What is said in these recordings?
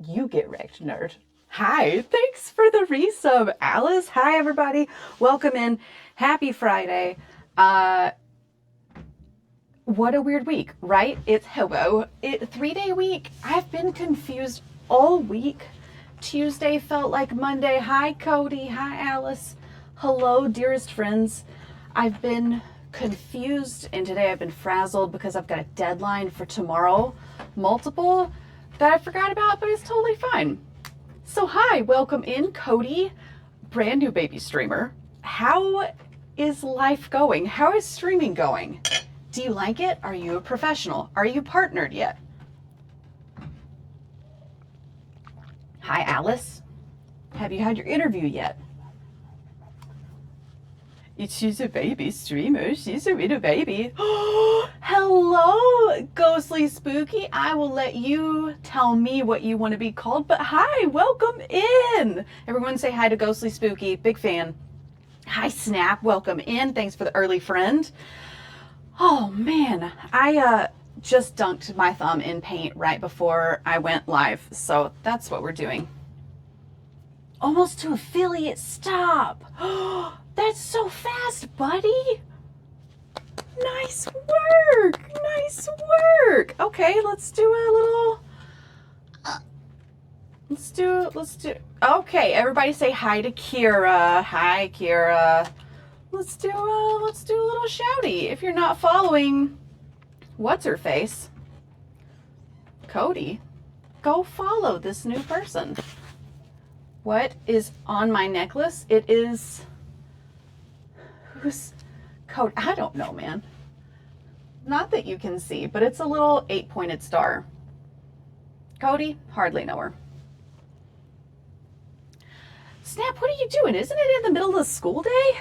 You get wrecked, nerd. Hi, thanks for the resub, Alice. Hi, everybody. Welcome in. Happy Friday. What a weird week, right? It's hello. 3-day week. I've been confused all week. Tuesday felt like Monday. Hi, Cody. Hi, Alice. Hello, dearest friends. I've been confused, and today I've been frazzled because I've got a deadline for tomorrow, multiple, that I forgot about, but it's totally fine. So hi, welcome in, Cody, brand new baby streamer. How is life going? How is streaming going? Do you like it? Are you a professional? Are you partnered yet? Hi, Alice. Have you had your interview yet? She's a baby streamer. She's a little baby. Hello, Ghostly Spooky. I will let you tell me what you want to be called, but hi, welcome in. Everyone say hi to Ghostly Spooky. Big fan. Hi, Snap. Welcome in. Thanks for the early friend. Oh, man. I just dunked my thumb in paint right before I went live, so that's what we're doing. Almost to affiliate. Stop. That's so fast, buddy. Nice work. Nice work. Okay, let's do a little. Let's do. Okay, everybody say hi to Kira. Hi, Kira. Let's do a little shouty. If you're not following, what's her face? Cody, go follow this new person. What is on my necklace? It is. Who's Code? I don't know, man. Not that you can see, but it's a little 8-pointed star. Cody, hardly know her. Snap, what are you doing? Isn't it in the middle of the school day?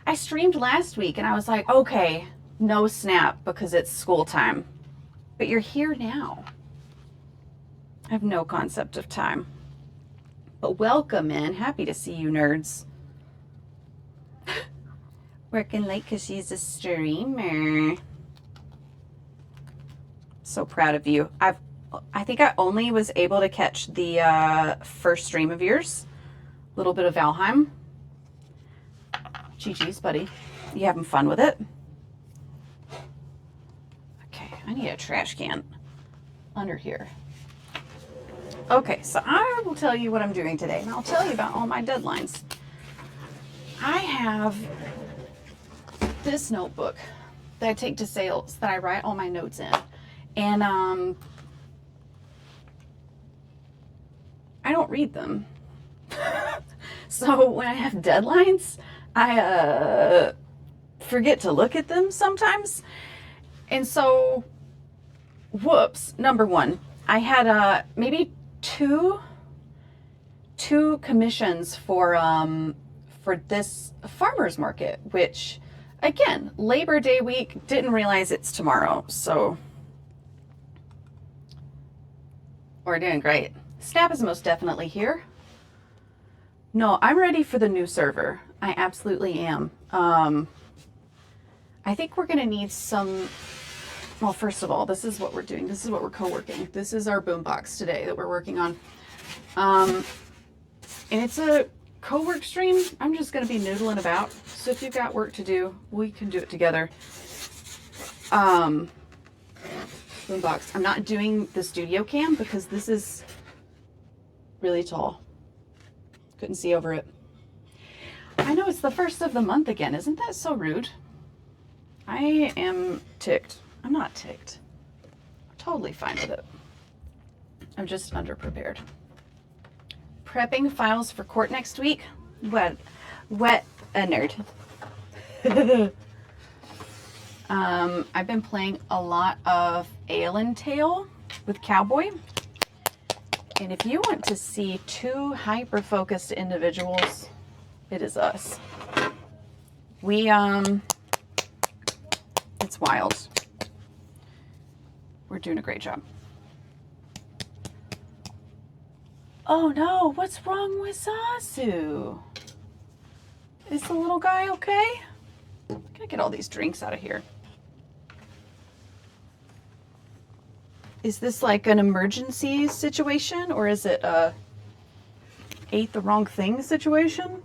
I streamed last week and I was like, okay, no Snap because it's school time. But you're here now. I have no concept of time. But welcome in. Happy to see you, nerds. Working late because she's a streamer. So proud of you. I think I only was able to catch the first stream of yours. A little bit of Valheim. GG's, buddy. You having fun with it? Okay, I need a trash can under here. Okay, so I will tell you what I'm doing today, and I'll tell you about all my deadlines. I have this notebook that I take to sales that I write all my notes in. And I don't read them. So when I have deadlines, I forget to look at them sometimes. And so, whoops, number one, I had maybe two commissions for this farmer's market, which again, Labor Day week, didn't realize it's tomorrow, so we're doing great. Snap is most definitely here. No, I'm ready for the new server. I absolutely am. I think we're going to need some, well, first of all, this is what we're doing. This is what we're co-working. This is our boombox today that we're working on. And it's a co-work stream. I'm just going to be noodling about. So if you've got work to do, we can do it together. Boombox. I'm not doing the studio cam because this is really tall. Couldn't see over it. I know it's the first of the month again. Isn't that so rude? I am ticked. I'm not ticked. I'm totally fine with it. I'm just underprepared. Prepping files for court next week. What a nerd. I've been playing a lot of Ale Tale with Cowboy. And if you want to see two hyper-focused individuals, it is us. It's wild. We're doing a great job. Oh no, what's wrong with Zazu? Is the little guy okay? Gotta get all these drinks out of here. Is this like an emergency situation, or is it a ate the wrong thing situation?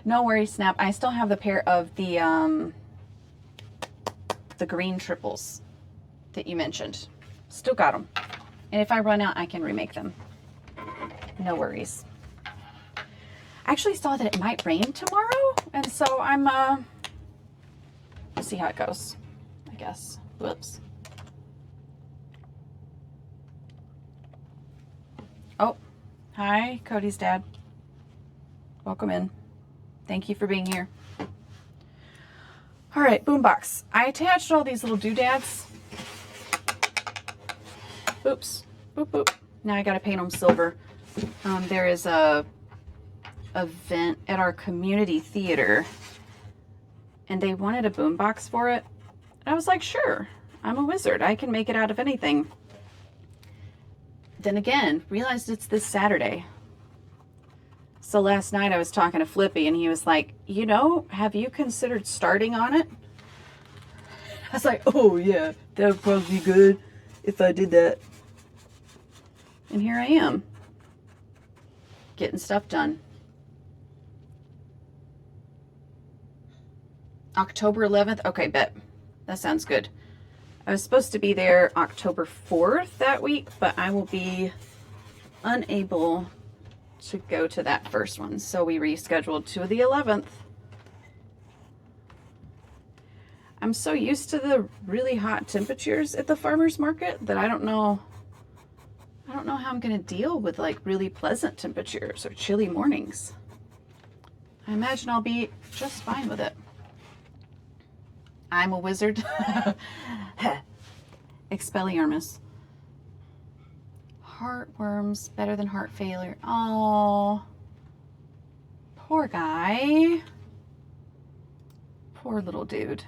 No worries, Snap. I still have the pair of the green triples that you mentioned. Still got them. And if I run out, I can remake them. No worries. I actually saw that it might rain tomorrow, and so I'm we'll see how it goes, I guess. Whoops. Oh, hi, Cody's dad. Welcome in. Thank you for being here. All right, boombox. I attached all these little doodads. Oops. Boop, boop. Now I gotta paint them silver. There is a event at our community theater, and they wanted a boombox for it. And I was like, sure, I'm a wizard. I can make it out of anything. Then again, realized it's this Saturday. So last night I was talking to Flippy, and he was like, you know, have you considered starting on it? I was like, oh yeah, that would probably be good if I did that. And here I am, getting stuff done. October 11th? Okay, bet. That sounds good. I was supposed to be there October 4th that week, but I will be unable to go to that first one. So we rescheduled to the 11th. I'm so used to the really hot temperatures at the farmer's market that I don't know how I'm going to deal with like really pleasant temperatures or chilly mornings. I imagine I'll be just fine with it. I'm a wizard. Expelliarmus. Heartworms better than heart failure. Oh, poor guy. Poor little dude.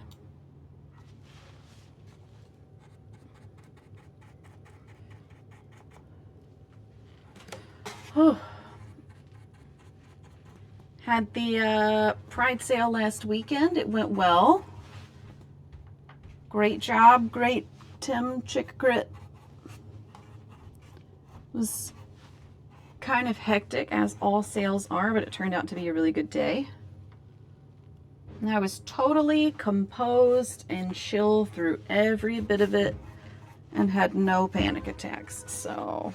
Oh. Had the Pride sale last weekend. It went well. Great job. Great Tim Chick Grit. It was kind of hectic, as all sales are, but it turned out to be a really good day. And I was totally composed and chill through every bit of it and had no panic attacks. So,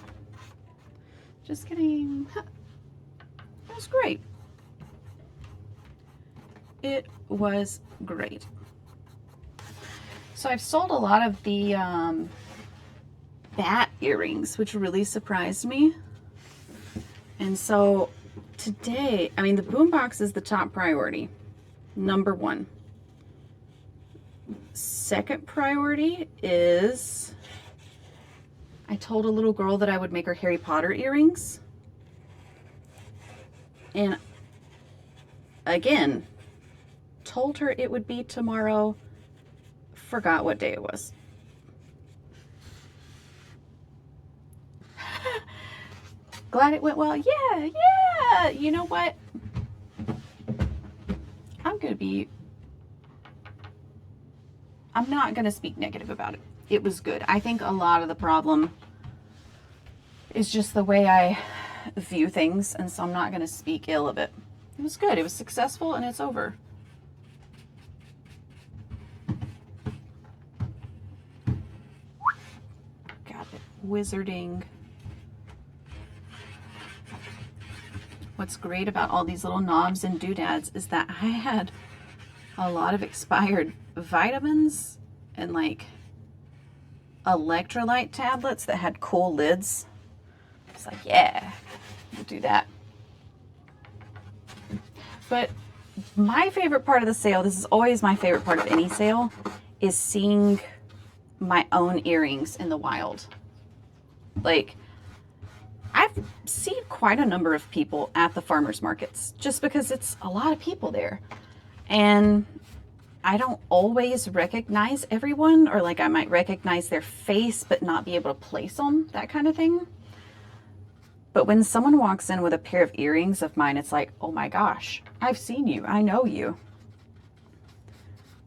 just kidding. It was great. It was great. So I've sold a lot of the bat earrings, which really surprised me. And so today, I mean, the boombox is the top priority. Number one. Second priority is I told a little girl that I would make her Harry Potter earrings. And again, told her it would be tomorrow. Forgot what day it was. Glad it went well. Yeah. You know what? I'm not going to speak negative about it. It was good. I think a lot of the problem is just the way I view things, and so I'm not going to speak ill of it. It was good. It was successful, and it's over. Got it. Wizarding. What's great about all these little knobs and doodads is that I had a lot of expired vitamins and like electrolyte tablets that had cool lids. It's like, yeah, we'll do that. But my favorite part of the sale, this is always my favorite part of any sale, is seeing my own earrings in the wild. Like, I've seen quite a number of people at the farmers markets just because it's a lot of people there. And I don't always recognize everyone, or like I might recognize their face but not be able to place them, that kind of thing. But when someone walks in with a pair of earrings of mine, it's like, oh my gosh, I've seen you. I know you.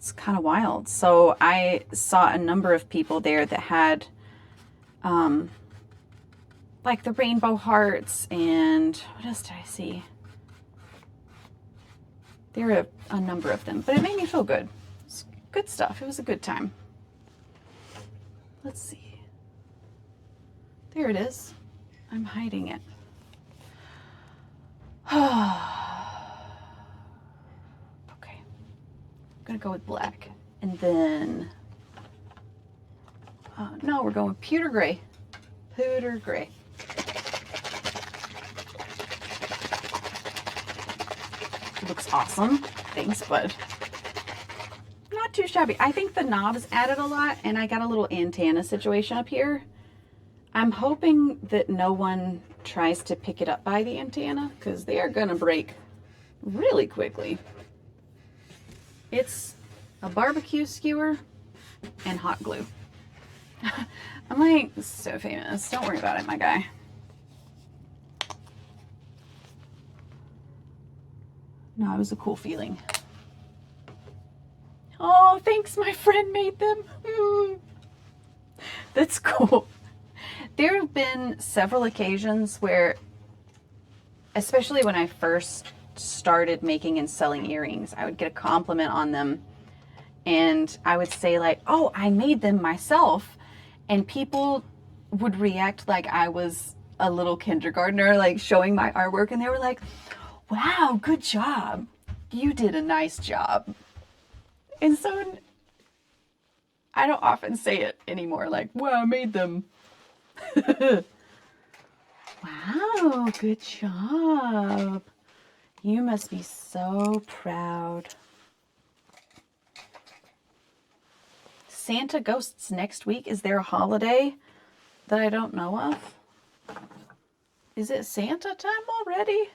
It's kind of wild. So I saw a number of people there that had like the rainbow hearts, and what else did I see? There were a number of them, but it made me feel good. It's good stuff. It was a good time. Let's see. There it is. I'm hiding it. Okay. I'm gonna go with black. And then, no, we're going with pewter gray. Pewter gray. It looks awesome. Thanks, bud. Not too shabby. I think the knobs added a lot, and I got a little antenna situation up here. I'm hoping that no one tries to pick it up by the antenna, because they are going to break really quickly. It's a barbecue skewer and hot glue. I'm like so famous. Don't worry about it, my guy. No, it was a cool feeling. Oh, thanks, my friend made them. That's cool. There have been several occasions where, especially when I first started making and selling earrings, I would get a compliment on them, and I would say like, oh, I made them myself, and people would react like I was a little kindergartner, like showing my artwork, and they were like, wow, good job. You did a nice job. And so I don't often say it anymore, like, wow, I made them. Wow, good job. You must be so proud. Santa Ghosts next week. Is there a holiday that I don't know of? Is it Santa time already?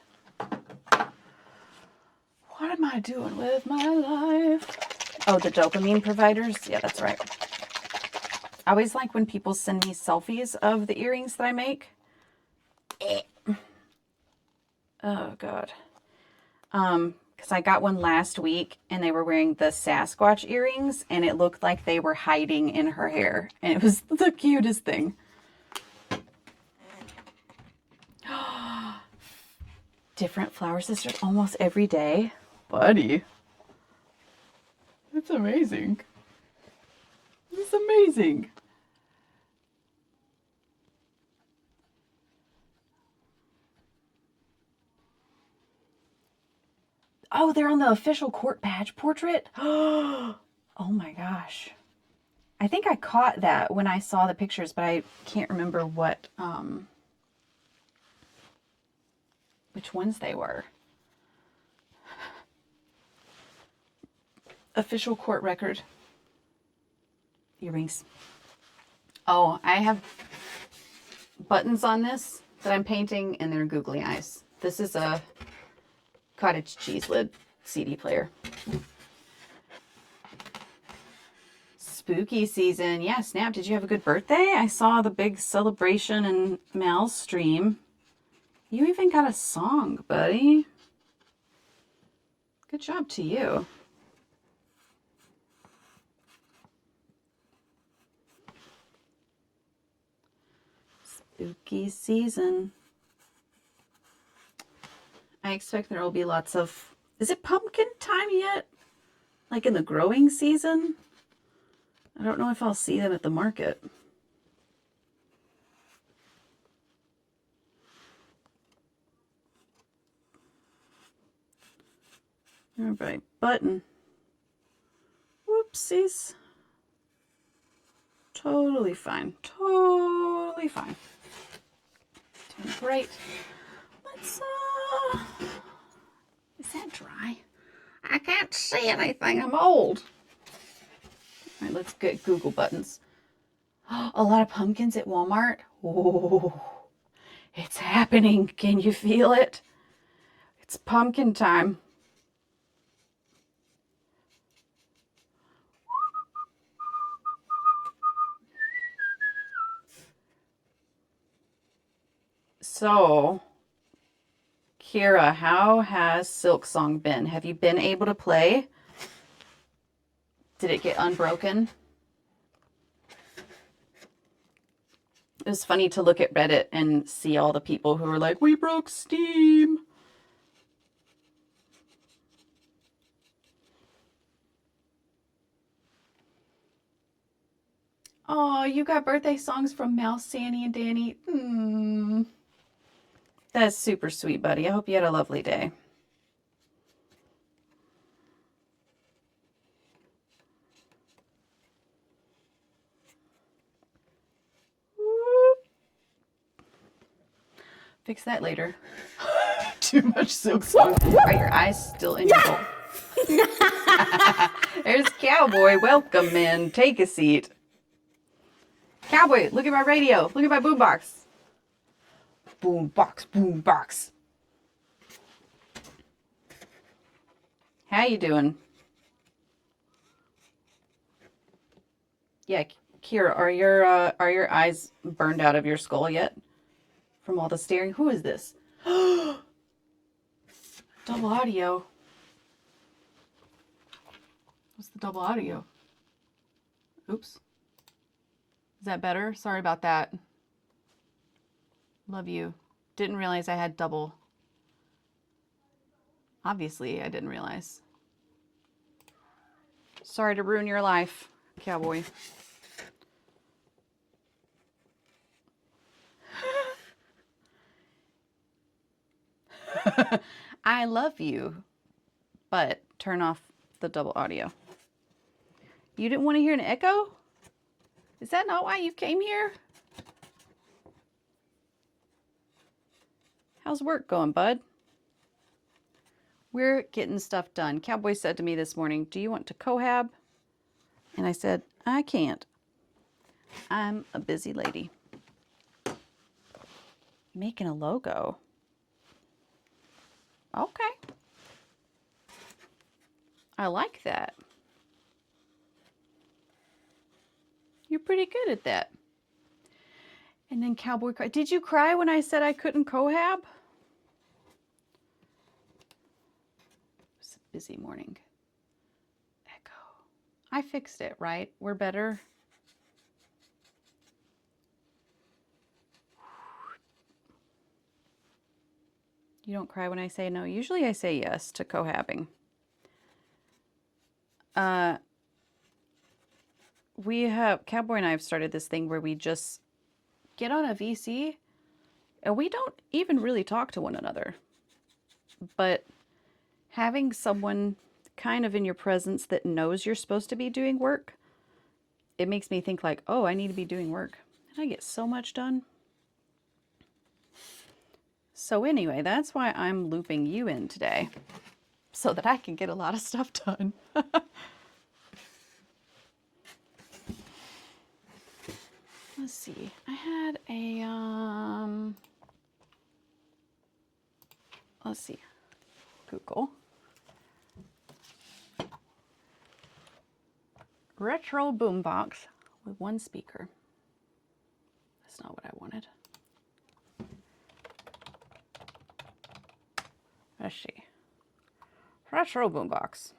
What am I doing with my life? Oh, the dopamine providers? Yeah, that's right. I always like when people send me selfies of the earrings that I make. Oh, God. Because I got one last week, and they were wearing the Sasquatch earrings, and it looked like they were hiding in her hair. And it was the cutest thing. Different flower sisters almost every day. Buddy. That's amazing. It's amazing. Oh, they're on the official court badge portrait. Oh my gosh. I think I caught that when I saw the pictures, but I can't remember what, which ones they were. Official court record. Earrings. Oh, I have buttons on this that I'm painting, and they're googly eyes. This is a cottage cheese lid CD player. Spooky season. Yeah, Snap, did you have a good birthday? I saw the big celebration in Mal's stream. You even got a song, buddy. Good job to you. Spooky season. I expect there will be lots of... Is it pumpkin time yet? Like in the growing season? I don't know if I'll see them at the market. All right, button. Whoopsies. Totally fine. Totally fine. Doing great. Let's, is that dry? I can't see anything. I'm old. All right, let's get Google buttons. A lot of pumpkins at Walmart. Oh, it's happening. Can you feel it? It's pumpkin time. So, Kira, how has Silk Song been? Have you been able to play? Did it get unbroken? It was funny to look at Reddit and see all the people who were like, we broke Steam. Oh, you got birthday songs from Mouse, Sandy, and Danny. That's super sweet, buddy. I hope you had a lovely day. Fix that later. Too much silk song. Are your eyes still in your bowl? There's Cowboy. Welcome in. Take a seat. Cowboy, look at my radio. Look at my boombox. Boombox, boombox. How you doing? Yeah, Kira, are your eyes burned out of your skull yet? From all the staring? Who is this? Double audio. What's the double audio? Oops. Is that better? Sorry about that. Love you. Didn't realize I had double. Obviously, I didn't realize. Sorry to ruin your life, Cowboy. I love you, but turn off the double audio. You didn't want to hear an echo? Is that not why you came here? How's work going, bud? We're getting stuff done. Cowboy said to me this morning, do you want to cohab? And I said, I can't. I'm a busy lady. Making a logo. Okay. I like that. You're pretty good at that. And then Cowboy cried. Did you cry when I said I couldn't cohab? It was a busy morning. Echo. I fixed it, right? We're better. You don't cry when I say no. Usually I say yes to cohabbing. Cowboy and I have started this thing where we just get on a VC and we don't even really talk to one another. But having someone kind of in your presence that knows you're supposed to be doing work, it makes me think like, oh, I need to be doing work. And I get so much done. So anyway, that's why I'm looping you in today, so that I can get a lot of stuff done. Let's see. I had a, let's see, Google. Retro boombox with one speaker. That's not what I wanted. Let's see. Retro boombox.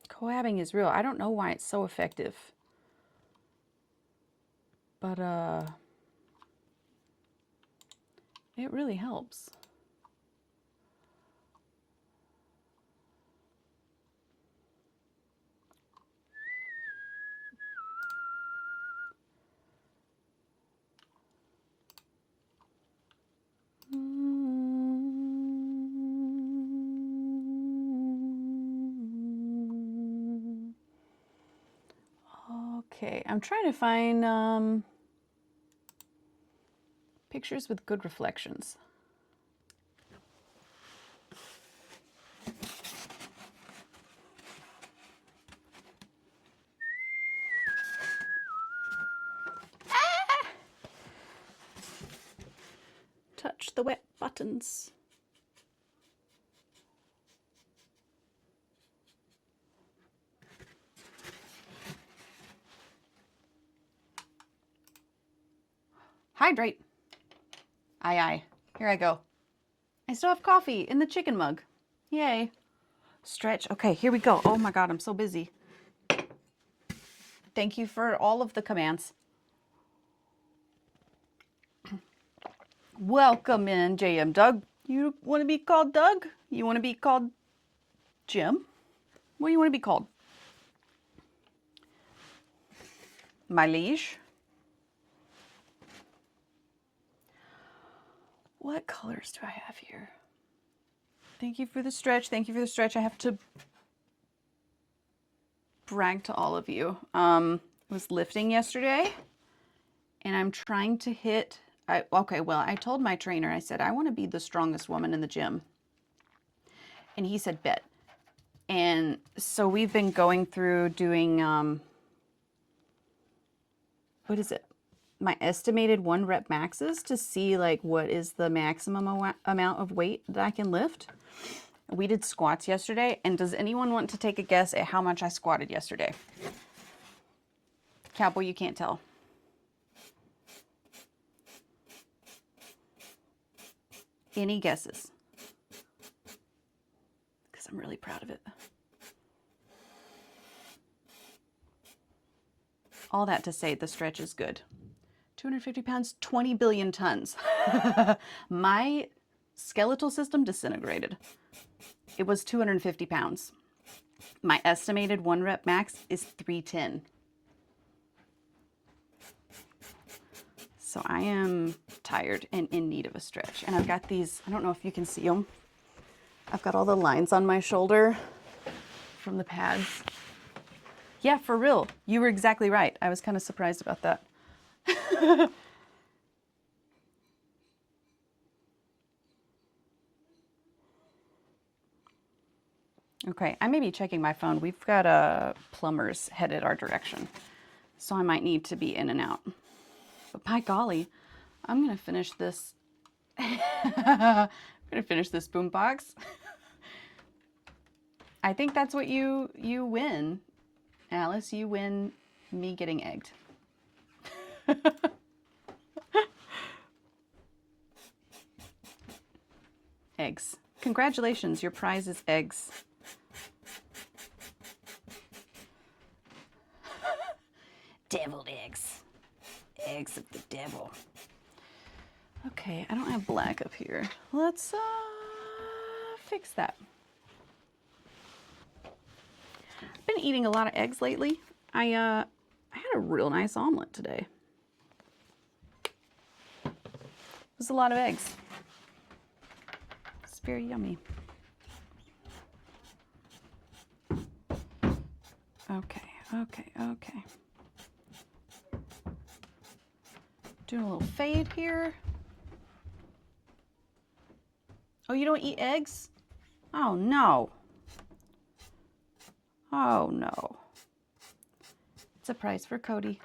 Cohabbing is real. I don't know why it's so effective. But it really helps. Okay, I'm trying to find pictures with good reflections. Ah! Touch the wet buttons. Hydrate. Aye, aye. Here I go. I still have coffee in the chicken mug. Yay. Stretch. Okay, here we go. Oh my God, I'm so busy. Thank you for all of the commands. Welcome in, JM Doug. You want to be called Doug? You want to be called Jim? What do you want to be called? My liege? What colors do I have here? Thank you for the stretch. Thank you for the stretch. I have to brag to all of you. I was lifting yesterday and I'm trying to hit, I told my trainer, I said, I want to be the strongest woman in the gym. And he said, bet. And so we've been going through doing, what is it? My estimated 1 rep maxes to see like what is the maximum amount of weight that I can lift. We did squats yesterday, and does anyone want to take a guess at how much I squatted yesterday? Cowboy, you can't tell. Any guesses? Because I'm really proud of it. All that to say, the stretch is good. 250 pounds, 20 billion tons. My skeletal system disintegrated. It was 250 pounds. My estimated 1 rep max is 310. So I am tired and in need of a stretch. And I've got these, I don't know if you can see them. I've got all the lines on my shoulder from the pads. Yeah, for real. You were exactly right. I was kind of surprised about that. Okay, I may be checking my phone. We've got plumbers headed our direction, so I might need to be in and out. But by golly, I'm gonna finish this. I'm gonna finish this boombox. I think that's what you win, Alice. You win me getting egged. Eggs. Congratulations, your prize is eggs. Deviled eggs. Eggs of the devil. Okay, I don't have black up here. Let's fix that. I've been eating a lot of eggs lately. I had a real nice omelet today. It was a lot of eggs. It's very yummy. Okay. Doing a little fade here. Oh, you don't eat eggs? Oh, no. Oh, no. It's a prize for Cody.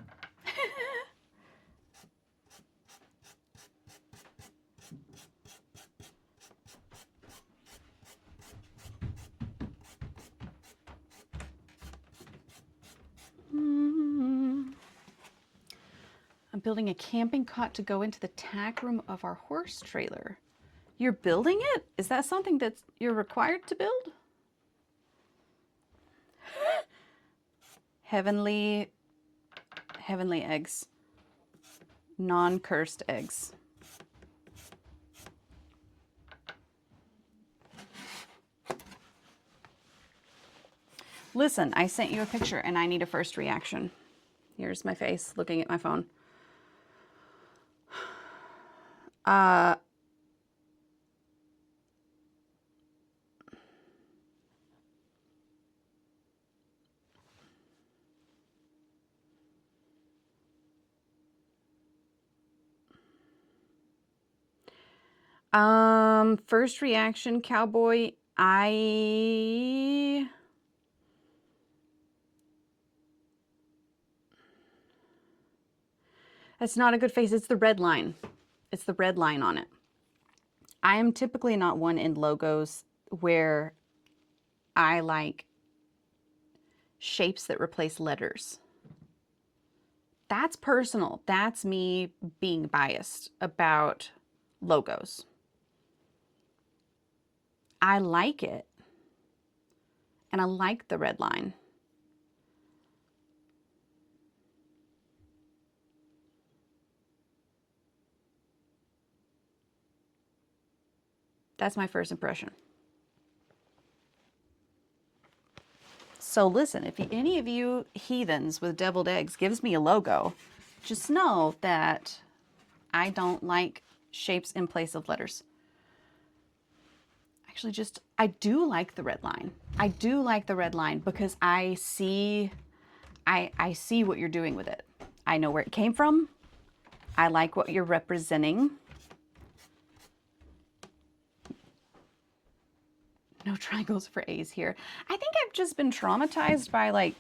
I'm building a camping cot to go into the tack room of our horse trailer. You're building it? Is that something that you're required to build? Heavenly eggs. Non-cursed eggs. Listen, I sent you a picture and I need a first reaction. Here's my face looking at my phone. First reaction, Cowboy, that's not a good face. It's the red line. It's the red line on it. I am typically not one in logos where I like shapes that replace letters. That's personal. That's me being biased about logos. I like it. And I like the red line. That's my first impression. So listen, if any of you heathens with deviled eggs gives me a logo, just know that I don't like shapes in place of letters. Actually, I do like the red line. I do like the red line because I see what you're doing with it. I know where it came from. I like what you're representing. No triangles for A's here. I think I've just been traumatized by like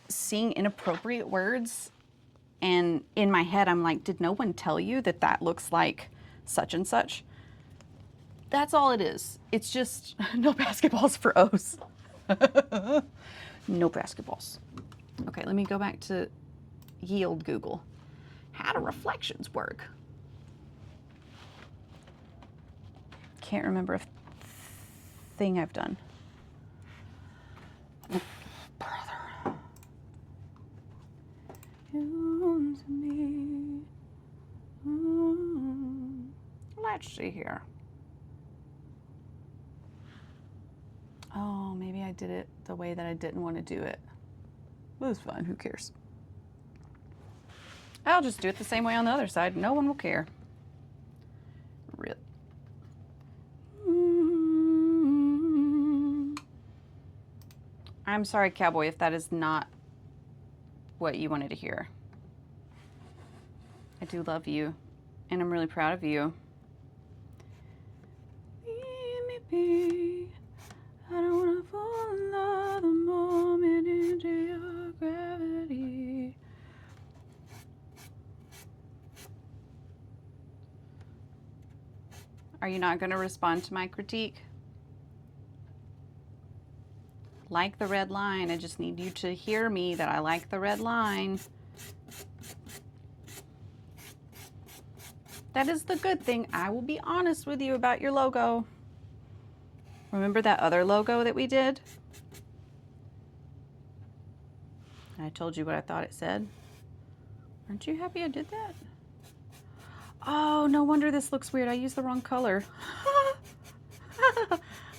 seeing inappropriate words, and in my head I'm like, did no one tell you that that looks like such and such? That's all it is. It's just no basketballs for O's. No basketballs. Okay, let me go back to ye olde Google. How do reflections work? Can't remember a thing I've done. Brother. You to me. Let's see here. Oh, maybe I did it the way that I didn't want to do it. It was fine, who cares? I'll just do it the same way on the other side. No one will care. Really. I'm sorry, Cowboy, if that is not what you wanted to hear. I do love you, and I'm really proud of you. Leave me be. I don't want to fall in love the moment into your gravity. Are you not going to respond to my critique? Like the red line. I just need you to hear me that I like the red line. That is the good thing. I will be honest with you about your logo. Remember that other logo that we did? I told you what I thought it said. Aren't you happy I did that? Oh, no wonder this looks weird. I used the wrong color.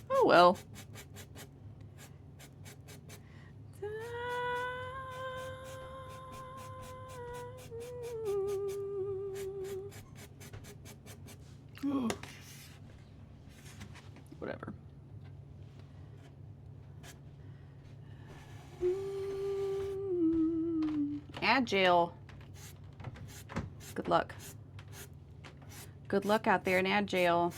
Oh well. Whatever. Agile. Good luck. Good luck out there in Agile.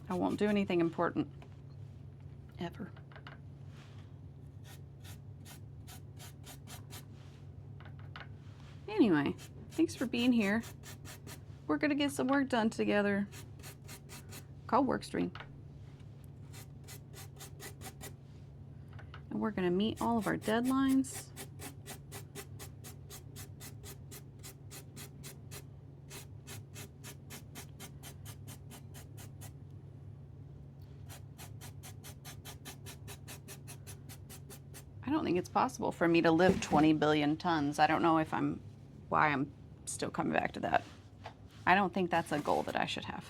I won't do anything important. Ever. Anyway, thanks for being here. We're gonna get some work done together. COWORK stream. And we're gonna meet all of our deadlines. I don't think it's possible for me to live 20 billion tons. I don't know if why I'm still coming back to that. I don't think that's a goal that I should have.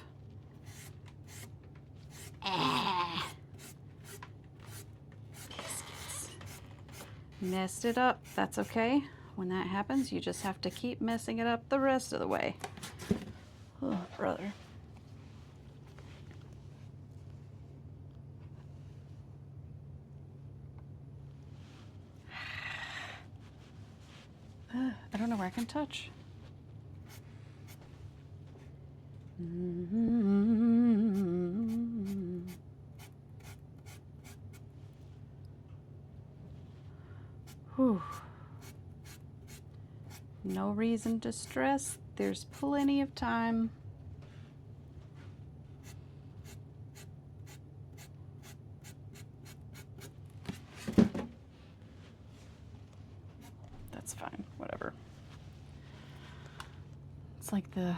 Biscuits. Messed it up. That's okay. When that happens, you just have to keep messing it up the rest of the way. Oh, brother. I don't know where I can touch. Whew. No reason to stress. There's plenty of time. That's fine, whatever. It's like the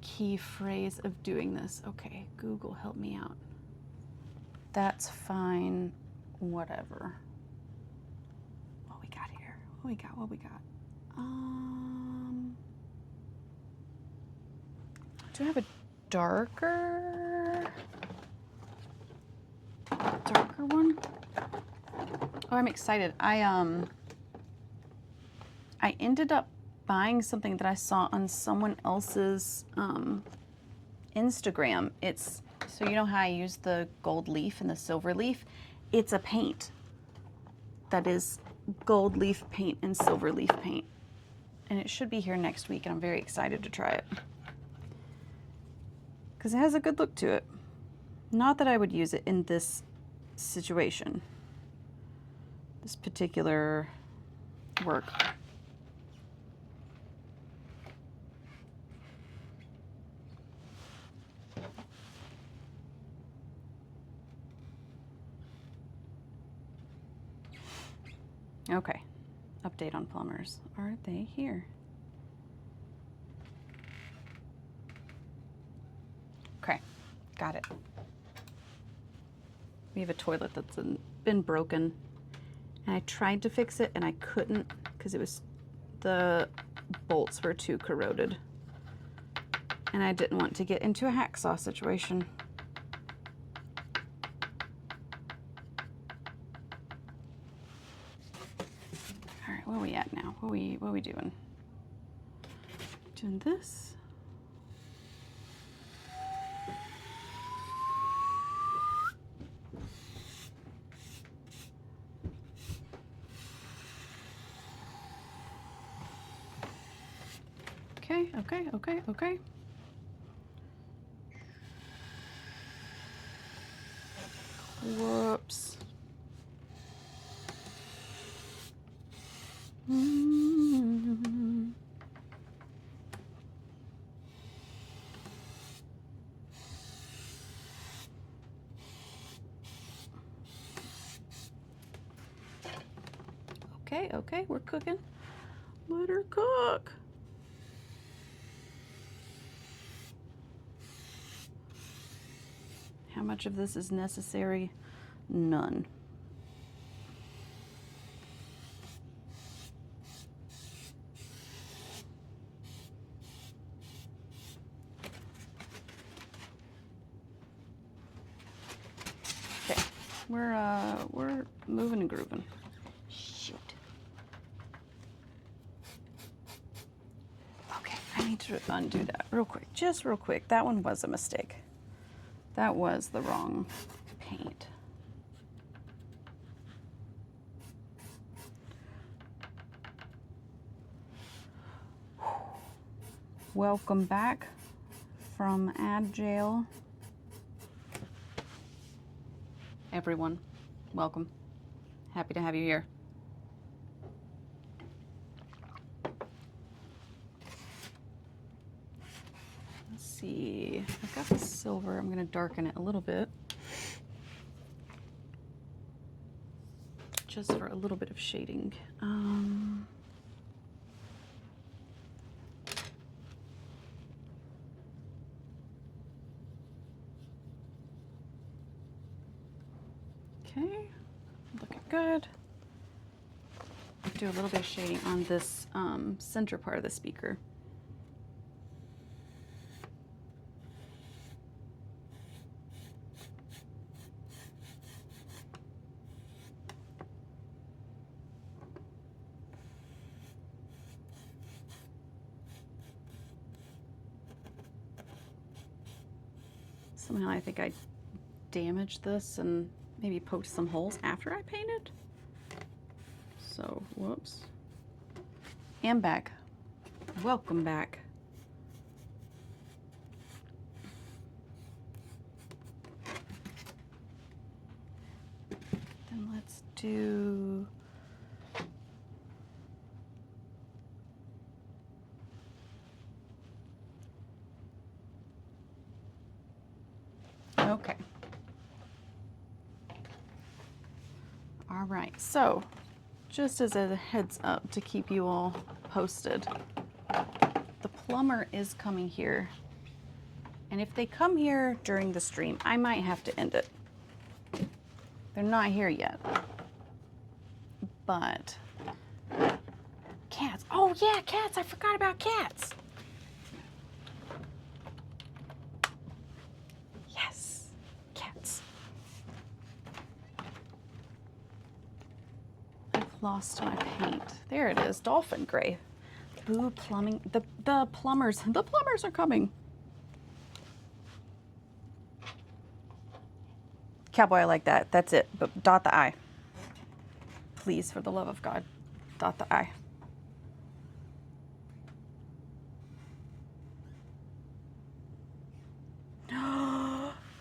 key phrase of doing this. Okay, Google, help me out. That's fine, whatever. What we got here? What we got? Do I have a darker one? Oh, I'm excited. I ended up buying something that I saw on someone else's Instagram. It's, so you know how I use the gold leaf and the silver leaf? It's a paint that is gold leaf paint and silver leaf paint. And it should be here next week, and I'm very excited to try it. Because it has a good look to it. Not that I would use it in this situation, this particular work. Okay, update on plumbers. Are they here? Okay, got it. We have a toilet that's been broken, and I tried to fix it and I couldn't because it was, the bolts were too corroded, and I didn't want to get into a hacksaw situation. All right, where are we at now? What are we doing? Doing this. Okay. Whoops. Okay, we're cooking. Let her cook. How much of this is necessary? None. Okay, we're moving and grooving. Shoot. Okay, I need to undo that real quick, just real quick. That one was a mistake. That was the wrong paint. Welcome back from ad jail. Everyone, welcome. Happy to have you here. Let's see, I've got the silver. I'm going to darken it a little bit, just for a little bit of shading. Okay, looking good. Do a little bit of shading on this center part of the speaker. Somehow I think I damaged this and maybe poked some holes after I painted. So, whoops. And back. Welcome back. Then let's do... Okay. All right, so just as a heads up to keep you all posted, the plumber is coming here. And if they come here during the stream, I might have to end it. They're not here yet. But cats. Oh yeah, cats. I forgot about cats. Yes, cats. I've lost my paint. There it is, dolphin gray. Boo plumbing. The plumbers are coming. Cowboy, I like that. That's it. But dot the I. Please, for the love of God, dot the I.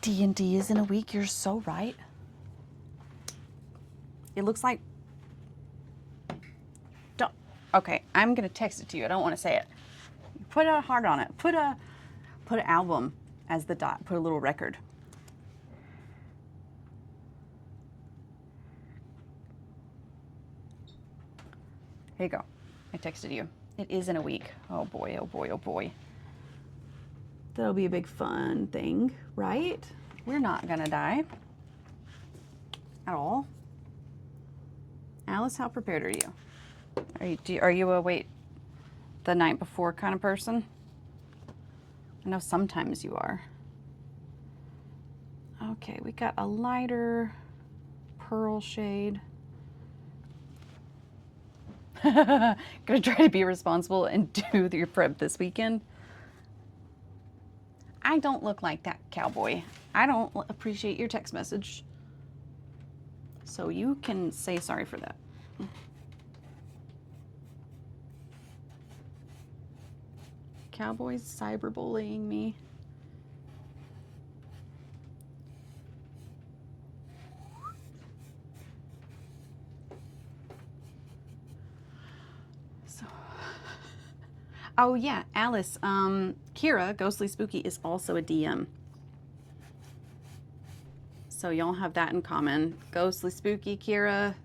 D&D is in a week. You're so right. It looks like... Don't... Okay, I'm going to text it to you. I don't want to say it. Put a heart on it. Put an album as the dot. Put a little record. Here you go. I texted you. It is in a week. Oh boy, oh boy, oh boy. That'll be a big fun thing, right? We're not gonna die. At all. Alice, how prepared are you? Are you a wait the night before kind of person? I know sometimes you are. Okay, we got a lighter pearl shade. Gonna try to be responsible and do your prep this weekend. I don't look like that, cowboy. I don't appreciate your text message. So you can say sorry for that. Cowboy's cyberbullying me. Oh yeah, Alice, Kira, Ghostly Spooky, is also a DM. So y'all have that in common. Ghostly Spooky, Kira.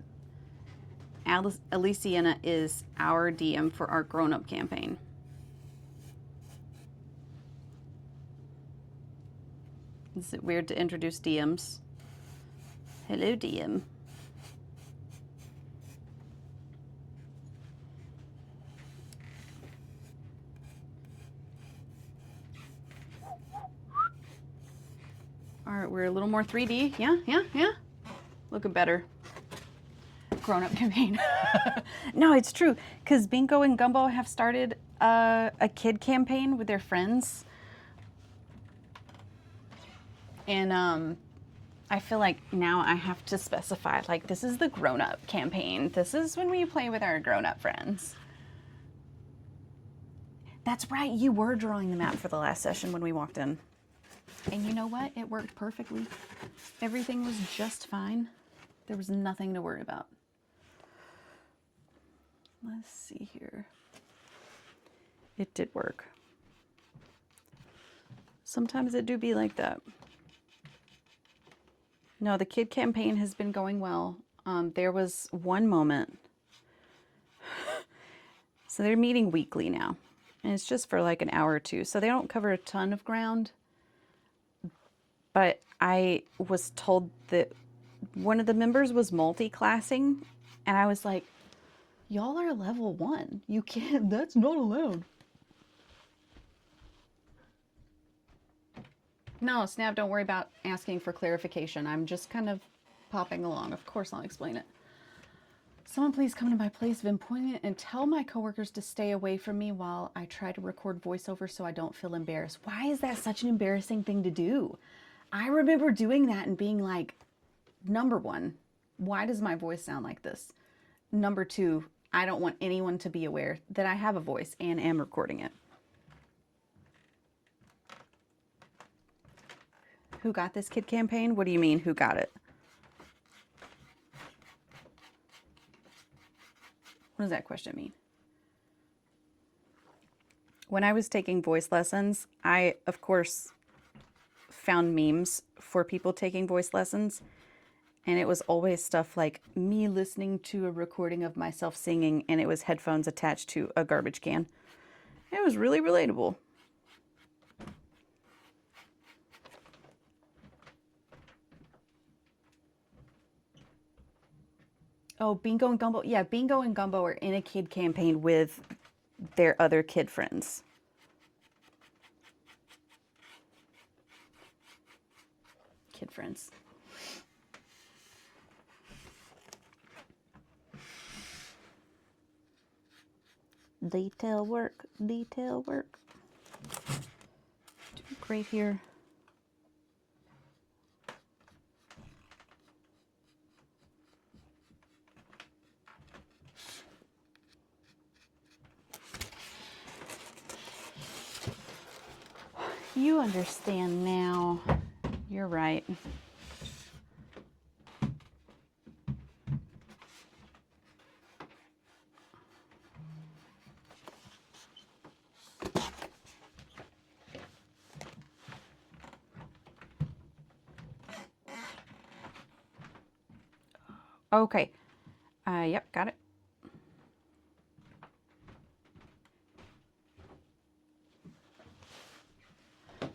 Alice, Aliciana is our DM for our grown-up campaign. Is it weird to introduce DMs? Hello, DM. All right, we're a little more 3D. Yeah. Looking better. Grown-up campaign. No, it's true. Because Bingo and Gumbo have started a kid campaign with their friends. And I feel like now I have to specify, like, this is the grown-up campaign. This is when we play with our grown-up friends. That's right. You were drawing the map for the last session when we walked in. And you know what? It worked perfectly. Everything was just fine. There was nothing to worry about. Let's see here. It did work. Sometimes it do be like that. No, the kid campaign has been going well. There was one moment. So they're meeting weekly now. And it's just for like an hour or two. So they don't cover a ton of ground. But I was told that one of the members was multi-classing, and I was like, y'all are level 1. You can't, that's not allowed. No, Snap, don't worry about asking for clarification. I'm just kind of popping along. Of course I'll explain it. Someone please come to my place of employment and tell my coworkers to stay away from me while I try to record voiceover so I don't feel embarrassed. Why is that such an embarrassing thing to do? I remember doing that and being like, number 1, why does my voice sound like this? Number 2, I don't want anyone to be aware that I have a voice and am recording it. Who got this kid campaign? What do you mean, who got it? What does that question mean? When I was taking voice lessons, I, of course, found memes for people taking voice lessons, and it was always stuff like me listening to a recording of myself singing, and it was headphones attached to a garbage can. It was really relatable. Oh, Bingo and Gumbo. Yeah, Bingo and Gumbo are in a kid campaign with their other kid friends. Kid friends. Detail work, detail work. Doing great here. You understand now. You're right. Okay. Yep, got it.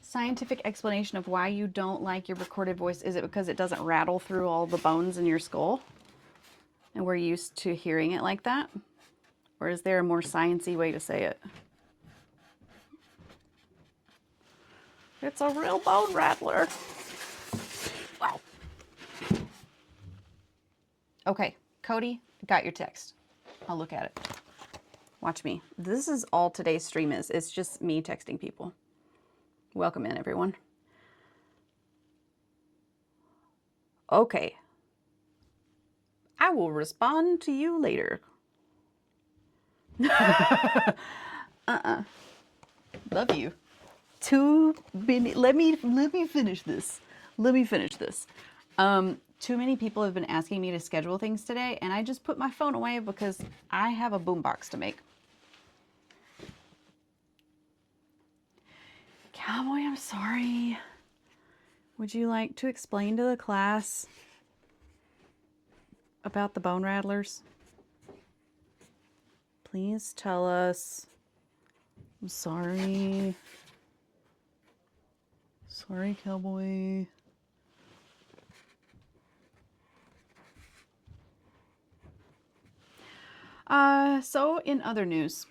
Scientific explanation of why you don't like your recorded voice. Is it because it doesn't rattle through all the bones in your skull? And we're used to hearing it like that? Or is there a more sciencey way to say it? It's a real bone rattler. Wow. Okay, Cody, got your text. I'll look at it. Watch me. This is all today's stream is. It's just me texting people. Welcome in, everyone. Okay. I will respond to you later. Love you. 2 minutes. Let me finish this. Let me finish this. Too many people have been asking me to schedule things today, and I just put my phone away because I have a boombox to make. Cowboy, I'm sorry. Would you like to explain to the class about the bone rattlers? Please tell us. I'm sorry. Sorry, Cowboy. So in other news,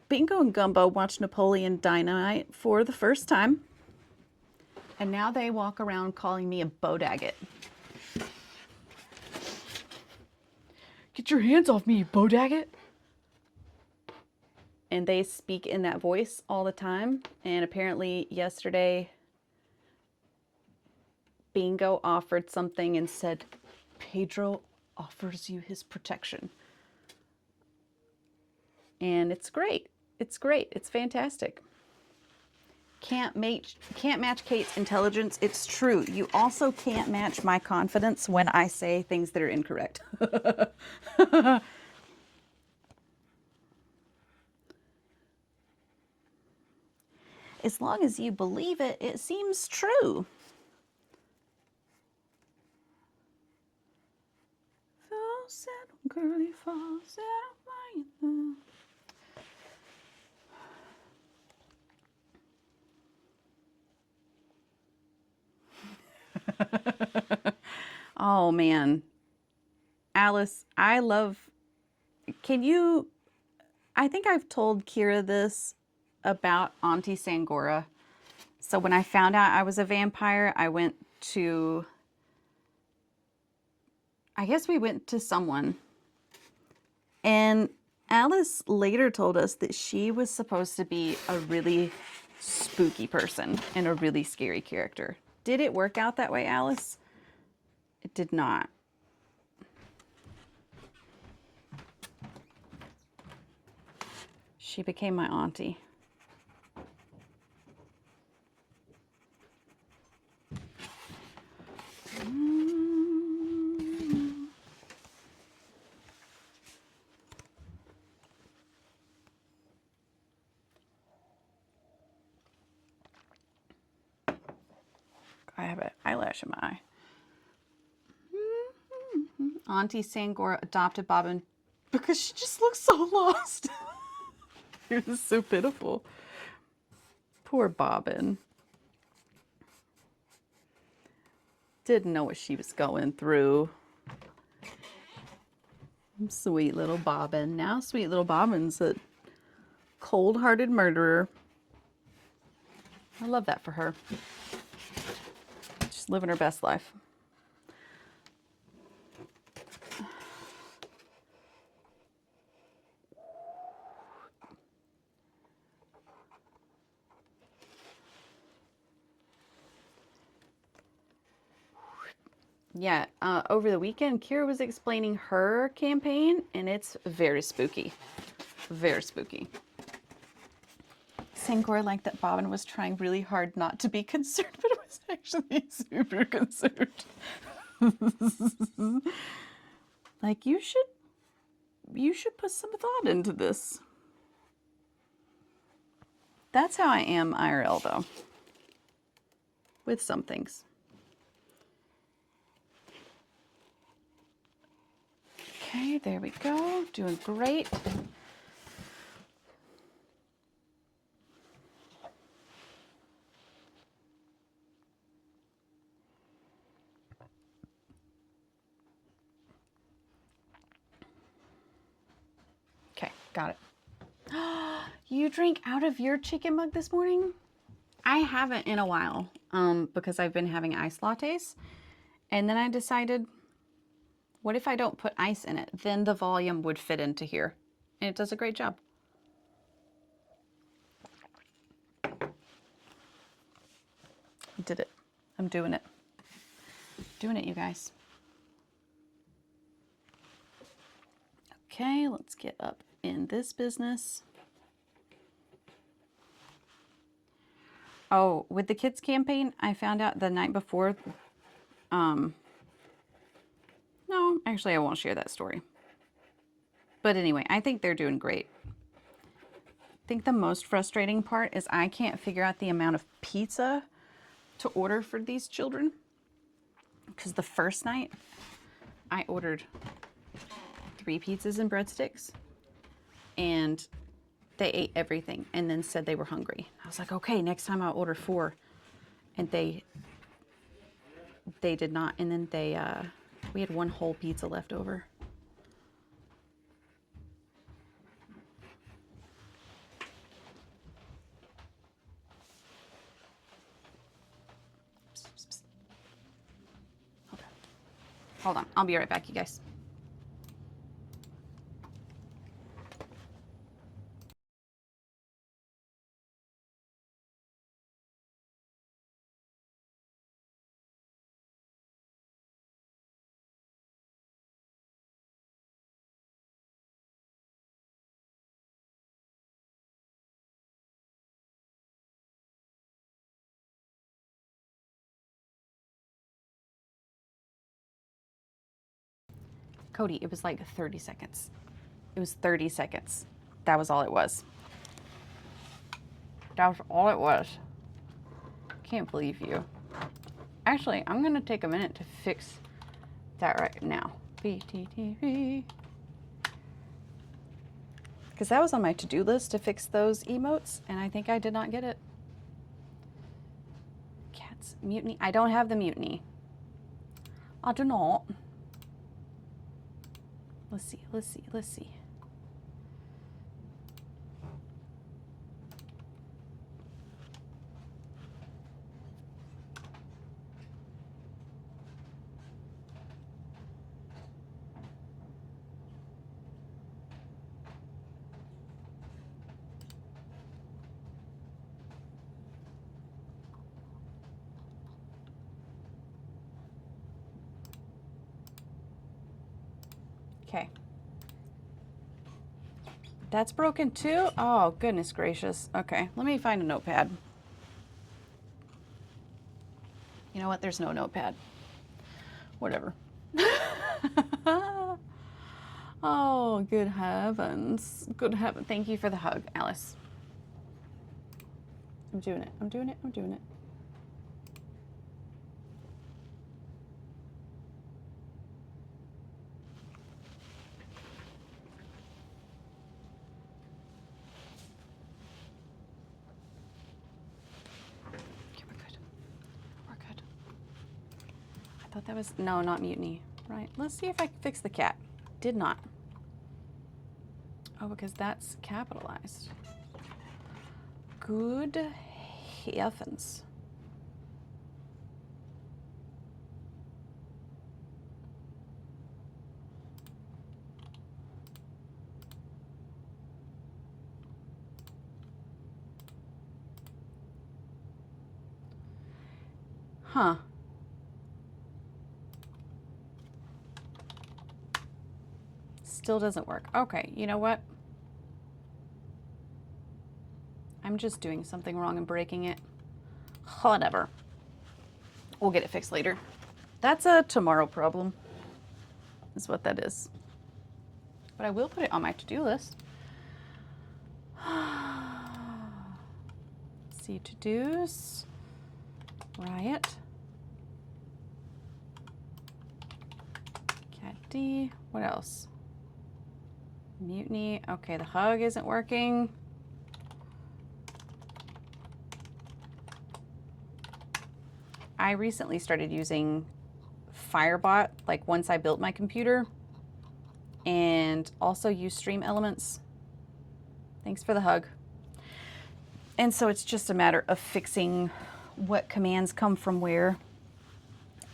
Bingo and Gumbo watched Napoleon Dynamite for the first time, and now they walk around calling me a bodaggett. Get your hands off me, you bodaggett! And they speak in that voice all the time, and apparently yesterday, Bingo offered something and said, Pedro offers you his protection. And it's great. It's great. It's fantastic. Can't match Kate's intelligence. It's true. You also can't match my confidence when I say things that are incorrect. As long as you believe it, it seems true. Oh man, Alice, I think I've told Kira this about Auntie Sangora. So when I found out I was a vampire, I guess we went to someone. And Alice later told us that she was supposed to be a really spooky person and a really scary character. Did it work out that way, Alice? It did not. She became my auntie. I have an eyelash in my eye. Auntie Sangora adopted Bobbin because she just looks so lost. It was so pitiful. Poor Bobbin. Didn't know what she was going through. Sweet little Bobbin. Now sweet little Bobbin's a cold-hearted murderer. I love that for her. She's living her best life. Yeah, over the weekend, Kira was explaining her campaign, and it's very spooky. Very spooky. Sangor liked that Bobbin was trying really hard not to be concerned, but it was actually super concerned. Like, you should put some thought into this. That's how I am IRL, though. With some things. Okay, there we go. Doing great. Okay, got it. You drank out of your chicken mug this morning? I haven't in a while, because I've been having ice lattes. And then I decided, what if I don't put ice in it? Then the volume would fit into here. And it does a great job. I did it. I'm doing it. Doing it, you guys. Okay, let's get up in this business. Oh, with the kids campaign, I found out the night before. No, actually, I won't share that story. But anyway, I think they're doing great. I think the most frustrating part is I can't figure out the amount of pizza to order for these children. Because the first night, I ordered 3 pizzas and breadsticks. And they ate everything and then said they were hungry. I was like, okay, next time I'll order 4. And they did not. And then we had 1 whole pizza left over. Hold on. I'll be right back, you guys. Cody, it was like 30 seconds. It was 30 seconds. That was all it was. That was all it was. Can't believe you. Actually, I'm going to take a minute to fix that right now. BTTV. Because that was on my to-do list to fix those emotes, and I think I did not get it. Cats. Mutiny. I don't have the mutiny. I do not. Let's see, let's see, let's see. Okay. That's broken too? Oh, goodness gracious. Okay, let me find a notepad. You know what? There's no notepad. Whatever. Oh, good heavens. Good heavens. Thank you for the hug, Alice. I'm doing it. I'm doing it. I'm doing it. I thought that was, no, not mutiny. Right, let's see if I can fix the cat. Did not. Oh, because that's capitalized. Good heavens. Huh. Still doesn't work. Okay, you know what? I'm just doing something wrong and breaking it. Whatever. We'll get it fixed later. That's a tomorrow problem, is what that is. But I will put it on my to-do list. See to-dos. Riot. Cat D. What else? Mutiny. Okay, the hug isn't working. I recently started using Firebot, like once I built my computer, and also use Stream Elements. Thanks for the hug. And so it's just a matter of fixing what commands come from where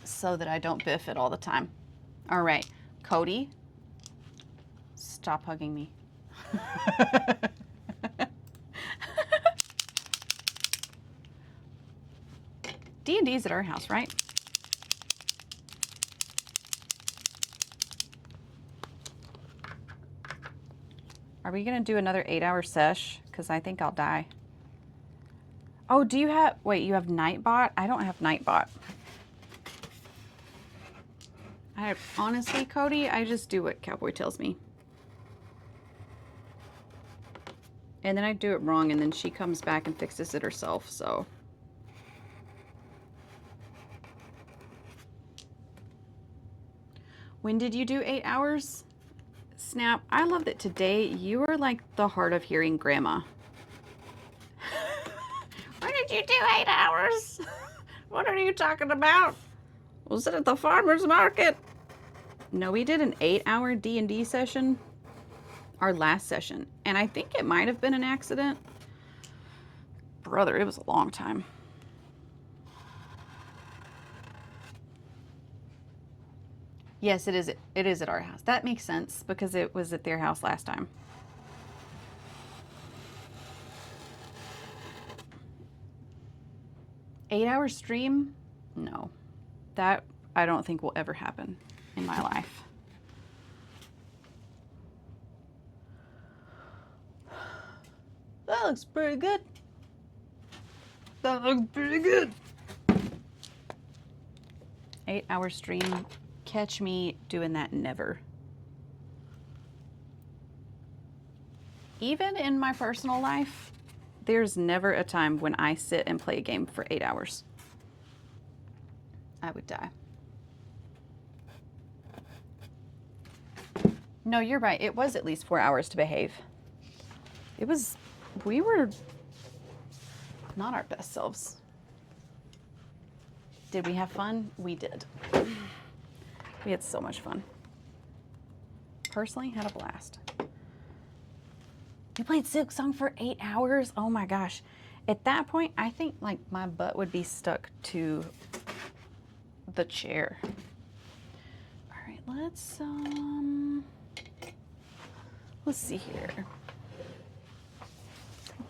so that I don't biff it all the time. All right, Cody, stop hugging me. D&D's at our house, right? Are we gonna do another 8-hour sesh? Because I think I'll die. Oh, do you have, wait, you have Nightbot? I don't have Nightbot. Honestly, Cody, I just do what Cowboy tells me. And then I do it wrong, and then she comes back and fixes it herself, so. When did you do 8 hours? Snap, I love that today you are like the hard of hearing grandma. When did you do 8 hours? What are you talking about? Was it at the farmer's market? No, we did an 8-hour D&D session, our last session, and I think it might have been an accident. Brother, it was a long time. Yes, it is. It is at our house. That makes sense because it was at their house last time. Eight-hour stream? No. That I don't think will ever happen in my life. That looks pretty good. That looks pretty good. 8-hour stream. Catch me doing that never. Even in my personal life, there's never a time when I sit and play a game for 8 hours. I would die. No, you're right. It was at least 4 hours to behave. It was, we were not our best selves. Did we have fun? We did. We had so much fun. Personally, had a blast. You played Silk Song for 8 hours? Oh my gosh. At that point, I think like my butt would be stuck to the chair. All right, let's see here.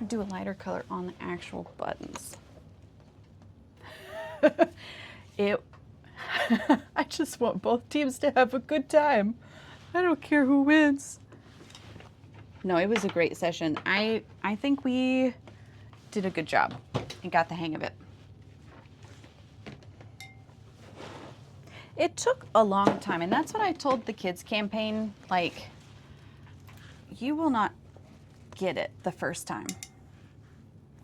Do a lighter color on the actual buttons. I just want both teams to have a good time. I don't care who wins. No, it was a great session. I think we did a good job and got the hang of it. It took a long time, and that's what I told the kids campaign, like, you will not get it the first time.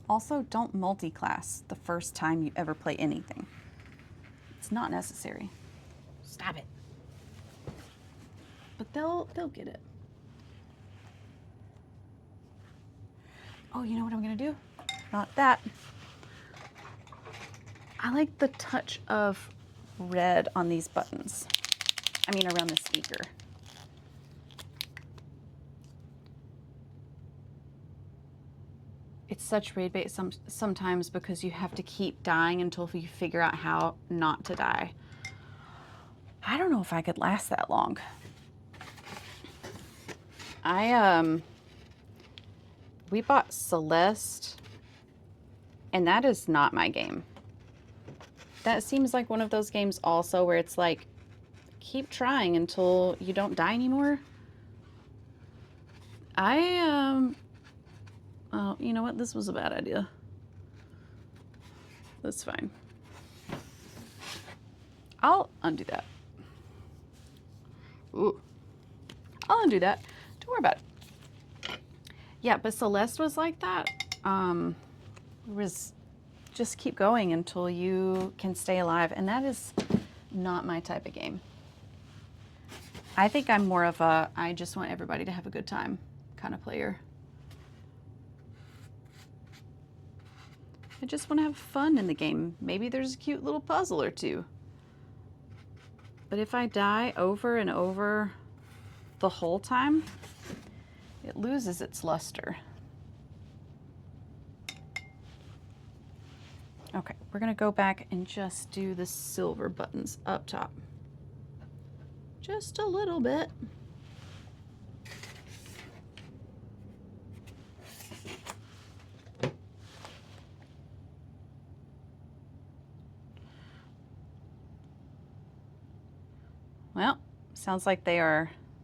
Also, don't multi-class the first time you ever play anything. It's not necessary. Stop it. But they'll get it. Oh, you know what I'm gonna do? Not that. I like the touch of red on these buttons. I mean, around the speaker. It's such raid bait sometimes because you have to keep dying until you figure out how not to die. I don't know if I could last that long. We bought Celeste, and that is not my game. That seems like one of those games also where it's like, keep trying until you don't die anymore. Oh, you know what? This was a bad idea. That's fine. I'll undo that. Ooh. I'll undo that. Don't worry about it. Yeah, but Celeste was like that. It was just keep going until you can stay alive. And that is not my type of game. I think I'm more of a, I just want everybody to have a good time kind of player. I just want to have fun in the game. Maybe there's a cute little puzzle or two. But if I die over and over the whole time, it loses its luster. Okay, we're gonna go back and just do the silver buttons up top. Just a little bit. Well, sounds like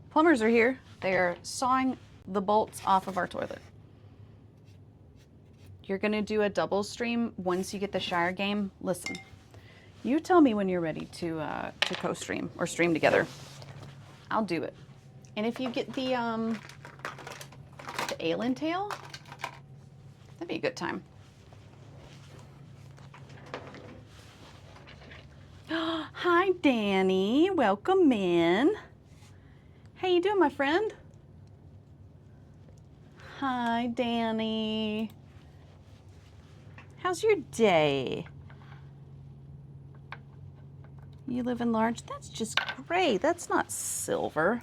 plumbers are here. They are sawing the bolts off of our toilet. You're gonna do a double stream once you get the Shire game. Listen, you tell me when you're ready to co-stream or stream together. I'll do it. And if you get the Alien Tail, that'd be a good time. Hi, Danny. Welcome in. How you doing, my friend? Hi, Danny. How's your day? You live in large? That's just great. That's not silver.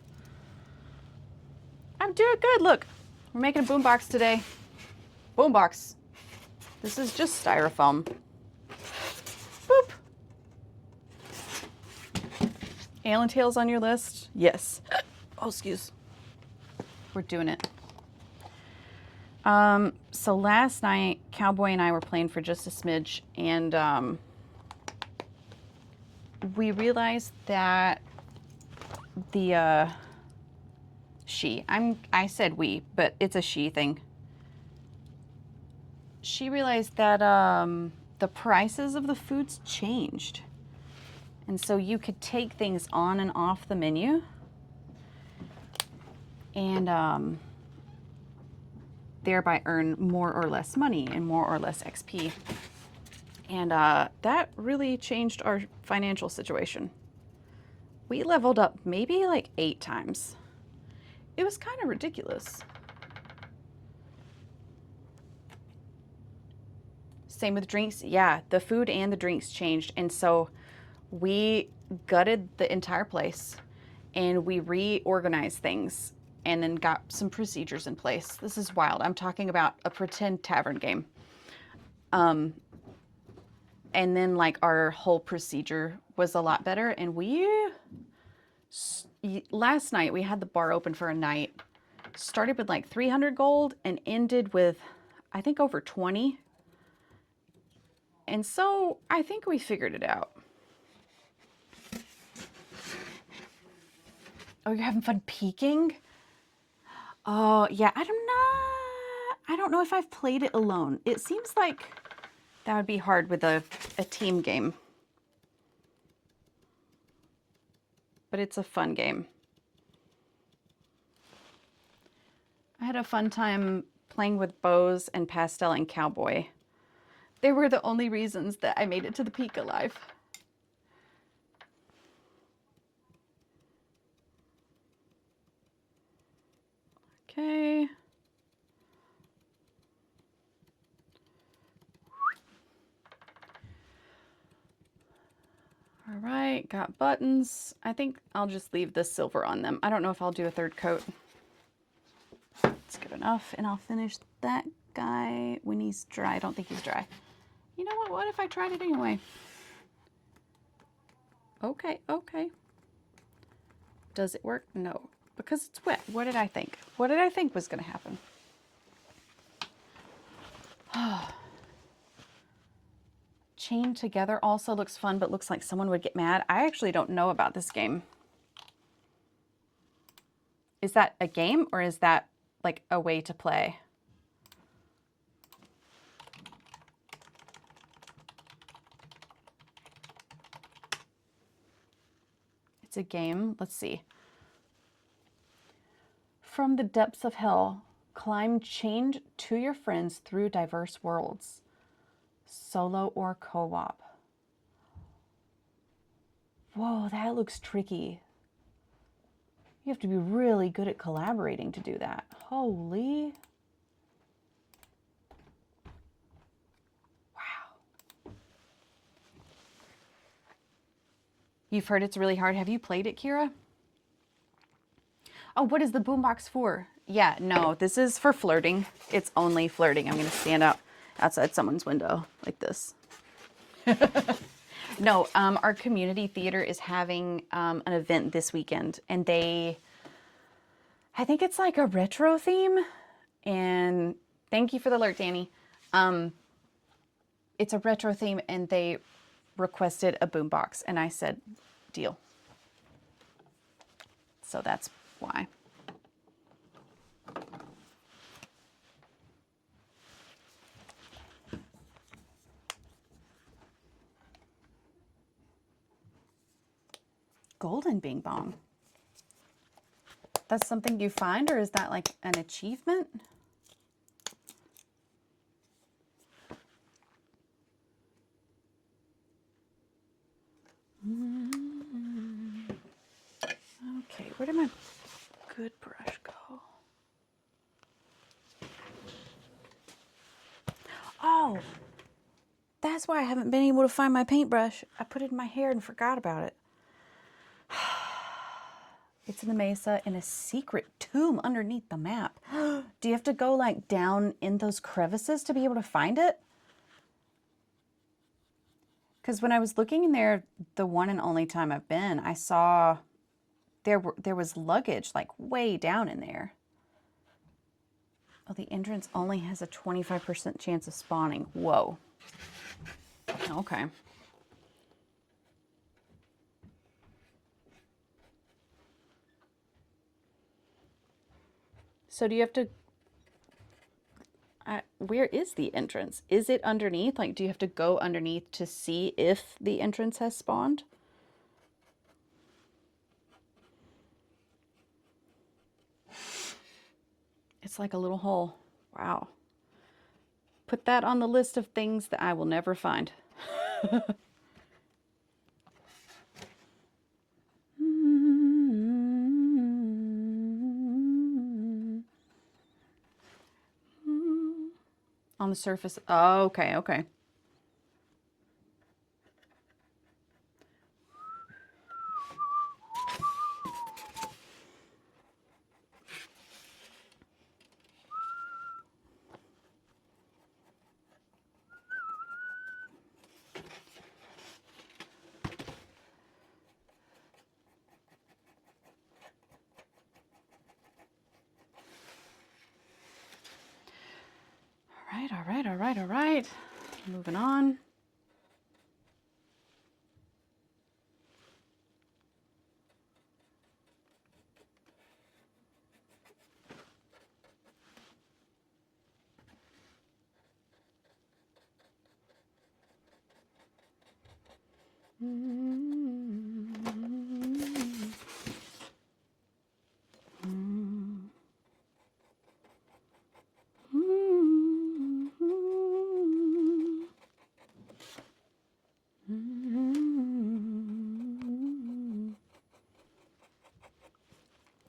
I'm doing good. Look, we're making a boombox today. Boombox. This is just styrofoam. Boop. Alien Tail's on your list? Yes. Oh, excuse. We're doing it. So last night, Cowboy and I were playing for just a smidge, and we realized that the I said we, but it's a she thing. She realized that the prices of the foods changed. And so you could take things on and off the menu and thereby earn more or less money and more or less XP. And that really changed our financial situation. We leveled up maybe like 8 times. It was kind of ridiculous. Same with drinks. Yeah, the food and the drinks changed. And so we gutted the entire place and we reorganized things and then got some procedures in place. This is wild. I'm talking about a pretend tavern game. And then like our whole procedure was a lot better. And last night we had the bar open for a night, started with like 300 gold and ended with, I think, over 20. And so I think we figured it out. Oh, you're having fun peeking? Oh, yeah, I don't know if I've played it alone. It seems like that would be hard with a team game. But it's a fun game. I had a fun time playing with Bose and Pastel and Cowboy. They were the only reasons that I made it to the peak alive. Okay. All right, got buttons. I think I'll just leave the silver on them. I don't know if I'll do a third coat. It's good enough, and I'll finish that guy when he's dry. I don't think he's dry. You know what? What if I tried it anyway? Okay, okay. Does it work? No, because it's wet. What did I think? What did I think was going to happen? Chained Together also looks fun, but looks like someone would get mad. I actually don't know about this game. Is that a game or is that like a way to play? It's a game. Let's see. From the depths of hell, climb chained to your friends through diverse worlds. Solo or co-op. Whoa, that looks tricky. You have to be really good at collaborating to do that. Holy. Wow. You've heard it's really hard. Have you played it, Kira? Oh, what is the boombox for? Yeah, no, this is for flirting. It's only flirting. I'm going to stand up outside someone's window like this. No, our community theater is having an event this weekend, and I think it's like a retro theme, and thank you for the alert, Danny. It's a retro theme, and they requested a boombox, and I said, deal. So that's why. Golden Bing Bong. That's something you find, or is that like an achievement? Okay, where did my good brush go? Oh, that's why I haven't been able to find my paintbrush. I put it in my hair and forgot about it. It's in the mesa in a secret tomb underneath the map. Do you have to go like down in those crevices to be able to find it? Because when I was looking in there, the one and only time I've been, I saw there was luggage like way down in there. Oh, the entrance only has a 25% chance of spawning. Whoa. Okay. So do you have to... where is the entrance? Is it underneath? Like, do you have to go underneath to see if the entrance has spawned? It's like a little hole. Wow. Put that on the list of things that I will never find. On the surface. Oh, okay, okay. All right. Moving on.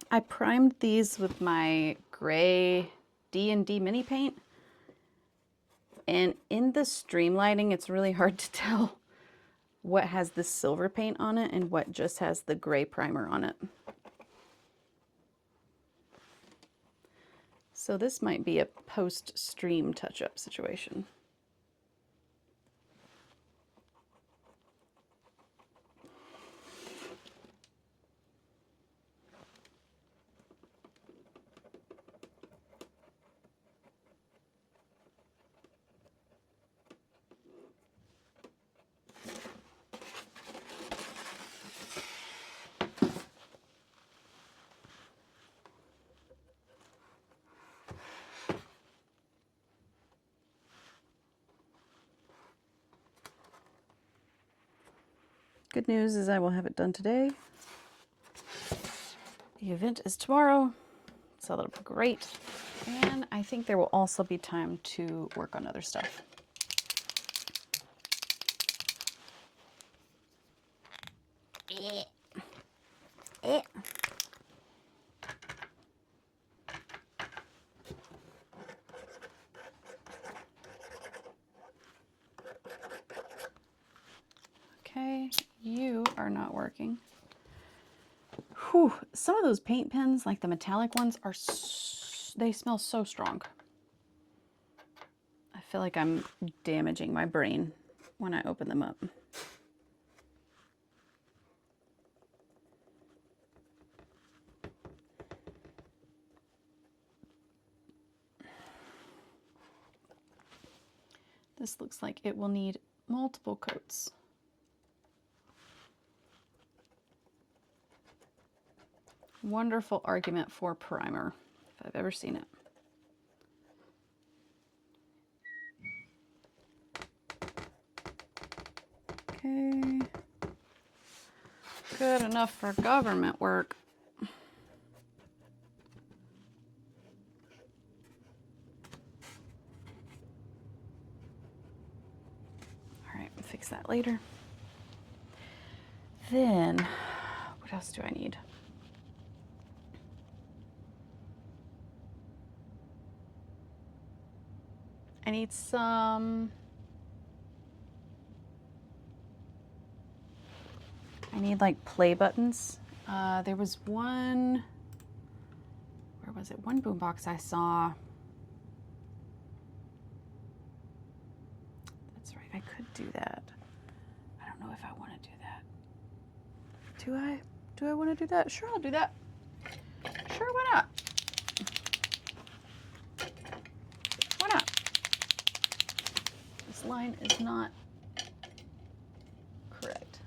I primed these with my gray D&D mini paint, and in the streamlining, it's really hard to tell what has the silver paint on it and what just has the gray primer on it. So this might be a post-stream touch-up situation. Good news is I will have it done today. The event is tomorrow, so that'll be great. And I think there will also be time to work on other stuff. Okay, you are not working. Whew, some of those paint pens, like the metallic ones, they smell so strong. I feel like I'm damaging my brain when I open them up. This looks like it will need multiple coats. Wonderful argument for primer, if I've ever seen it. Okay. Good enough for government work. All right, we'll fix that later. Then, what else do I need? I need some, I need like play buttons. There was one, where was it? One boombox I saw. That's right, I could do that. I don't know if I want to do that. Do I? Do I want to do that? Sure, I'll do that. Sure, why not? Why not? This line is not correct.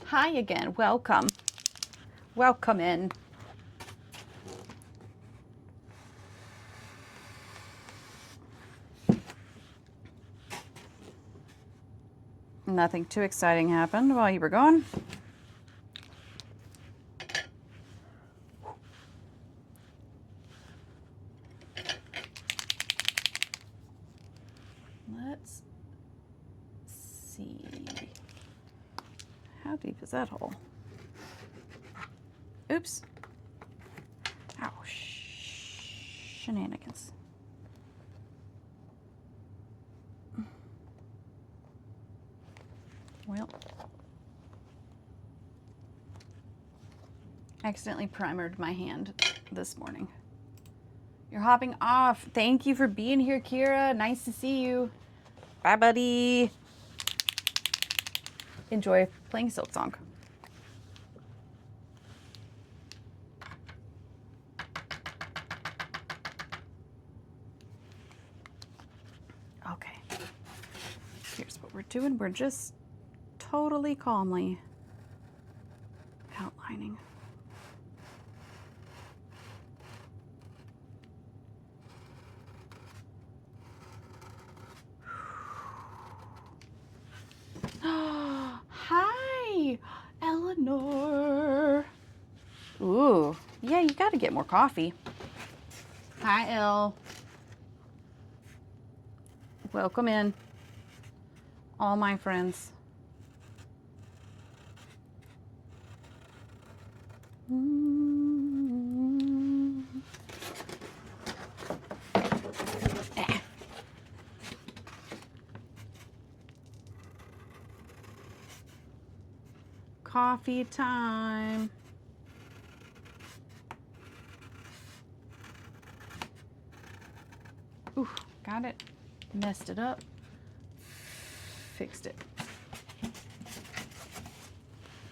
Hi again, welcome. Welcome in. Nothing too exciting happened while you were gone. Let's see. How deep is that hole? Oops. Ow. Shenanigans. Well, accidentally primered my hand this morning. You're hopping off. Thank you for being here, Kira. Nice to see you. Bye, buddy. Enjoy playing Silksong. Okay. Here's what we're doing. We're just totally calmly outlining. Hi, Eleanor. Ooh, yeah, you got to get more coffee. Hi, Elle. Welcome in, all my friends. Coffee time. Ooh, got it. Messed it up. Fixed it.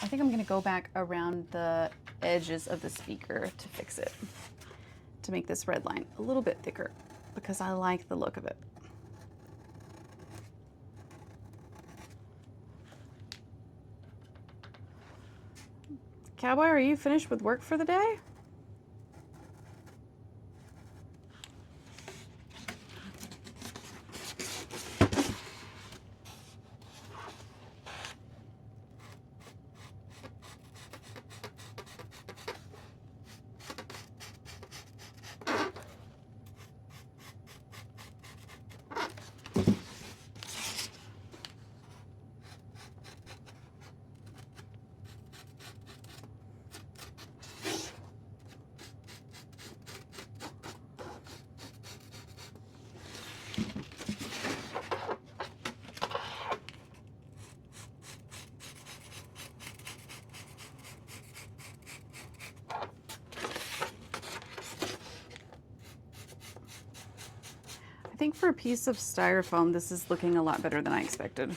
I think I'm going to go back around the edges of the speaker to fix it, to make this red line a little bit thicker, because I like the look of it. Cowboy, are you finished with work for the day? I think for a piece of styrofoam, this is looking a lot better than I expected.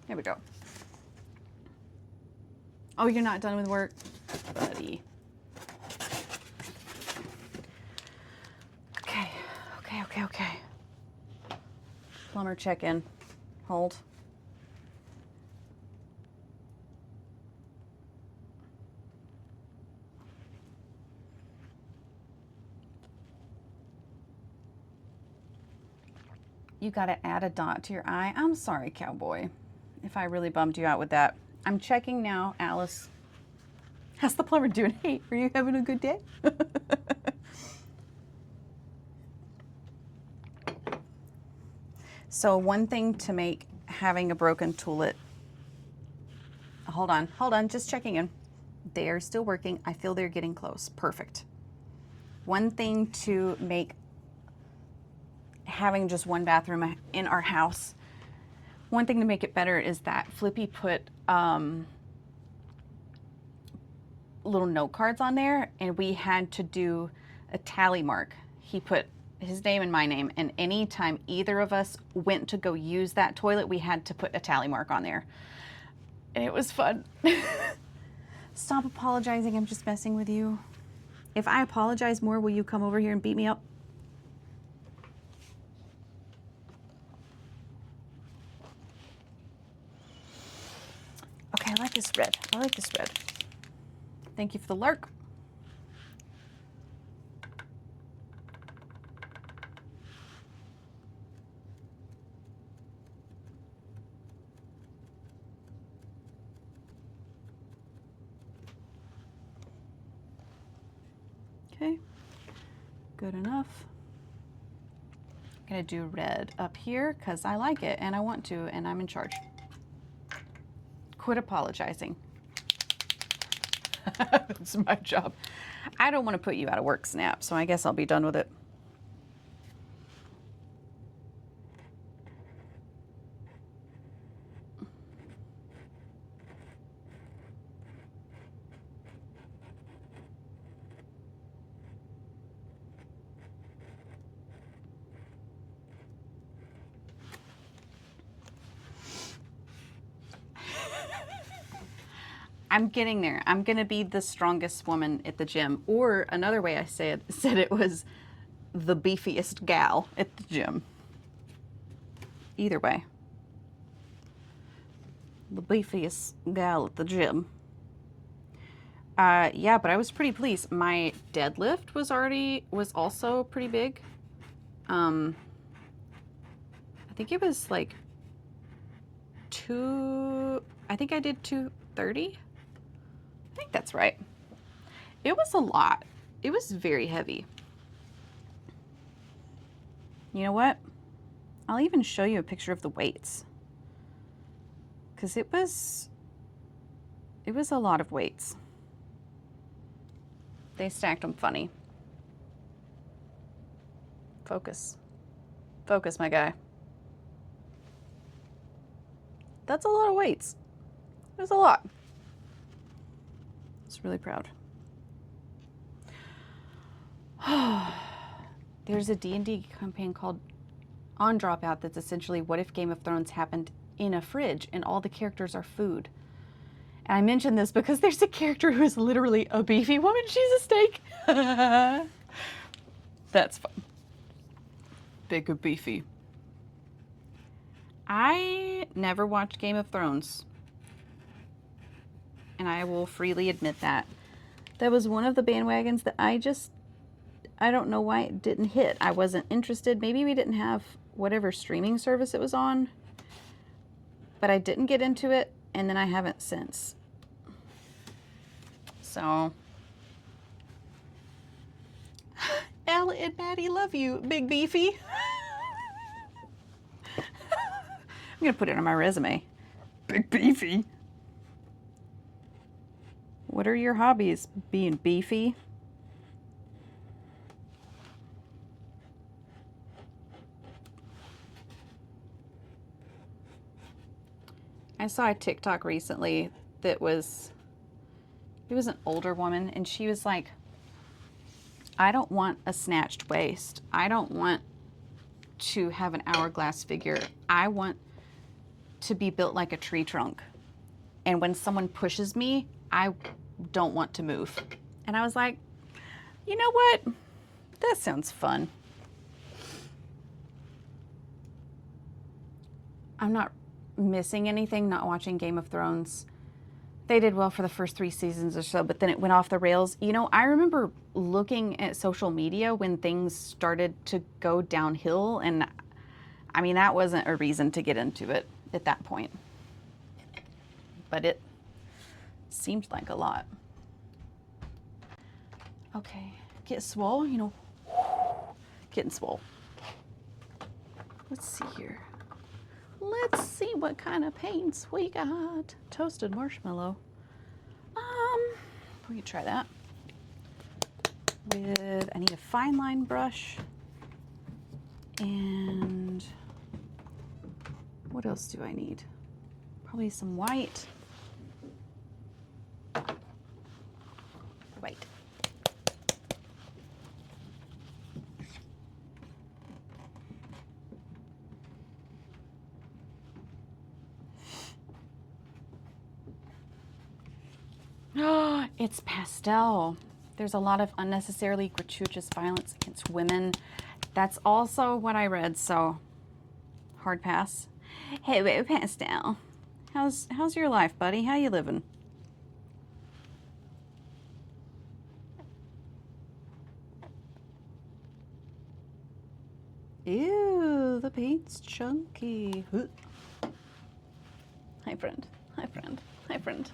There we go. Oh, you're not done with work, buddy. Okay. Plumber check-in. Hold. You gotta add a dot to your eye. I'm sorry, Cowboy, if I really bummed you out with that. I'm checking now, Alice. How's the plumber doing? Hey, are you having a good day? So one thing to make having a broken toolet, hold on, just checking in. They are still working. I feel they're getting close. Perfect. One thing to make having just one bathroom in our house, one thing to make it better is that Flippy put little note cards on there, and we had to do a tally mark. He put his name and my name, and anytime either of us went to go use that toilet, we had to put a tally mark on there. And it was fun. Stop apologizing, I'm just messing with you. If I apologize more, will you come over here and beat me up? Okay, I like this red. Thank you for the lurk. Okay, good enough. I'm gonna do red up here because I like it and I want to, and I'm in charge. Quit apologizing. That's my job. I don't want to put you out of work, Snap, so I guess I'll be done with it. I'm getting there. I'm gonna be the strongest woman at the gym. Or another way I said it was the beefiest gal at the gym. Either way. The beefiest gal at the gym. Yeah, but I was pretty pleased. My deadlift was also pretty big. I think it was like I think I did 230. I think that's right. It was a lot. it was very heavy. You know what? I'll even show you a picture of the weights. Because it was a lot of weights. They stacked them funny. Focus. Focus, my guy. That's a lot of weights. There's a lot. I was really proud. There's a D&D campaign called On Dropout that's essentially what if Game of Thrones happened in a fridge and all the characters are food. And I mention this because there's a character who is literally a beefy woman. She's a steak. That's fun. Big and beefy. I never watched Game of Thrones. And I will freely admit that. That was one of the bandwagons that I don't know why it didn't hit. I wasn't interested. Maybe we didn't have whatever streaming service it was on. But I didn't get into it, and then I haven't since. So. Ella and Maddie love you, Big Beefy. I'm going to put it on my resume. Big Beefy. What are your hobbies? Being beefy? I saw a TikTok recently that it was an older woman, and she was like, I don't want a snatched waist. I don't want to have an hourglass figure. I want to be built like a tree trunk. And when someone pushes me, I don't want to move. And I was like, you know what? That sounds fun. I'm not missing anything not watching Game of Thrones. They did well for the first 3 seasons or so, but then it went off the rails. You know, I remember looking at social media when things started to go downhill, and I mean, that wasn't a reason to get into it at that point. But it seemed like a lot. Okay, get swole, you know, getting swole. Let's see here. Let's see what kind of paints we got. Toasted marshmallow. We can try that. I need a fine line brush. And what else do I need? Probably some white. White. It's pastel. There's a lot of unnecessarily gratuitous violence against women. That's also what I read, so hard pass. Hey, wait, pastel. How's your life, buddy? How you living? Ew, the paint's chunky. Hi, friend. Hi, friend. Hi, friend.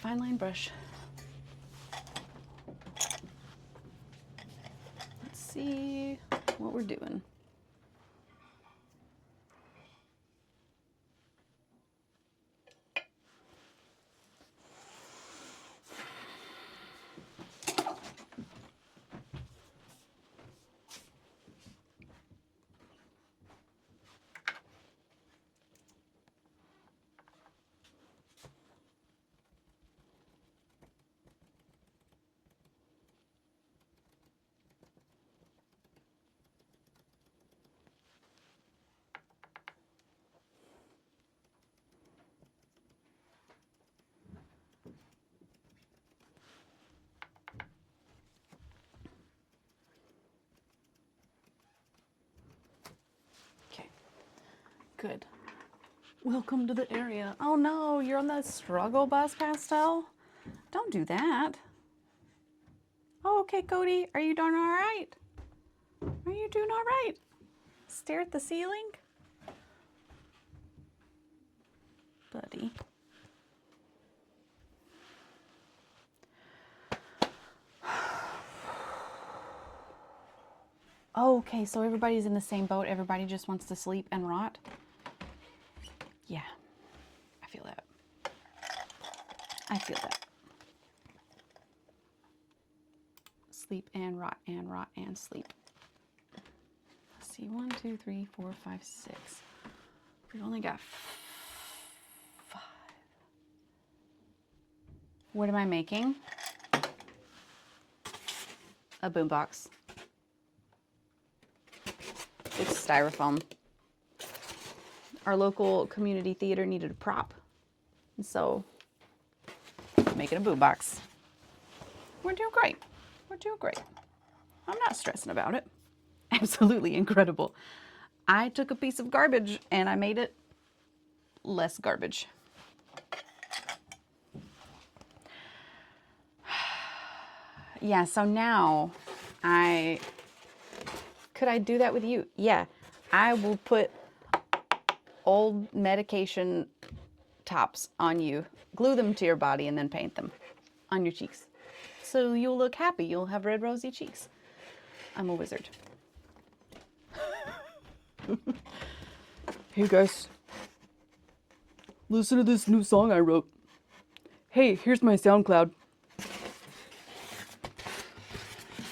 Fine line brush. Let's see what we're doing. Good. Welcome to the area. Oh no, you're on the struggle bus, Pastel? Don't do that. Oh, okay, Cody. Are you doing all right? Are you doing all right? Stare at the ceiling? Buddy. Oh, okay, so everybody's in the same boat. Everybody just wants to sleep and rot. Yeah, I feel that. I feel that. Sleep and rot and sleep. Let's see, 1, 2, 3, 4, 5, 6. We've only got 5. What am I making? A boombox. It's styrofoam. Our local community theater needed a prop, and so making a boombox. We're doing great. We're doing great. I'm not stressing about it. Absolutely incredible. I took a piece of garbage and I made it less garbage. Yeah, so now could I do that with you? Yeah, I will put old medication tops on you, glue them to your body, and then paint them on your cheeks. So you'll look happy. You'll have red, rosy cheeks. I'm a wizard. Hey guys, listen to this new song I wrote. Hey, here's my SoundCloud.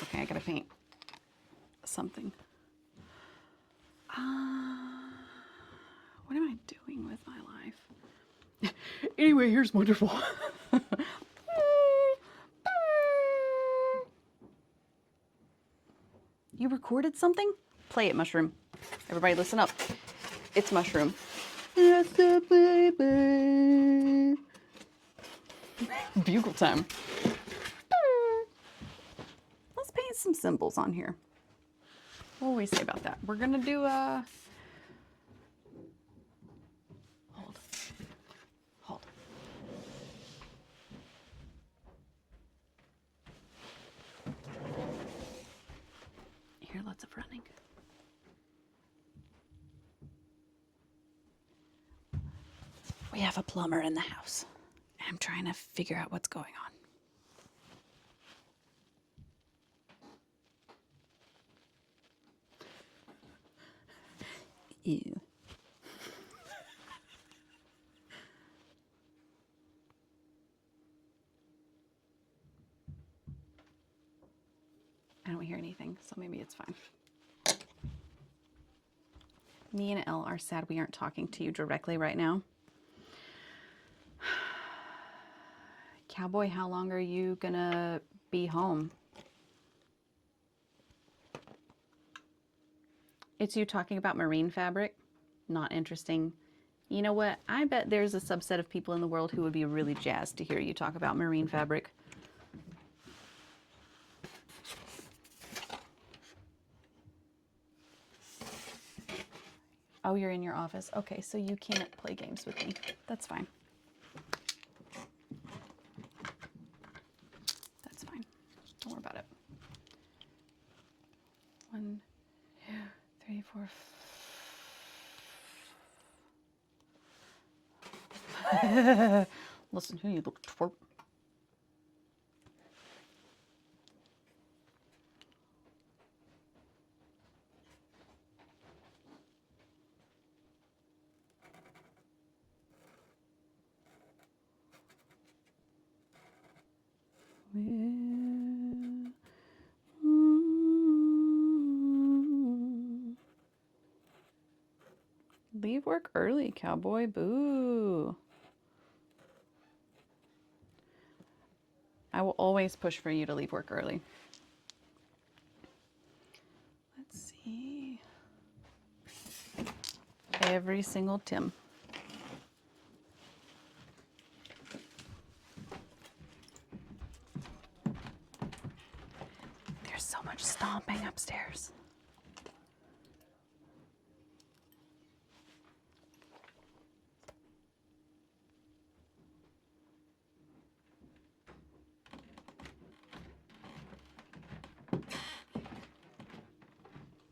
Okay, I gotta paint something. What am I doing with my life? Anyway, here's wonderful. You recorded something? Play it, Mushroom. Everybody listen up. It's Mushroom. Bugle time. Let's paint some symbols on here. What do we say about that? We're gonna do a... Hold. Hear lots of running. We have a plumber in the house. I'm trying to figure out what's going on. Ew. I don't hear anything, so maybe it's fine. Me and Elle are sad we aren't talking to you directly right now. Cowboy, how long are you gonna be home? It's you talking about marine fabric? Not interesting. You know what? I bet there's a subset of people in the world who would be really jazzed to hear you talk about marine fabric. Oh, you're in your office. Okay, so you can't play games with me. That's fine. That's fine. Don't worry about it. 1, 2, 3, 4. Listen to you, little twerp. Leave work early, cowboy. Boo. I will always push for you to leave work early. Let's see. Every single Tim. There's so much stomping upstairs.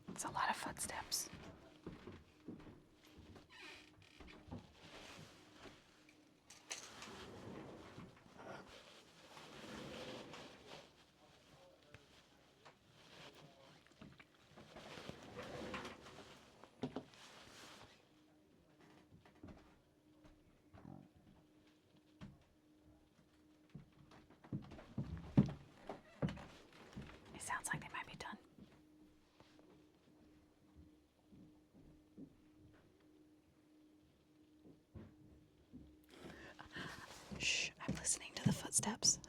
It's a lot of footsteps. Shh, I'm listening to the footsteps.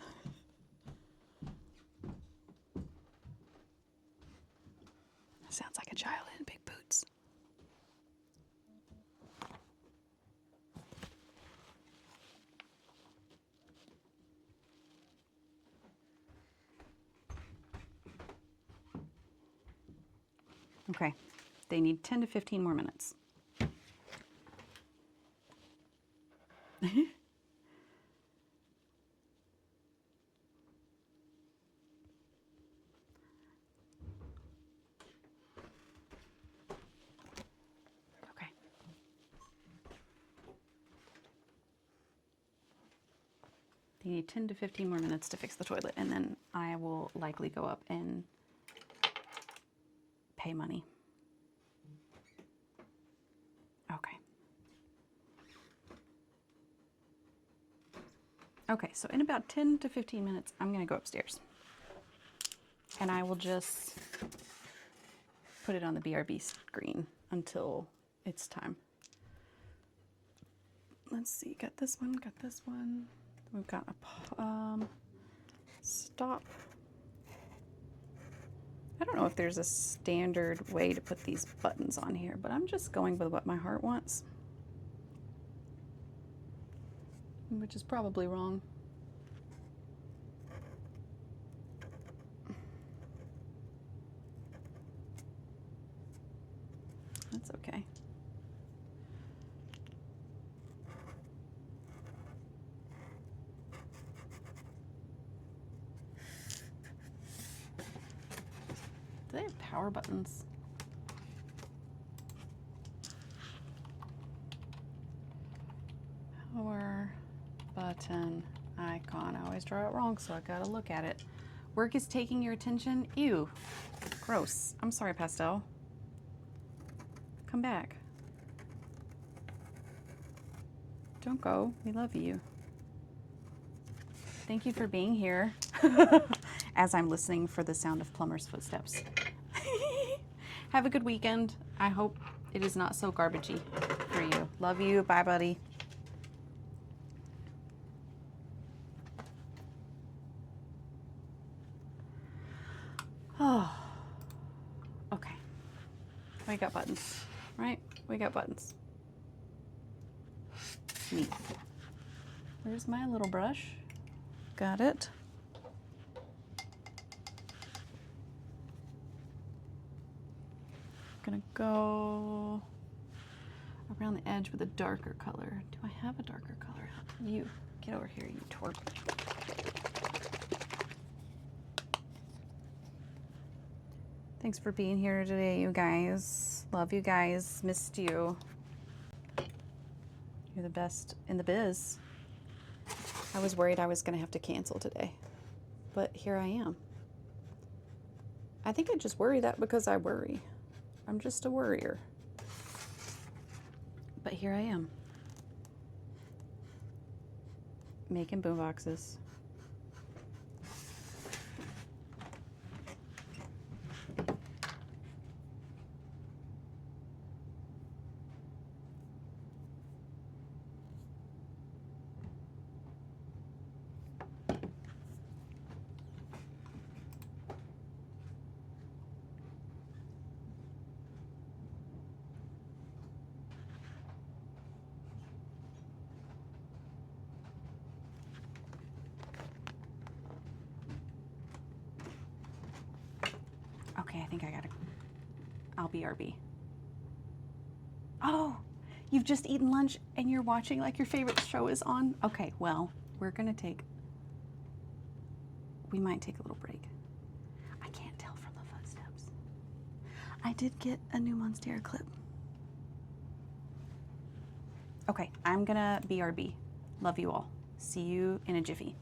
Sounds like a child in big boots. Okay, they need 10 to 15 more minutes. Okay. They need 10 to 15 more minutes to fix the toilet, and then I will likely go up and pay money. Okay. Okay, so in about 10 to 15 minutes, I'm going to go upstairs. And I will just put it on the BRB screen until it's time. Let's see, got this one, got this one. We've got a stop. I don't know if there's a standard way to put these buttons on here, but I'm just going with what my heart wants. Which is probably wrong. That's okay. Do they have power buttons? Power button icon. I always draw it wrong, so I gotta look at it. Work is taking your attention. Ew. Gross. I'm sorry, Pastel. Come back. Don't go. We love you. Thank you for being here. As I'm listening for the sound of Plumber's footsteps. Have a good weekend. I hope it is not so garbagey for you. Love you. Bye, buddy. Oh, okay. We got buttons, right? We got buttons. Neat. Where's my little brush? Got it. Gonna go around the edge with a darker color. Do I have a darker color? You, get over here, you twerp. Thanks for being here today, you guys. Love you guys. Missed you. You're the best in the biz. I was worried I was going to have to cancel today, but here I am. I think I just worry that because I worry. I'm just a worrier. But here I am. Making boomboxes. Okay, I think I gotta, I'll BRB. Oh, you've just eaten lunch and you're watching like your favorite show is on? Okay, well, we're gonna we might take a little break. I can't tell from the footsteps. I did get a new Monstera clip. Okay, I'm gonna BRB. Love you all. See you in a jiffy.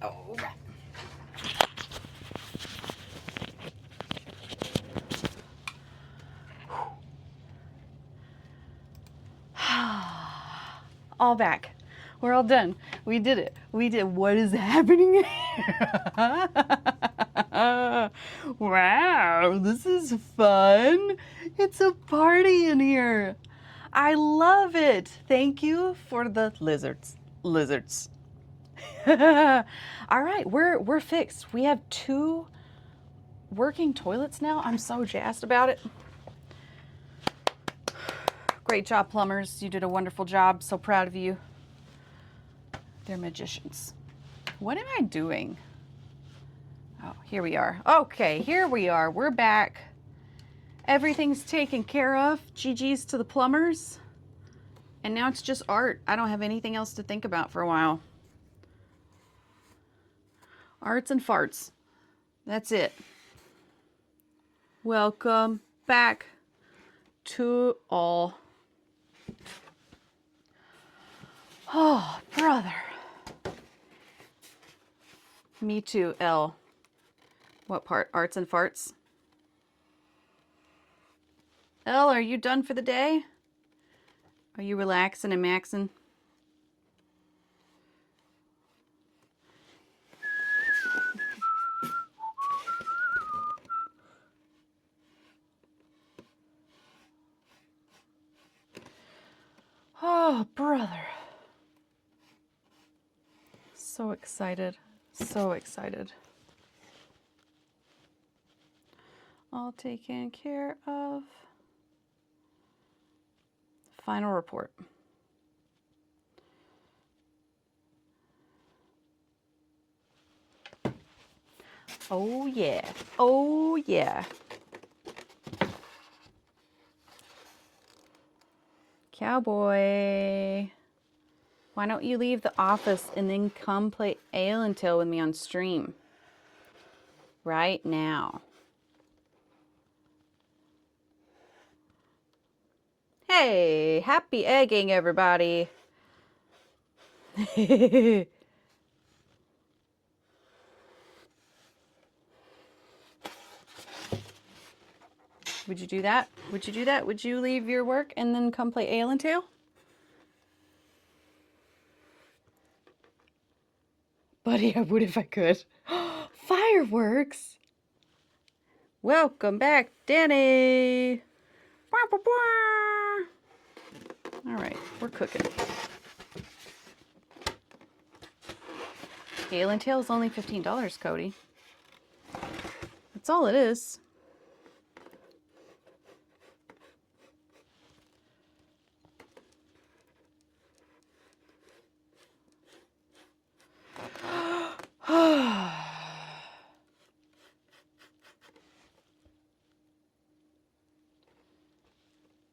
All right. All back. We're all done. We did it. We did. What is happening here? Wow, this is fun. It's a party in here. I love it. Thank you for the lizards. Lizards. All right, we're fixed. We have 2 working toilets now. I'm so jazzed about it. Great job, plumbers. You did a wonderful job. So proud of you. They're magicians. What am I doing? Oh, here we are. Okay, here we are. We're back. Everything's taken care of. GG's to the plumbers. And now it's just art. I don't have anything else to think about for a while. Arts and farts. That's it. Welcome back to all. Oh, brother. Me too, L. What part? Arts and farts? L, are you done for the day? Are you relaxing and maxing? Oh, brother. So excited. So excited. All taken care of. Final report. Oh yeah. Oh yeah. Cowboy. Why don't you leave the office and then come play Ale and Tail with me on stream? Right now. Hey, happy egging, everybody. Would you do that? Would you do that? Would you leave your work and then come play Ale and Tail? Buddy, I would if I could. Fireworks! Welcome back, Danny! Alright, we're cooking. Ale and Tail is only $15, Cody. That's all it is.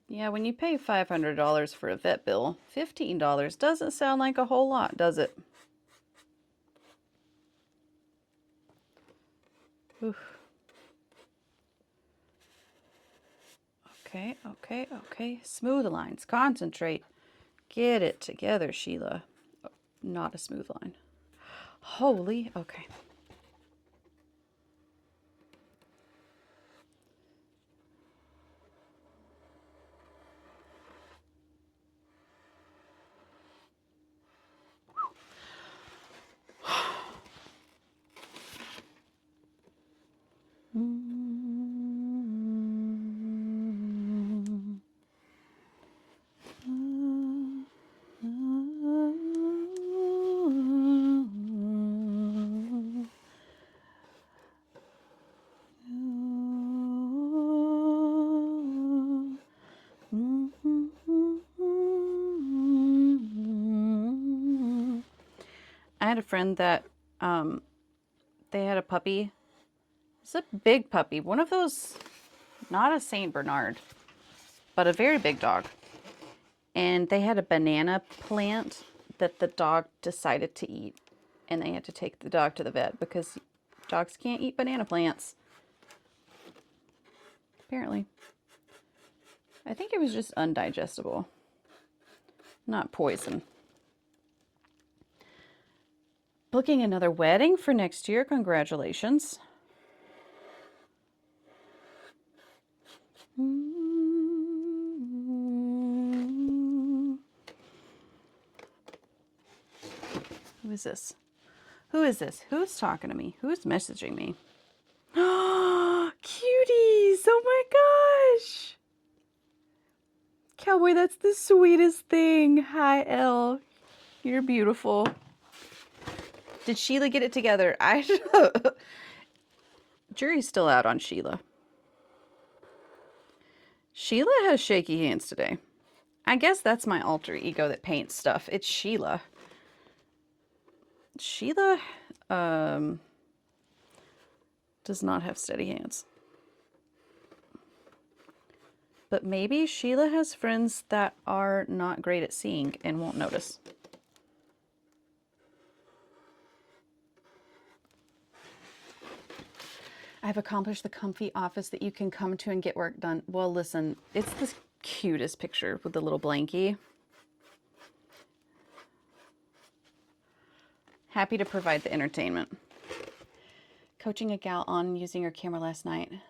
Yeah, when you pay $500 for a vet bill, $15 doesn't sound like a whole lot, does it? Oof. Okay, okay, okay. Smooth lines. Concentrate. Get it together, Sheila. Oh, not a smooth line. Holy, okay. I had a friend that they had a puppy. It's a big puppy. One of those, not a Saint Bernard, but a very big dog. And they had a banana plant that the dog decided to eat. And they had to take the dog to the vet because dogs can't eat banana plants. Apparently. I think it was just undigestible. Not poison. Booking another wedding for next year. Congratulations. Who is this? Who is this? Who's talking to me? Who's messaging me? Oh, cuties! Oh my gosh! Cowboy, that's the sweetest thing. Hi, Elle. You're beautiful. Did Sheila get it together? Jury's still out on Sheila. Sheila has shaky hands today. I guess that's my alter ego that paints stuff. It's Sheila. Sheila does not have steady hands. But maybe Sheila has friends that are not great at seeing and won't notice. I've accomplished the comfy office that you can come to and get work done. Well, listen, it's the cutest picture with the little blankie. Happy to provide the entertainment. Coaching a gal on using her camera last night. You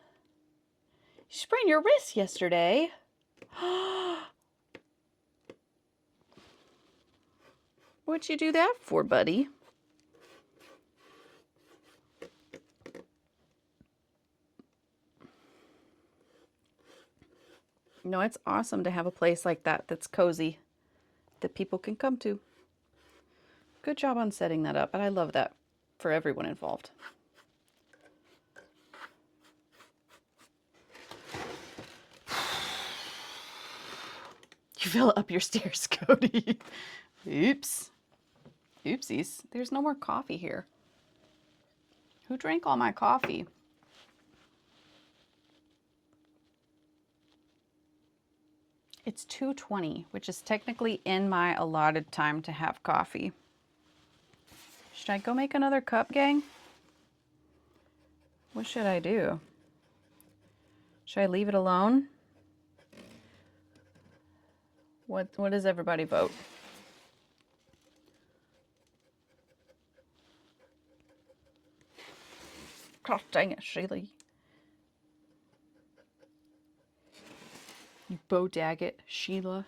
sprained your wrist yesterday. What'd you do that for, buddy? You know, it's awesome to have a place like that that's cozy, that people can come to. Good job on setting that up, and I love that for everyone involved. You fell up your stairs, Cody. Oops. Oopsies. There's no more coffee here. Who drank all my coffee? It's 2:20, which is technically in my allotted time to have coffee. Should I go make another cup, gang? What should I do? Should I leave it alone? What does everybody vote? Oh, dang it, Sheila. You bodaggit, Sheila.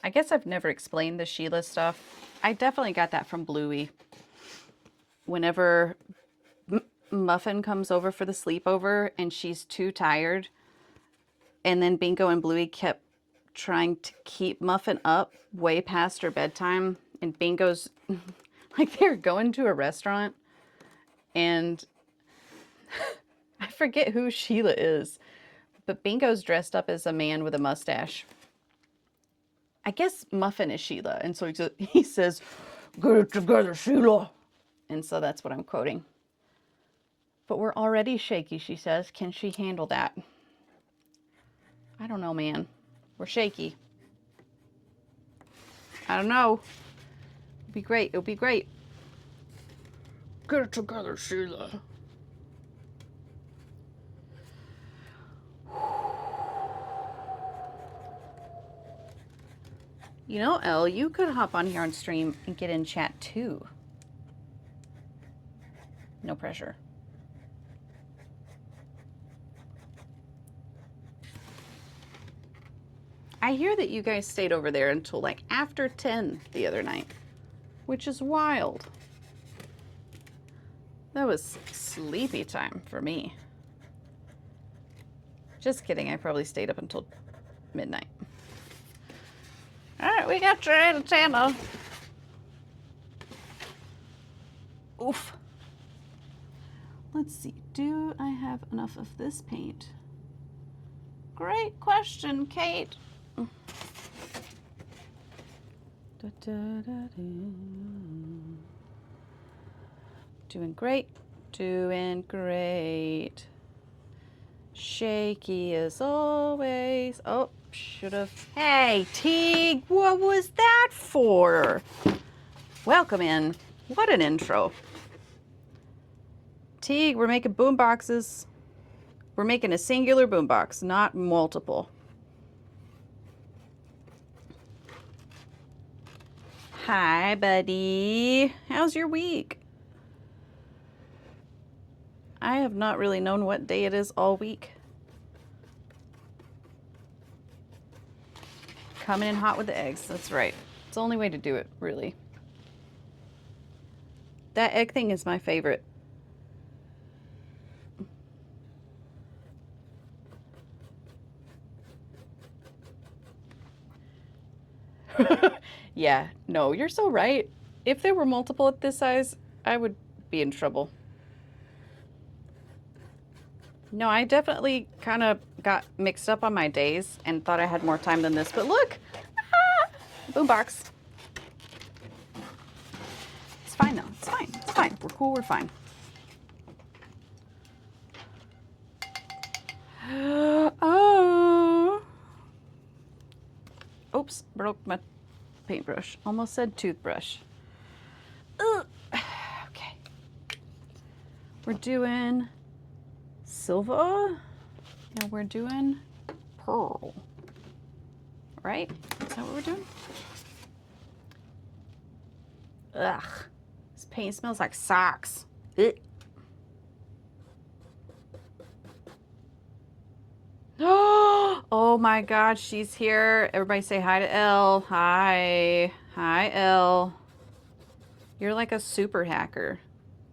I guess I've never explained the Sheila stuff. I definitely got that from Bluey. Whenever Muffin comes over for the sleepover and she's too tired, and then Bingo and Bluey kept trying to keep Muffin up way past her bedtime, and Bingo's like they're going to a restaurant, and I forget who Sheila is, but Bingo's dressed up as a man with a mustache. I guess Muffin is Sheila, and so he says, "Get it together, Sheila." And so that's what I'm quoting. But we're already shaky, she says. Can she handle that? I don't know, man. We're shaky. I don't know. It'll be great. It'll be great. Get it together, Sheila. You know, Elle, you could hop on here on stream and get in chat too. No pressure. I hear that you guys stayed over there until like after 10 the other night, which is wild. That was sleepy time for me. Just kidding, I probably stayed up until midnight. All right, we got your antenna. Oof. Let's see, do I have enough of this paint? Great question, Kate. Doing great, doing great. Shaky as always. Oh, should have. Hey, Teague, what was that for? Welcome in. What an intro. Teague, we're making boom boxes. We're making a singular boombox, not multiple. Hi, buddy. How's your week? I have not really known what day it is all week. Coming in hot with the eggs. That's right. It's the only way to do it, really. That egg thing is my favorite. Yeah, no, you're so right. If there were multiple at this size, I would be in trouble. No, I definitely kind of got mixed up on my days and thought I had more time than this, but look! Ah! Boombox. It's fine though, it's fine, it's fine. We're cool, we're fine. Oh! Oops, broke my paintbrush. Almost said toothbrush. Ugh. Okay. We're doing silver. And we're doing pearl. Right? Is that what we're doing? Ugh. This paint smells like socks. Ugh. Oh my God, she's here. Everybody say hi to Elle. Hi. Hi, Elle. You're like a super hacker.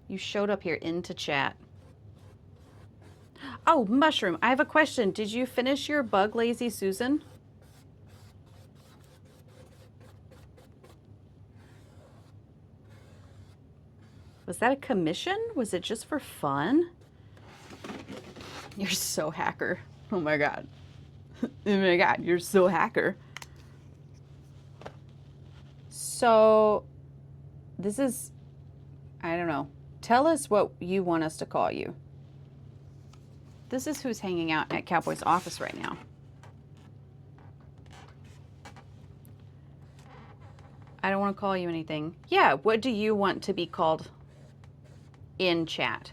You showed up here into chat. Oh, Mushroom, I have a question. Did you finish your Bug Lazy Susan? Was that a commission? Was it just for fun? You're so hacker. Oh my God. Oh my God, you're so hacker. So, this is, I don't know. Tell us what you want us to call you. This is who's hanging out at Cowboy's office right now. I don't want to call you anything. Yeah, what do you want to be called in chat?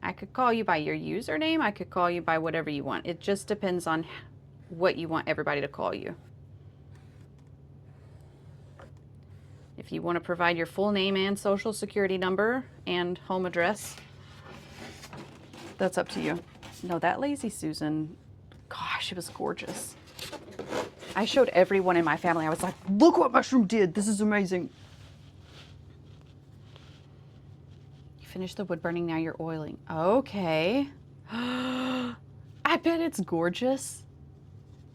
I could call you by your username. I could call you by whatever you want. It just depends on what you want everybody to call you. If you want to provide your full name and social security number and home address, that's up to you. No, that Lazy Susan, gosh, it was gorgeous. I showed everyone in my family. I was like, look what Mushroom did. This is amazing. Finish the wood burning, now you're oiling. Okay. I bet it's gorgeous.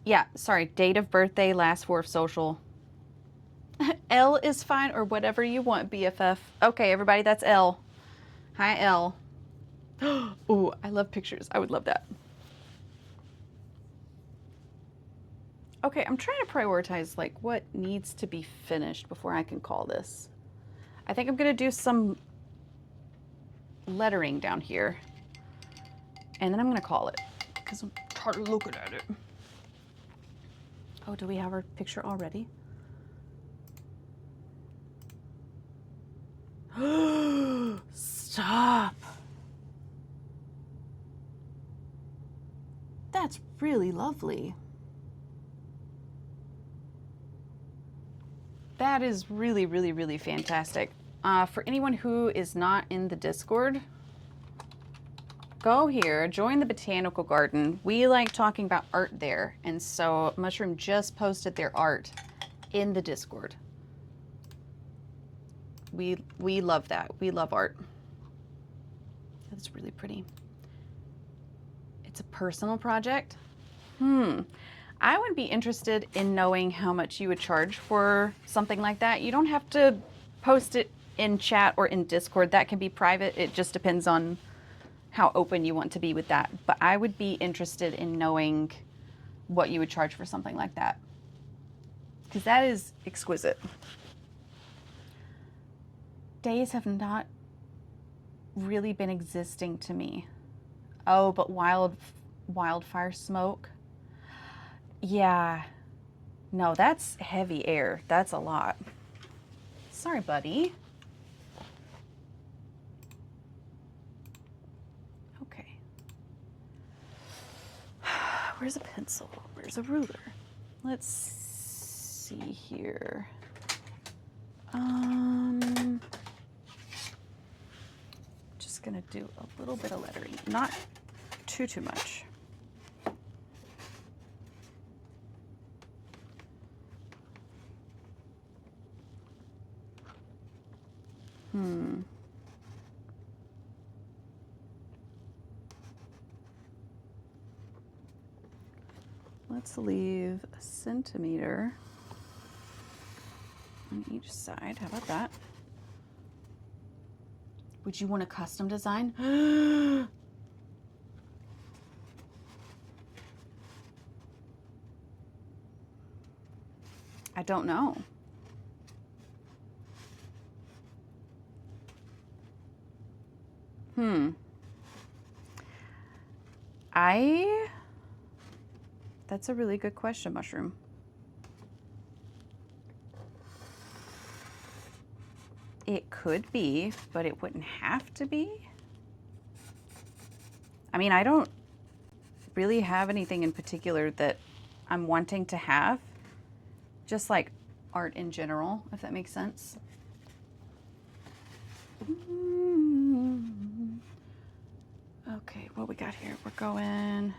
Yeah, sorry, date of birthday, last four of social. L is fine, or whatever you want, BFF. Okay, everybody, that's L. Hi, L. Oh, I love pictures. I would love that. Okay, I'm trying to prioritize like what needs to be finished before I can call this. I think I'm gonna do some lettering down here, and then I'm gonna call it because I'm tired of looking at it. Oh, do we have our picture already? Stop. That's really lovely. That is really, really, really fantastic. For anyone who is not in the Discord, go here, join the Botanical Garden. We like talking about art there, and so Mushroom just posted their art in the Discord. We love that. We love art. That's really pretty. It's a personal project. I would be interested in knowing how much you would charge for something like that. You don't have to post it in chat or in Discord. That can be private. It just depends on how open you want to be with that. But I would be interested in knowing what you would charge for something like that, because that is exquisite. Days have not really been existing to me. Oh, but wildfire smoke. Yeah. No, that's heavy air. That's a lot. Sorry, buddy. where's a pencil? Where's a ruler? Let's see here. Just gonna do a little bit of lettering, not too much. Let's leave a centimeter on each side. How about that? Would you want a custom design? I don't know. That's a really good question, Mushroom. It could be, but it wouldn't have to be. I mean, I don't really have anything in particular that I'm wanting to have. Just like art in general, if that makes sense. Okay, what we got here? We're going,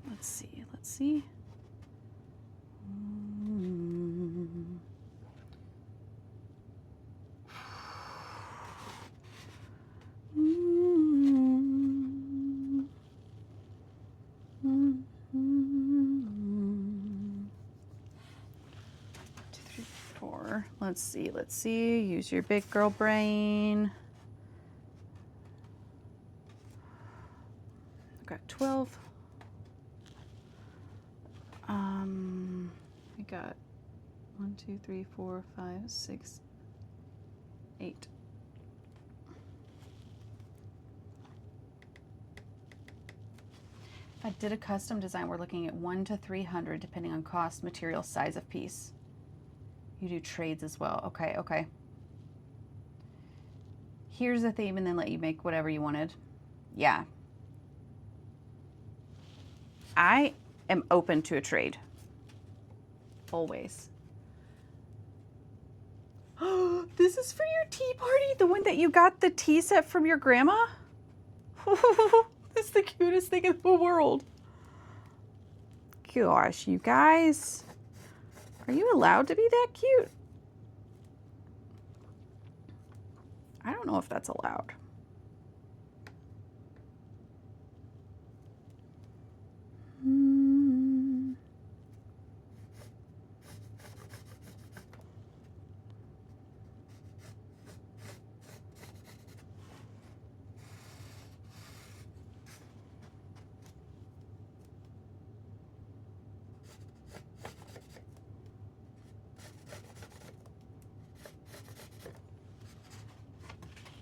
let's see. Let's see. Use your big girl brain. I've got 12. We got 1, 2, 3, 4, 5, 6, 8. If I did a custom design, we're looking at 1 to 300 depending on cost, material, size of piece. You do trades as well. Okay, okay. Here's a theme and then let you make whatever you wanted. Yeah. I am open to a trade. Always. Oh, this is for your tea party? The one that you got the tea set from your grandma? That's the cutest thing in the world. Gosh, you guys. Are you allowed to be that cute? I don't know if that's allowed.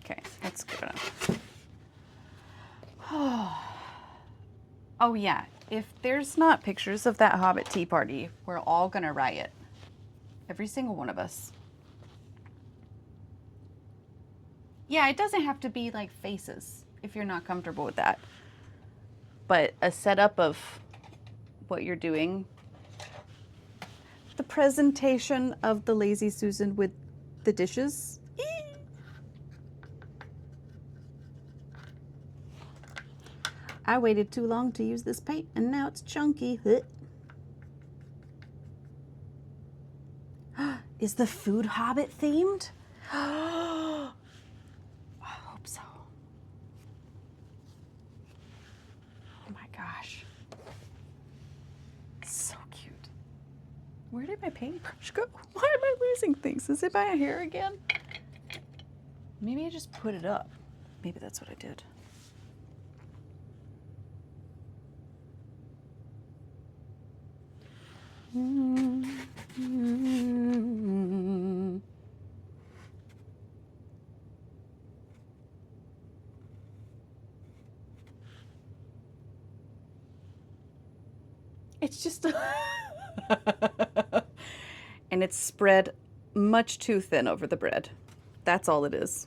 Okay, that's good enough. Oh yeah, if there's not pictures of that Hobbit tea party, we're all gonna riot. Every single one of us. Yeah, it doesn't have to be like faces if you're not comfortable with that. But a setup of what you're doing. The presentation of the Lazy Susan with the dishes. I waited too long to use this paint and now it's chunky. Is the food Hobbit themed? I hope so. Oh my gosh. So cute. Where did my paintbrush go? Why am I losing things? Is it by a hair again? Maybe I just put it up. Maybe that's what I did. It's just and it's spread much too thin over the bread. That's all it is.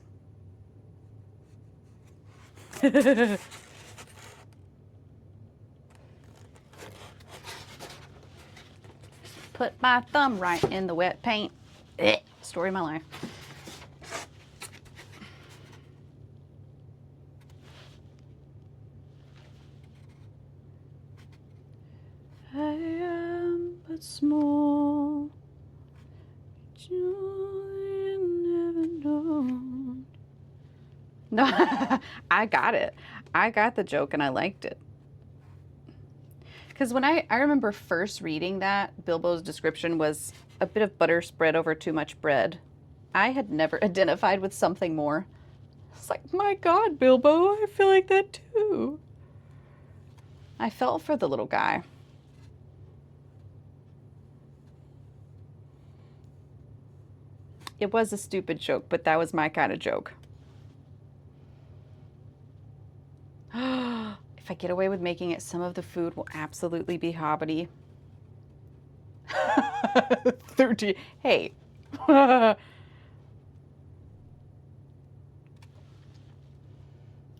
put my thumb right in the wet paint. Story of my life. I am but small, joy never known. No, I got it. I got the joke and I liked it. Because when I remember first reading that, Bilbo's description was a bit of butter spread over too much bread. I had never identified with something more. It's like, my God, Bilbo, I feel like that too. I felt for the little guy. It was a stupid joke, but that was my kind of joke. If I get away with making it, some of the food will absolutely be hobbity. 13. Hey.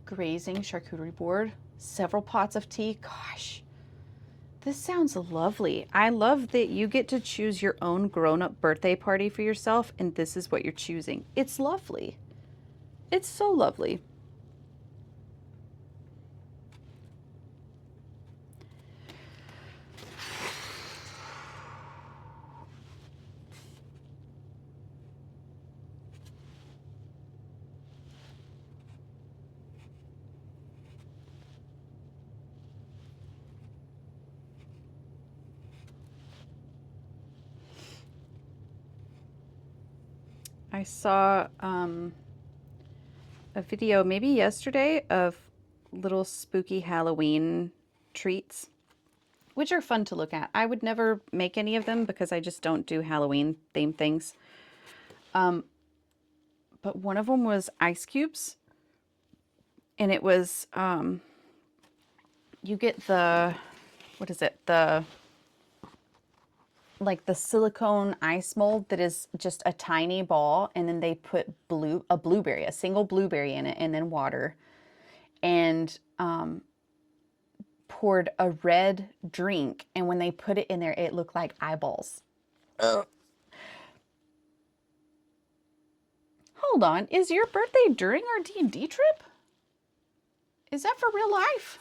Grazing charcuterie board. Several pots of tea. Gosh. This sounds lovely. I love that you get to choose your own grown-up birthday party for yourself, and this is what you're choosing. It's lovely. It's so lovely. I saw a video maybe yesterday of little spooky Halloween treats, which are fun to look at. I would never make any of them because I just don't do Halloween themed things. But one of them was ice cubes, and it was, you get the, what is it? Like the silicone ice mold that is just a tiny ball, and then they put a blueberry, a single blueberry in it, and then water, and poured a red drink, and when they put it in there, it looked like eyeballs. Ugh. Hold on, is your birthday during our D&D trip? Is that for real life?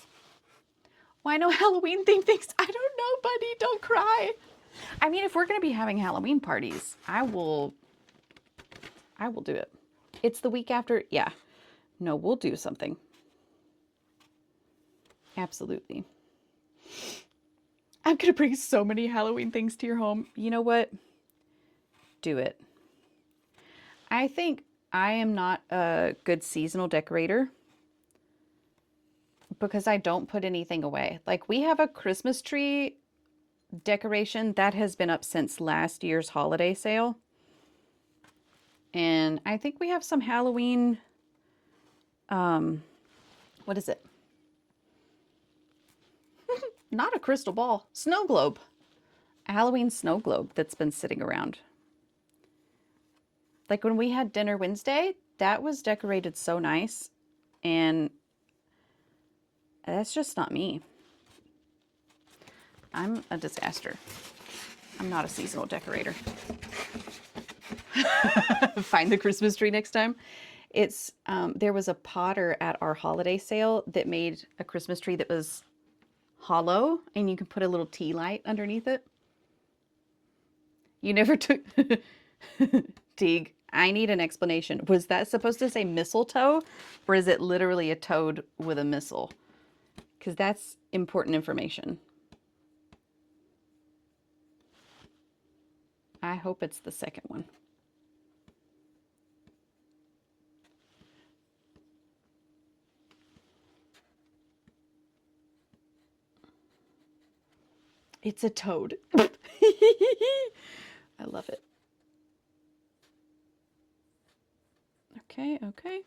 Why no Halloween themed things? I don't know, buddy, don't cry. I mean, if we're going to be having Halloween parties, I will do it. It's the week after. Yeah. No, we'll do something. Absolutely. I'm going to bring so many Halloween things to your home. You know what? Do it. I think I am not a good seasonal decorator because I don't put anything away. Like, we have a Christmas tree decoration that has been up since last year's holiday sale, and I think we have some Halloween what is it? Not a crystal ball, snow globe. A Halloween snow globe that's been sitting around. Like when we had dinner Wednesday, that was decorated so nice, and that's just not me. I'm a disaster. I'm not a seasonal decorator. Find the Christmas tree next time. It's there was a potter at our holiday sale that made a Christmas tree that was hollow, and you can put a little tea light underneath it. You never took Teague. I need an explanation. Was that supposed to say mistletoe, or is it literally a toad with a missile? Because that's important information. I hope it's the second one. It's a toad. I love it. Okay, okay.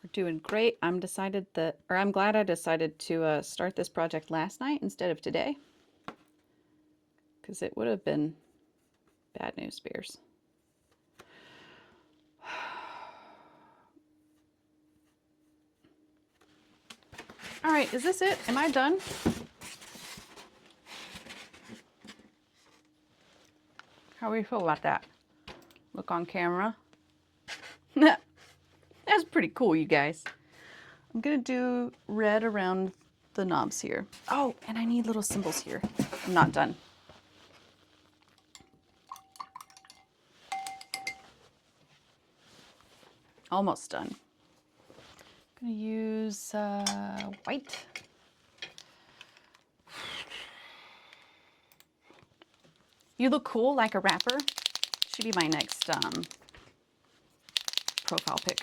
We're doing great. I'm glad I decided to start this project last night instead of today, because it would have been bad news bears. All right, is this it? Am I done? How do you feel about that? Look on camera. That's pretty cool, you guys. I'm gonna do red around the knobs here. Oh, and I need little symbols here. I'm not done. Almost done. I'm gonna use white. You look cool like a rapper. Should be my next profile pic.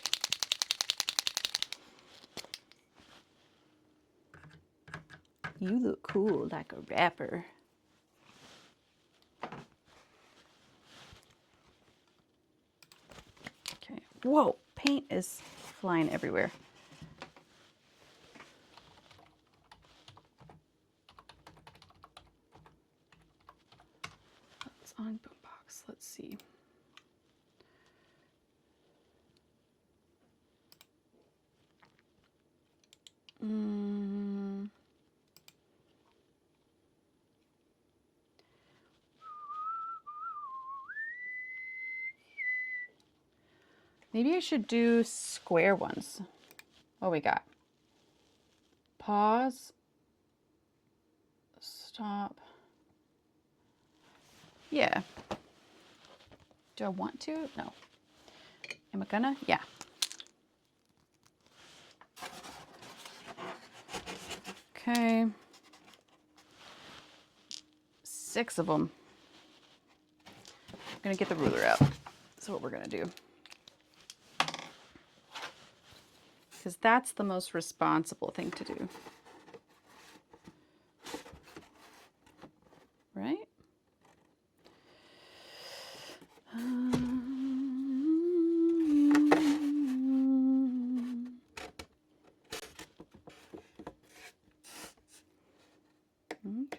You look cool like a rapper. Okay. Whoa, paint is flying everywhere. It's on boombox. Let's see. Maybe I should do square ones. What we got? Pause. Stop. Yeah. Do I want to? No. Am I gonna? Yeah. Okay. 6 of them. I'm gonna get the ruler out. That's what we're gonna do. Because that's the most responsible thing to do. Right?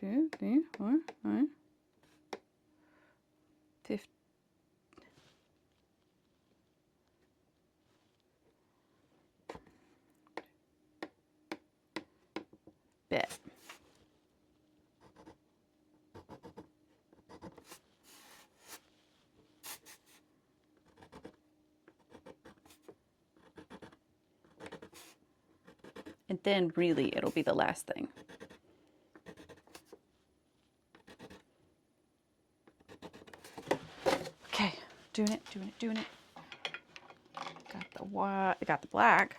Two, three, four, five, 50. Bet. And then really it'll be the last thing. Okay, doing it. Got the white, got the black.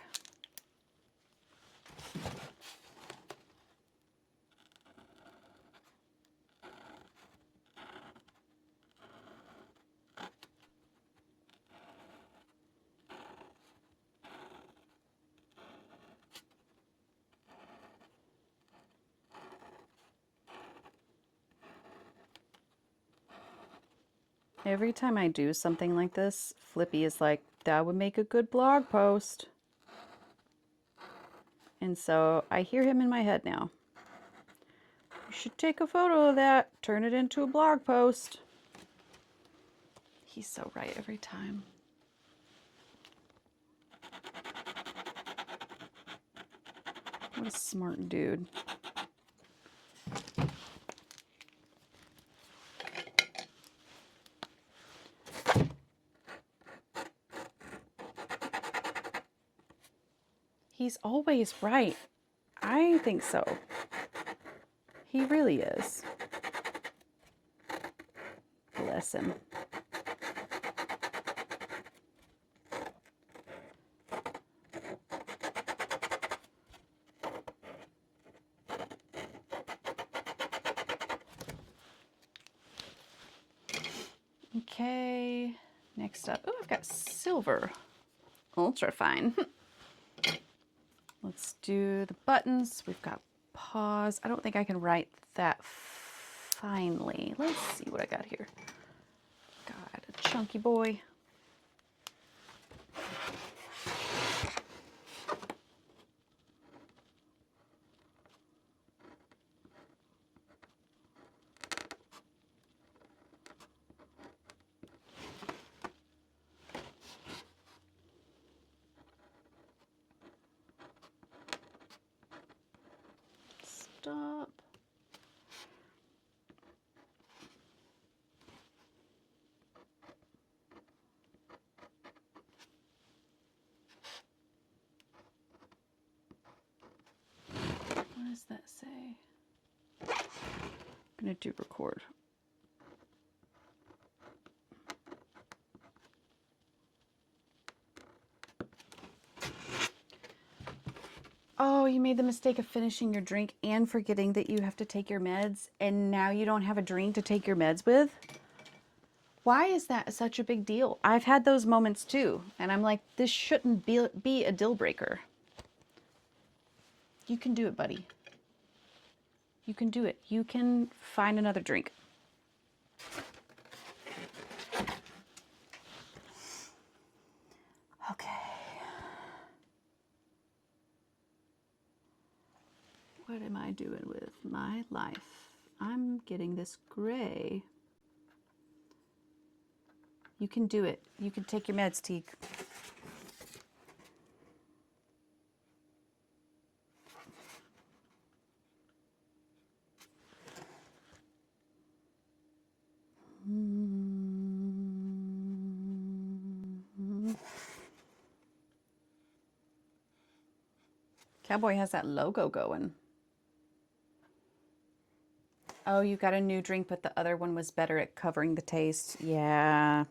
Every time I do something like this, Flippy is like, that would make a good blog post. And so I hear him in my head now. You should take a photo of that, turn it into a blog post. He's so right every time. What a smart dude. He's always right. I think so. He really is. Bless him. Okay, next up. Oh, I've got silver. Ultra fine. Let's do the buttons. We've got pause. I don't think I can write that finely. Let's see what I got here. Got a chunky boy. Stop. does that say? I'm going to do record. Oh, you made the mistake of finishing your drink and forgetting that you have to take your meds, and now you don't have a drink to take your meds with? Why is that such a big deal? I've had those moments too, and I'm like, this shouldn't be a deal breaker. You can do it, buddy. You can do it. You can find another drink. Okay. What am I doing with my life? I'm getting this gray. You can do it. You can take your meds, Teak. Cowboy has that logo going. Oh, you got a new drink, but the other one was better at covering the taste. Yeah.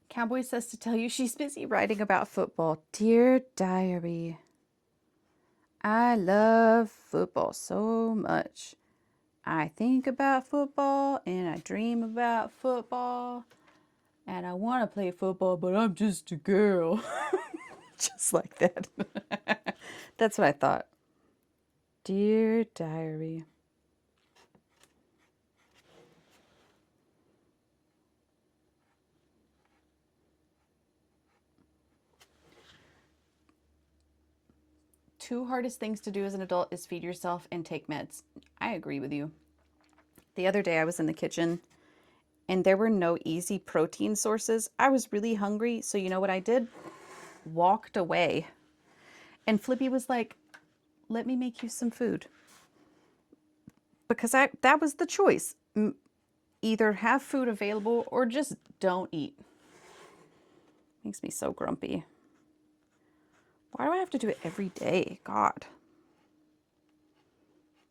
Cowboy says to tell you she's busy writing about football. Dear Diary, I love football so much. I think about football and I dream about football and I want to play football, but I'm just a girl. Just like that. That's what I thought. Dear Diary. Two hardest things to do as an adult is feed yourself and take meds. I agree with you. The other day I was in the kitchen and there were no easy protein sources. I was really hungry, so you know what I did? Walked away. And Flippy was like, let me make you some food. Because that was the choice. Either have food available or just don't eat. Makes me so grumpy. Why do I have to do it every day? God.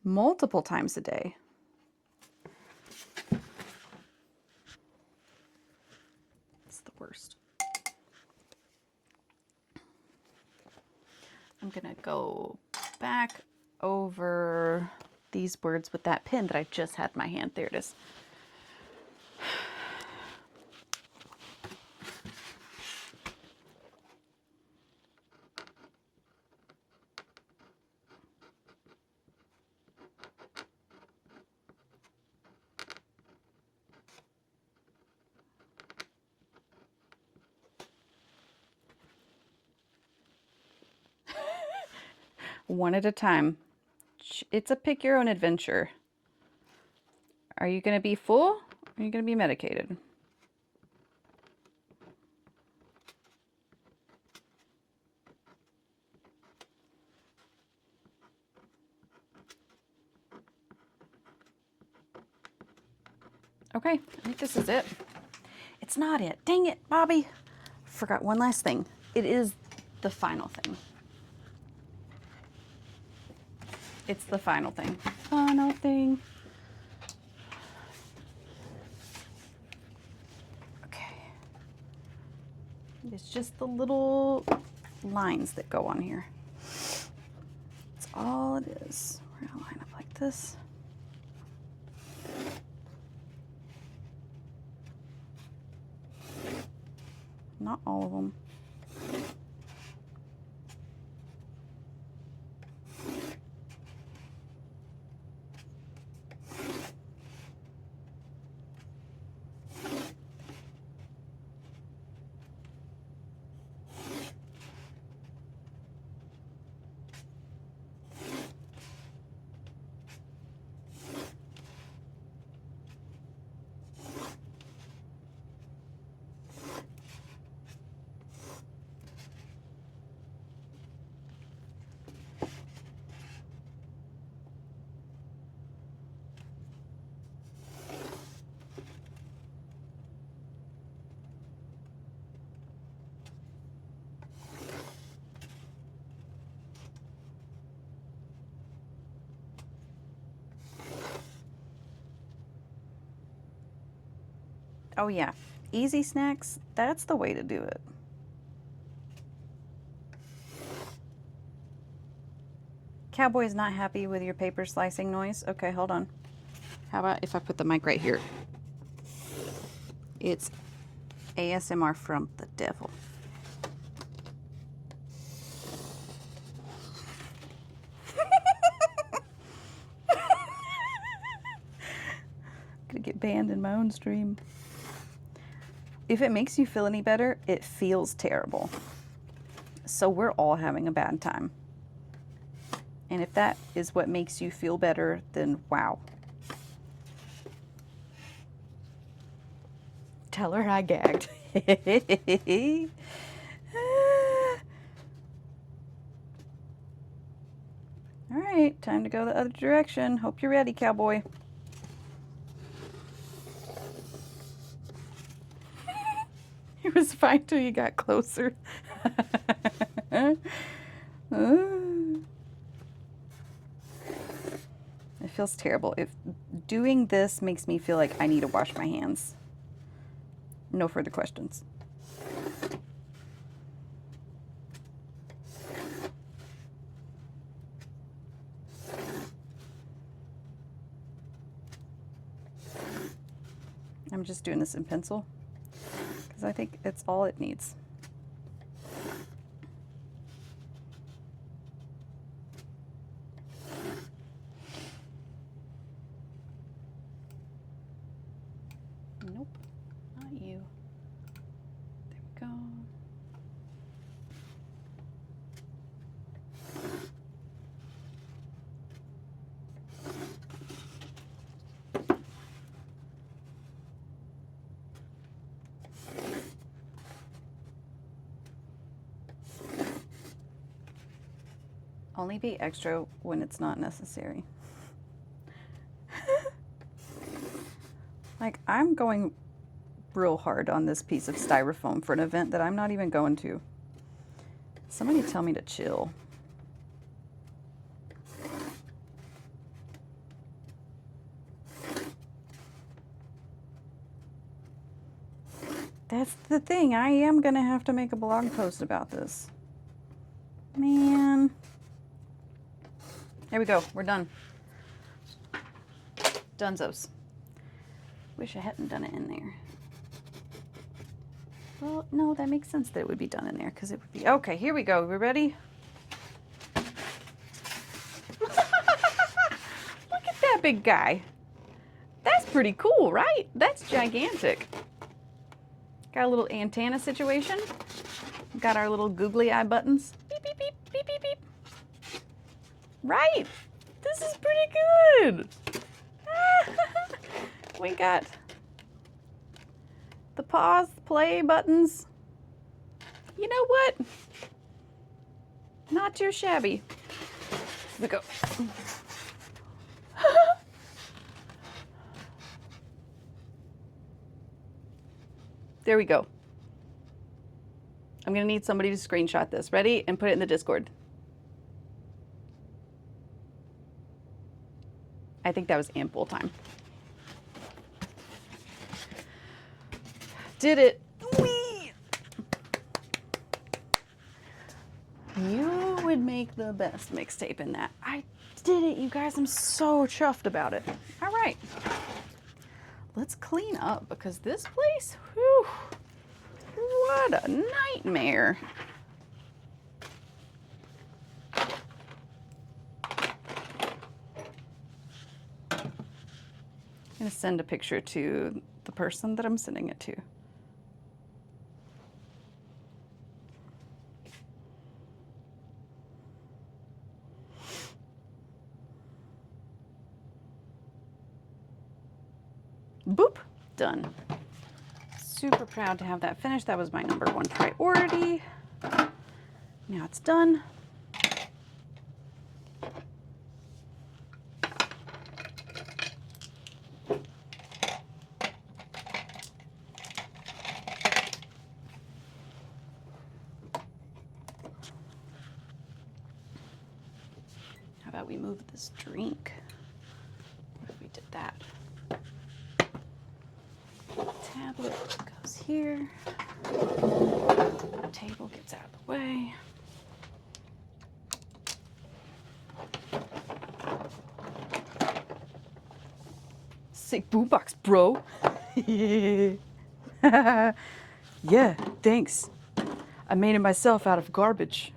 Multiple times a day. It's the worst. I'm going to go back over these words with that pen that I just had in my hand. There it is. One at a time. It's a pick your own adventure. Are you going to be full? Or are you going to be medicated? Okay, I think this is it. It's not it. Dang it, Bobby. Forgot one last thing. It is the final thing. It's the final thing. Final thing. Okay. It's just the little lines that go on here. That's all it is. We're gonna line up like this. Not all of them. Oh yeah, easy snacks, that's the way to do it. Cowboy's not happy with your paper slicing noise. Okay, hold on. How about if I put the mic right here? It's ASMR from the devil. Gonna get banned in my own stream. If it makes you feel any better, it feels terrible. So we're all having a bad time. And if that is what makes you feel better, then wow. Tell her I gagged. All right, time to go the other direction. Hope you're ready, cowboy. It was fine till you got closer. It feels terrible. If doing this makes me feel like I need to wash my hands. No further questions. I'm just doing this in pencil because I think it's all it needs. Nope, not you. There we go. Only be extra when it's not necessary. Like, I'm going real hard on this piece of styrofoam for an event that I'm not even going to. Somebody tell me to chill. That's the thing. I am going to have to make a blog post about this. Man. There we go. We're done. Dunzos. Wish I hadn't done it in there. Well, no, that makes sense that it would be done in there because it would be... Okay, here we go. We ready? Look at that big guy. That's pretty cool, right? That's gigantic. Got a little antenna situation. Got our little googly eye buttons. Beep, beep, beep, beep, beep, beep. Right. This is pretty good. We got the pause, play buttons. You know what? Not too shabby. Here we go. There we go. I'm gonna need somebody to screenshot this. Ready? And put it in the Discord. I think that was ample time. Did it. Whee! You would make the best mixtape in that. I did it, you guys. I'm so chuffed about it. All right. Let's clean up because this place, whew, what a nightmare. I'm going to send a picture to the person that I'm sending it to. Boop, done. Super proud to have that finished. That was my #1 priority. Now it's done. How about we move this drink? What if we did that? Tablet here. The table gets out of the way. Sick boombox, bro. Yeah, thanks. I made it myself out of garbage.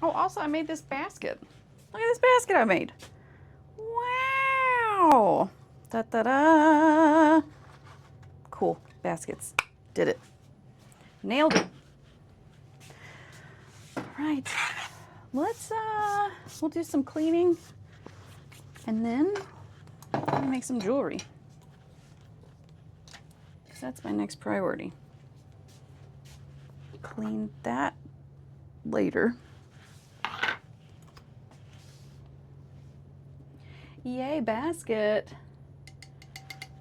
Oh, also I made this basket. Look at this basket I made. Wow. Da da da. Cool. Baskets. Did it. Nailed it. All right. Let's we'll do some cleaning and then we'll make some jewelry. 'Cause that's my next priority. Clean that later. Yay, basket.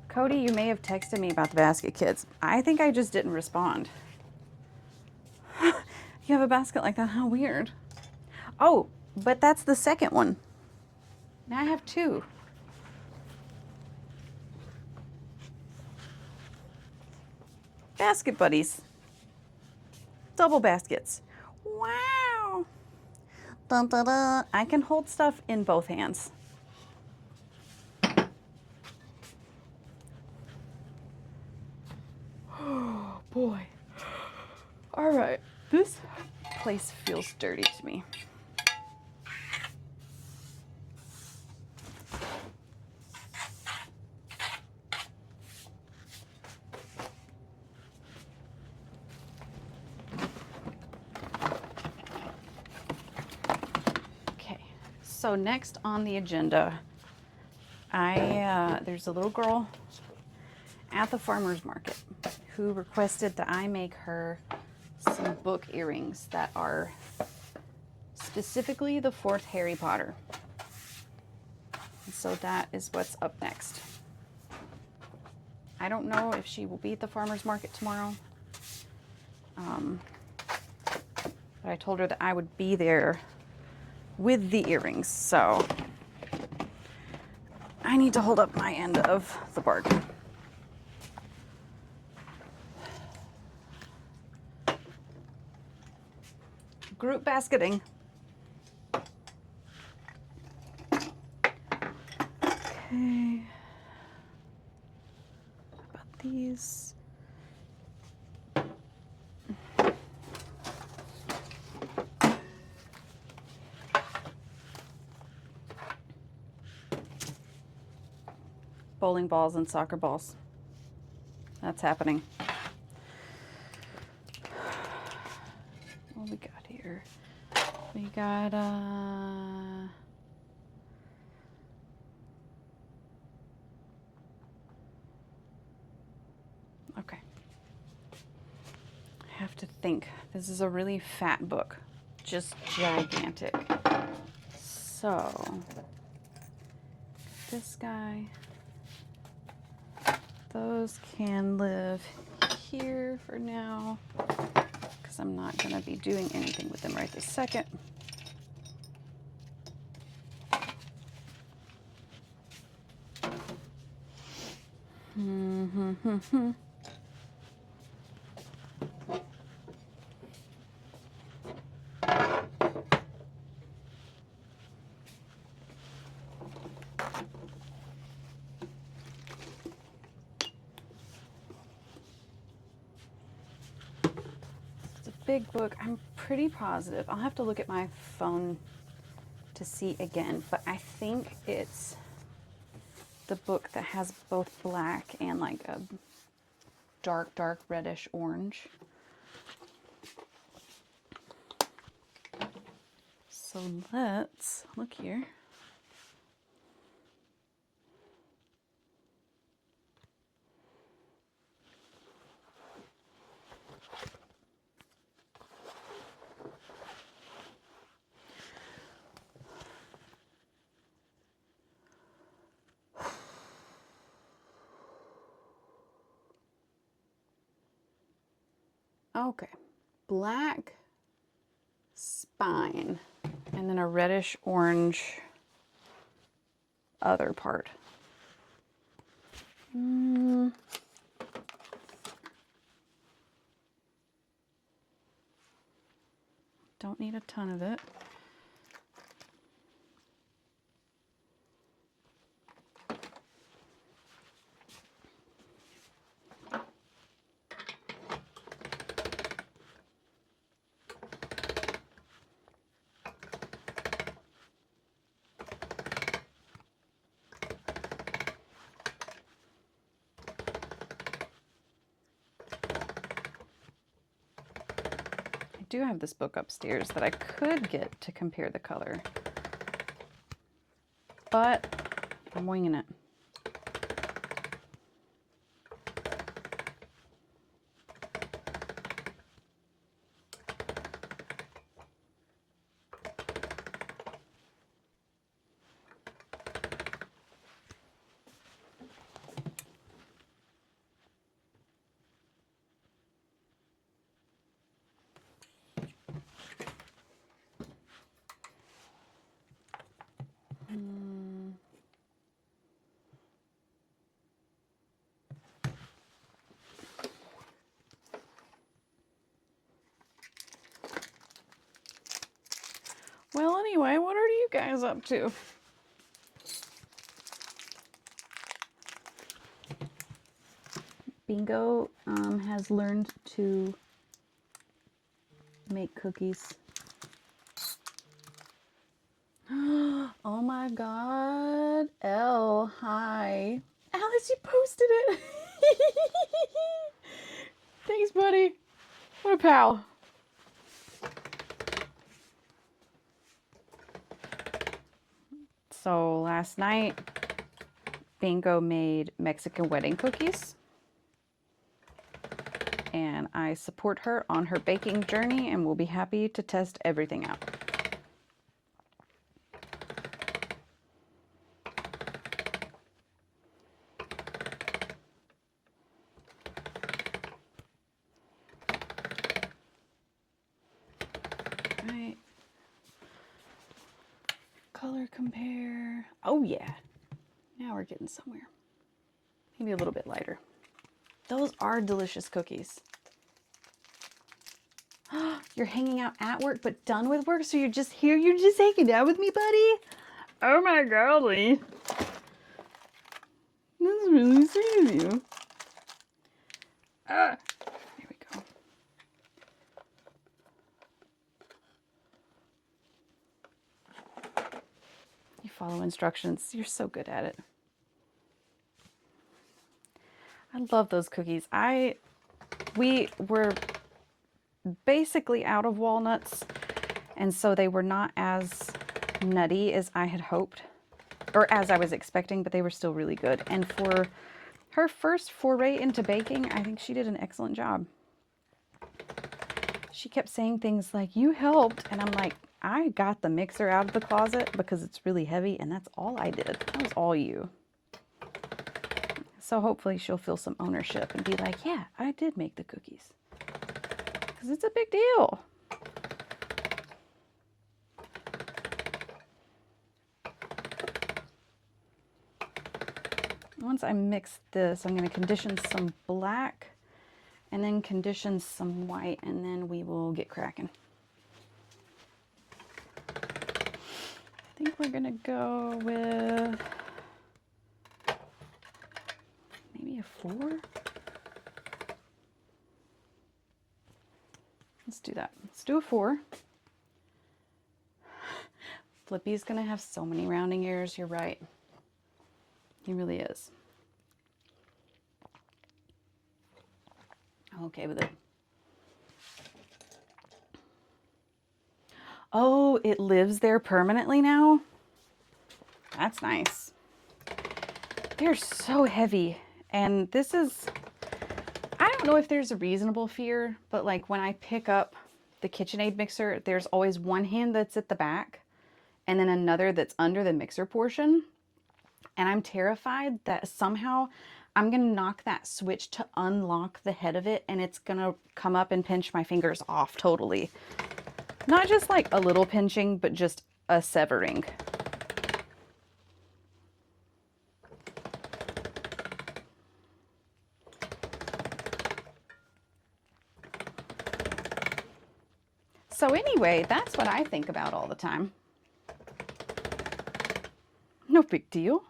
Cody, you may have texted me about the basket, kids. I think I just didn't respond. You have a basket like that? How weird. Oh, but that's the second one. Now I have two. Basket buddies. Double baskets. Wow. Dun, dun, dun. I can hold stuff in both hands. Oh boy. All right. This place feels dirty to me. So next on the agenda, there's a little girl at the farmer's market who requested that I make her some book earrings that are specifically the fourth Harry Potter. And so that is what's up next. I don't know if she will be at the farmer's market tomorrow, but I told her that I would be there with the earrings, so I need to hold up my end of the bargain. Group basketing. Okay. How about these? Bowling balls and soccer balls. That's happening. What we got here? We got okay. I have to think. This is a really fat book. Just gigantic. So this guy. Those can live here for now because I'm not going to be doing anything with them right this second. Big book. I'm pretty positive. I'll have to look at my phone to see again, but I think it's the book that has both black and like a dark reddish orange. So let's look here. Okay. Black spine and then a reddish orange other part. Don't need a ton of it. I do have this book upstairs that I could get to compare the color, but I'm winging it. Well, anyway, what are you guys up to? Bingo has learned to make cookies. Oh my God. Elle, hi. Alice, you posted it. Thanks, buddy. What a pal. So last night, Bingo made Mexican wedding cookies. And I support her on her baking journey and will be happy to test everything out. Right. Color compare. Oh yeah. Now we're getting somewhere. Maybe a little bit lighter. Those are delicious cookies. You're hanging out at work but done with work, so you're just here, you're just hanging out with me, buddy? Oh my golly. That's really sweet of you. There we go. You follow instructions. You're so good at it. I love those cookies. We were basically out of walnuts, and so they were not as nutty as I had hoped, or as I was expecting, but they were still really good. And for her first foray into baking, I think she did an excellent job. She kept saying things like, "You helped," and I'm like, I got the mixer out of the closet because it's really heavy, and that's all I did. That was all you. So hopefully she'll feel some ownership and be like, yeah, I did make the cookies. Because it's a big deal. Once I mix this, I'm going to condition some black and then condition some white, and then we will get cracking. I think we're going to go with maybe a 4. Let's do that. Let's do a 4. Flippy's going to have so many rounding errors. You're right. He really is. I'm okay with it. Oh, it lives there permanently now? That's nice. They're so heavy. And this is, I don't know if there's a reasonable fear, but like when I pick up the KitchenAid mixer, there's always one hand that's at the back and then another that's under the mixer portion. And I'm terrified that somehow I'm going to knock that switch to unlock the head of it, and it's going to come up and pinch my fingers off totally. Not just like a little pinching, but just a severing. So anyway, that's what I think about all the time. No big deal.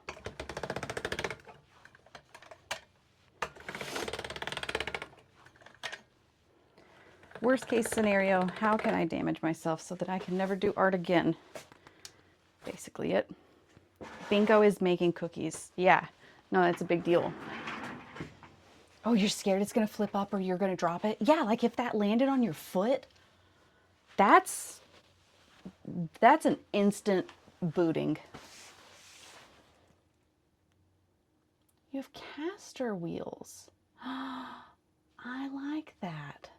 Worst case scenario, how can I damage myself so that I can never do art again? Basically it. Bingo is making cookies. Yeah, no, that's a big deal. Oh, you're scared it's gonna flip up or you're gonna drop it? Yeah, like if that landed on your foot, that's an instant booting. You have caster wheels. I like that.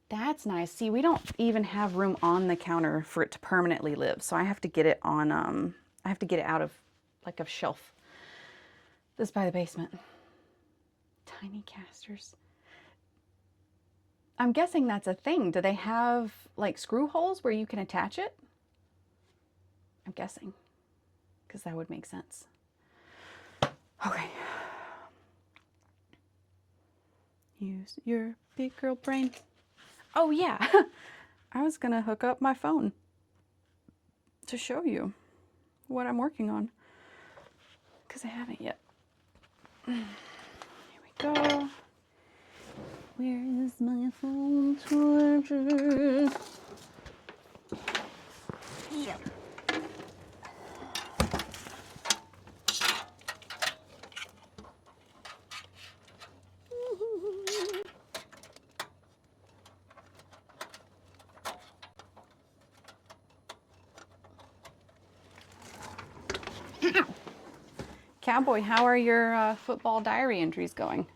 That's nice. See, we don't even have room on the counter for it to permanently live. So I have to get it on, I have to get it out of like a shelf. This is by the basement. Tiny casters. I'm guessing that's a thing. Do they have like screw holes where you can attach it? I'm guessing, because that would make sense. Okay. Use your big girl brain. Oh yeah, I was gonna hook up my phone to show you what I'm working on, because I haven't yet. Here we go. Where is my phone charger? Here. Cowboy, how are your football diary entries going?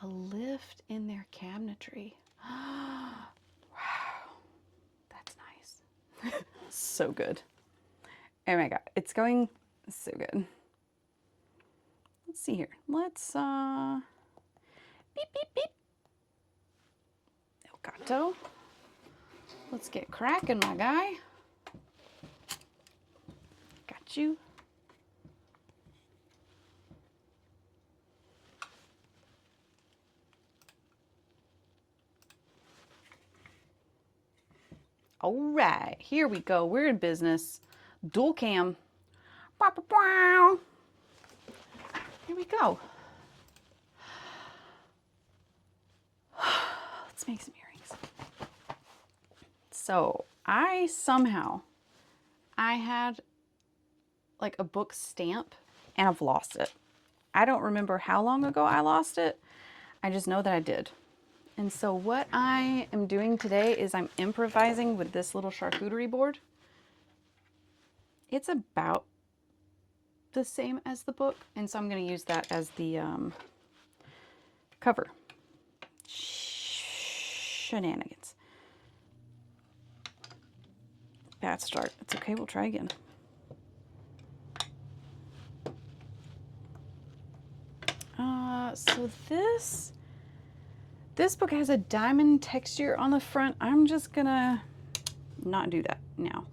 A lift in their cabinetry. Wow, that's nice. So good. Oh my God, it's going so good. Let's see here. Let's, beep, beep, beep. Elgato. Let's get cracking, my guy. Got you. All right, here we go. We're in business. Dual cam. Here we go. Let's make some earrings. So I had like a book stamp and I've lost it. I don't remember how long ago I lost it. I just know that I did. And so what I am doing today is I'm improvising with this little charcuterie board. It's about the same as the book, and so I'm going to use that as the cover. Shenanigans. Bad start. It's okay, we'll try again. So this book has a diamond texture on the front. I'm just gonna not do that now.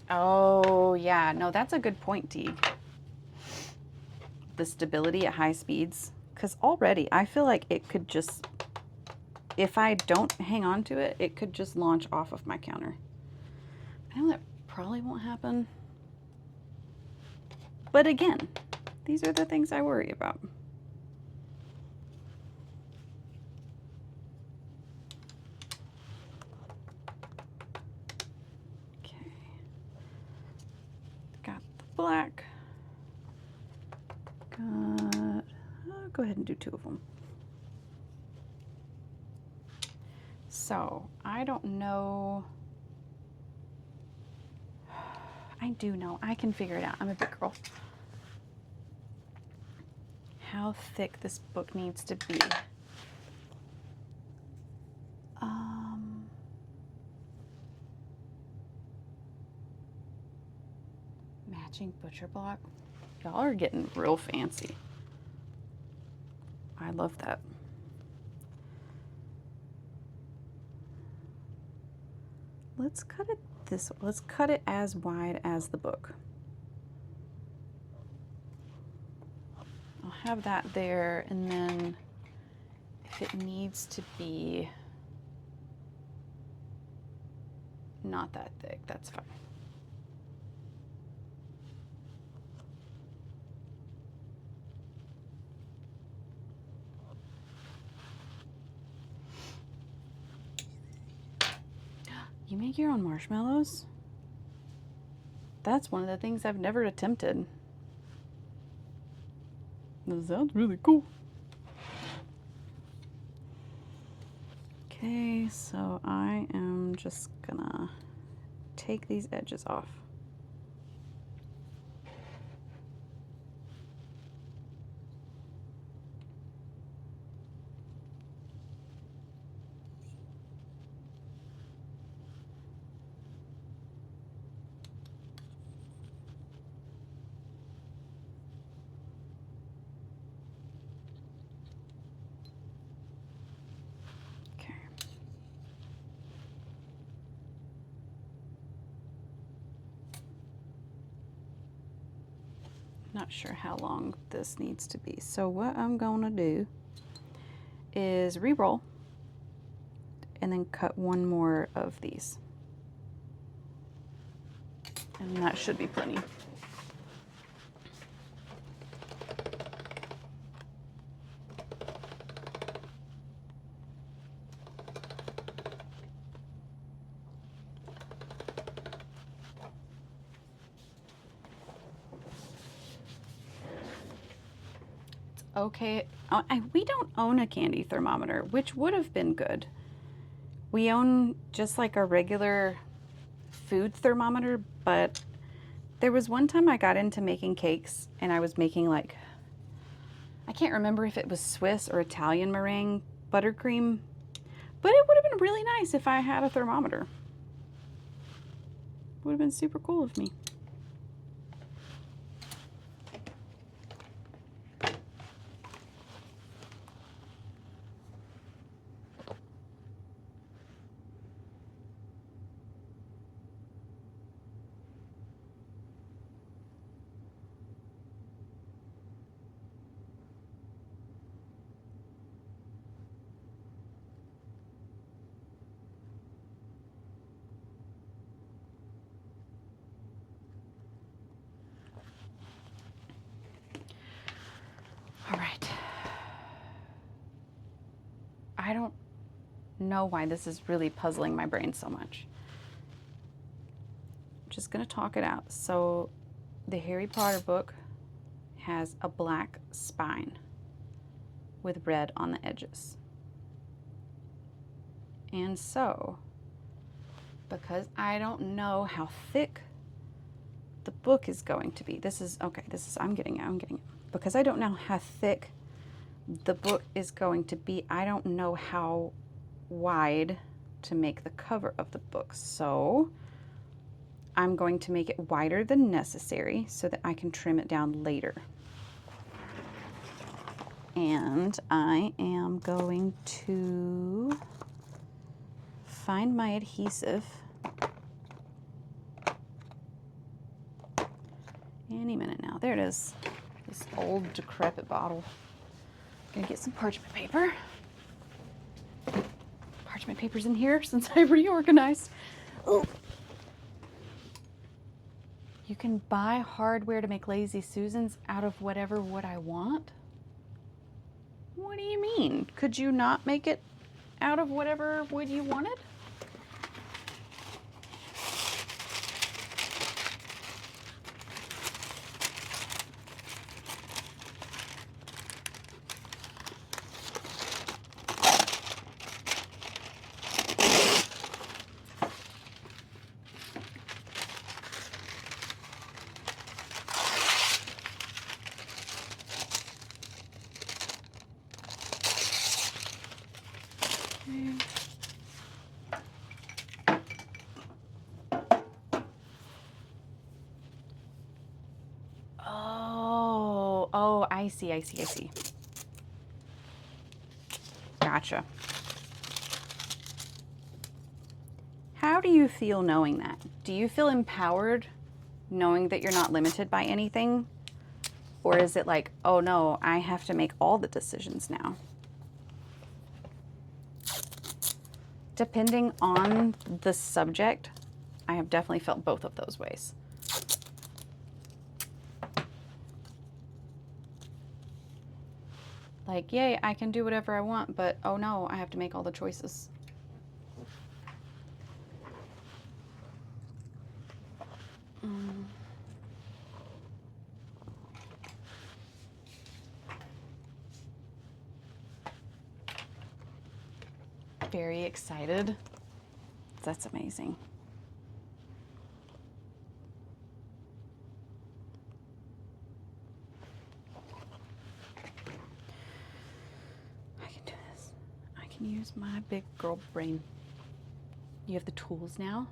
Oh yeah, no, that's a good point, Teague. The stability at high speeds, because already I feel like it could just, if I don't hang on to it, it could just launch off of my counter. I know that probably won't happen. But again, these are the things I worry about. Okay. Got the black. I'll go ahead and do 2 of them. So, I don't know. I do know. I can figure it out. I'm a big girl. how thick this book needs to be. Matching butcher block. Y'all are getting real fancy. I love that. Let's cut it this. Let's cut it as wide as the book. I'll have that there, and then if it needs to be not that thick, that's fine. You make your own marshmallows? That's one of the things I've never attempted. That sounds really cool. Okay, so I am just gonna take these edges off. Not sure how long this needs to be. So what I'm gonna do is re-roll and then cut one more of these. And that should be plenty. Okay, we don't own a candy thermometer, which would have been good. We own just like a regular food thermometer, but there was one time I got into making cakes and I was making like, I can't remember if it was Swiss or Italian meringue buttercream, but it would have been really nice if I had a thermometer. Would have been super cool of me. All right. I don't know why this is really puzzling my brain so much. I'm just gonna talk it out. So the Harry Potter book has a black spine with red on the edges. And so, because I don't know how thick the book is going to be, I'm getting it. Because I don't know how thick the book is going to be, I don't know how wide to make the cover of the book. So I'm going to make it wider than necessary so that I can trim it down later. And I am going to find my adhesive. Any minute now. There it is. This old decrepit bottle. Gonna get some parchment paper. Parchment paper's in here since I reorganized. Oh. You can buy hardware to make Lazy Susans out of whatever wood I want? What do you mean? Could you not make it out of whatever wood you wanted? I see, I see, I see. Gotcha. How do you feel knowing that? Do you feel empowered knowing that you're not limited by anything? Or is it like, oh no, I have to make all the decisions now? Depending on the subject, I have definitely felt both of those ways. Like, yay, I can do whatever I want, but oh no, I have to make all the choices. Very excited. That's amazing. I can do this. I can use my big girl brain. You have the tools now?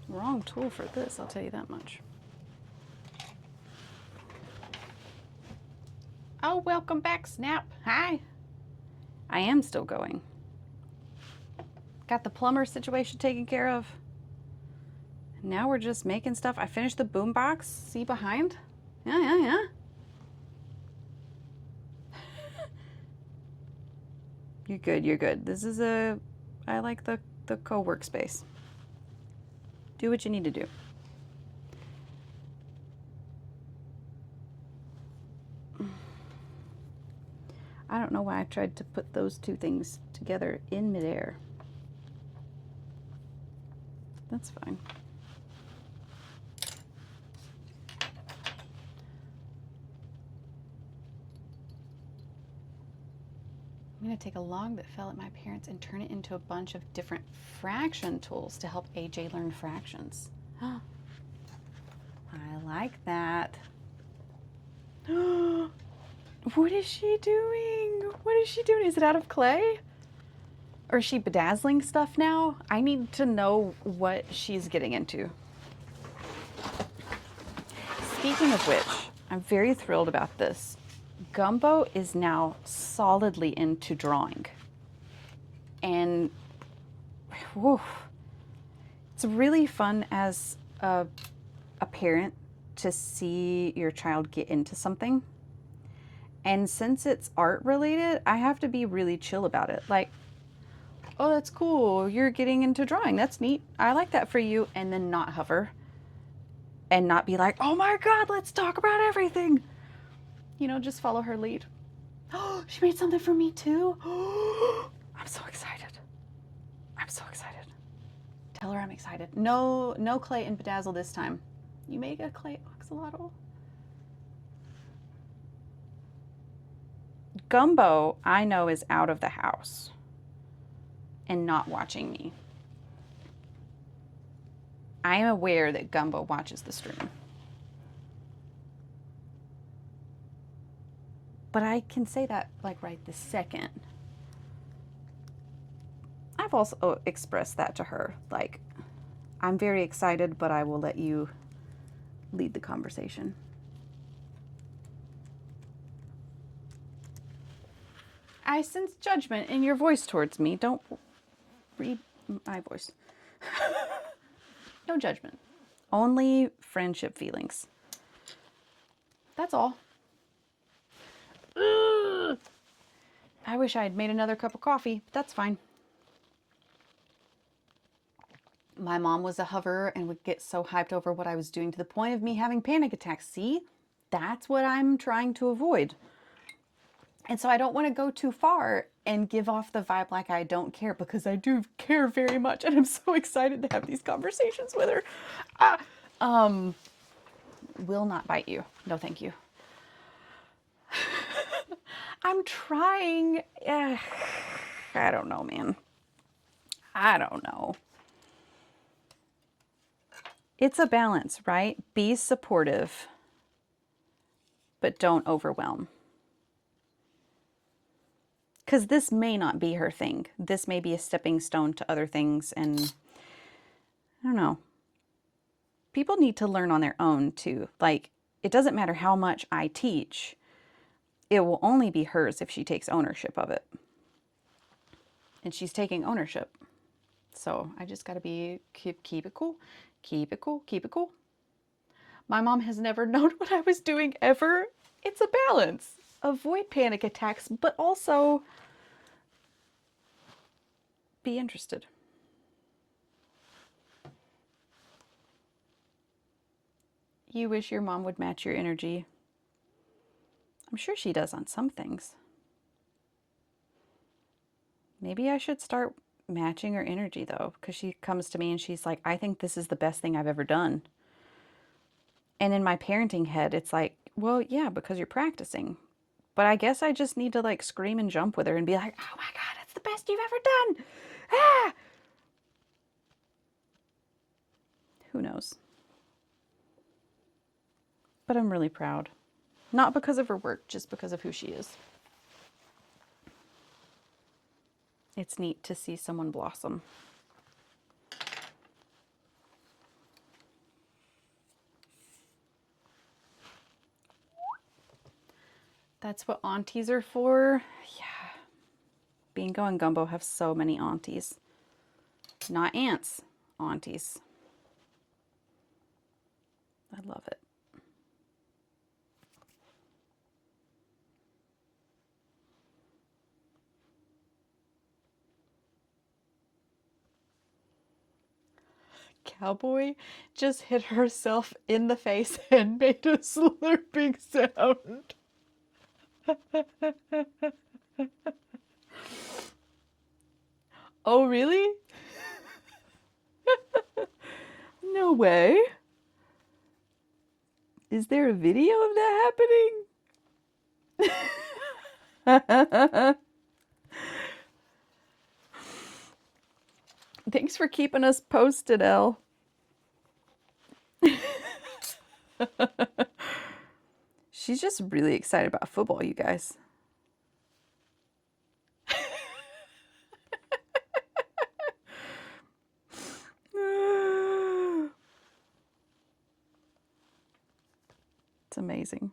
Wrong tool for this, I'll tell you that much. Oh, welcome back, Snap. Hi. I am still going. Got the plumber situation taken care of. Now we're just making stuff. I finished the boom box. See behind? Yeah. You're good, you're good. This is I like the co-work space. Do what you need to do. I don't know why I tried to put those two things together in midair. That's fine. I'm going to take a log that fell at my parents and turn it into a bunch of different fraction tools to help AJ learn fractions. I like that. What is she doing? What is she doing? Is it out of clay? Or is she bedazzling stuff now? I need to know what she's getting into. Speaking of which, I'm very thrilled about this. Gumbo is now solidly into drawing. And whew, it's really fun as a parent to see your child get into something. And since it's art related, I have to be really chill about it. Like, oh, that's cool. You're getting into drawing. That's neat. I like that for you. And then not hover and not be like, oh my God, let's talk about everything. You know, just follow her lead. Oh, she made something for me too. I'm so excited. I'm so excited. Tell her I'm excited. No clay and bedazzle this time. You make a clay axolotl. Gumbo, I know, is out of the house and not watching me. I am aware that Gumbo watches the stream. But I can say that like right this second. I've also expressed that to her. Like, I'm very excited, but I will let you lead the conversation. I sense judgment in your voice towards me. Don't read my voice. No judgment. Only friendship feelings. That's all. Ugh. I wish I had made another cup of coffee, but that's fine. My mom was a hoverer and would get so hyped over what I was doing to the point of me having panic attacks. See? That's what I'm trying to avoid. And so I don't want to go too far and give off the vibe like I don't care, because I do care very much, and I'm so excited to have these conversations with her. Will not bite you. No, thank you. I'm trying. I don't know, man. I don't know. It's a balance, right? Be supportive, but don't overwhelm. Because this may not be her thing. This may be a stepping stone to other things. And I don't know. People need to learn on their own too. Like, it doesn't matter how much I teach. It will only be hers if she takes ownership of it. And she's taking ownership. So I just got to keep it cool. Keep it cool. Keep it cool. My mom has never known what I was doing ever. It's a balance. Avoid panic attacks, but also be interested. You wish your mom would match your energy. I'm sure she does on some things. Maybe I should start matching her energy though, because she comes to me and she's like, I think this is the best thing I've ever done. And in my parenting head, it's like, well, yeah, because you're practicing. But I guess I just need to like scream and jump with her and be like, oh my God, it's the best you've ever done. Ah! Who knows? But I'm really proud. Not because of her work, just because of who she is. It's neat to see someone blossom. That's what aunties are for. Yeah. Bingo and Gumbo have so many aunties. Not aunts, aunties. I love it. Cowboy just hit herself in the face and made a slurping sound. Oh, really? No way. Is there a video of that happening? Thanks for keeping us posted, Elle. She's just really excited about football, you guys. It's amazing.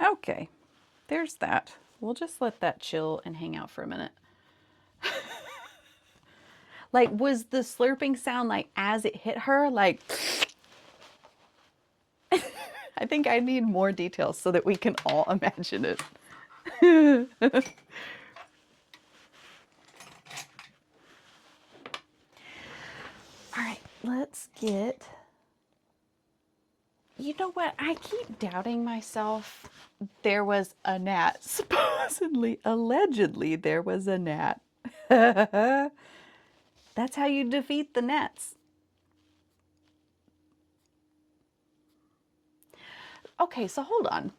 Okay, there's that. We'll just let that chill and hang out for a minute. Like, was the slurping sound like as it hit her? Like, I think I need more details so that we can all imagine it. All right, let's get... You know what? I keep doubting myself. There was a gnat. Supposedly, allegedly, there was a gnat. That's how you defeat the gnats. Okay, so hold on.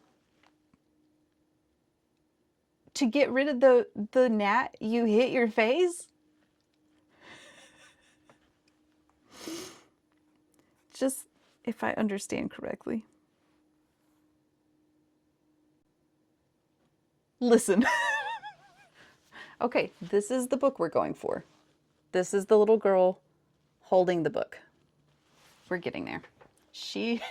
To get rid of the gnat, you hit your face? Just if I understand correctly. Listen. Okay, this is the book we're going for. This is the little girl holding the book. We're getting there. She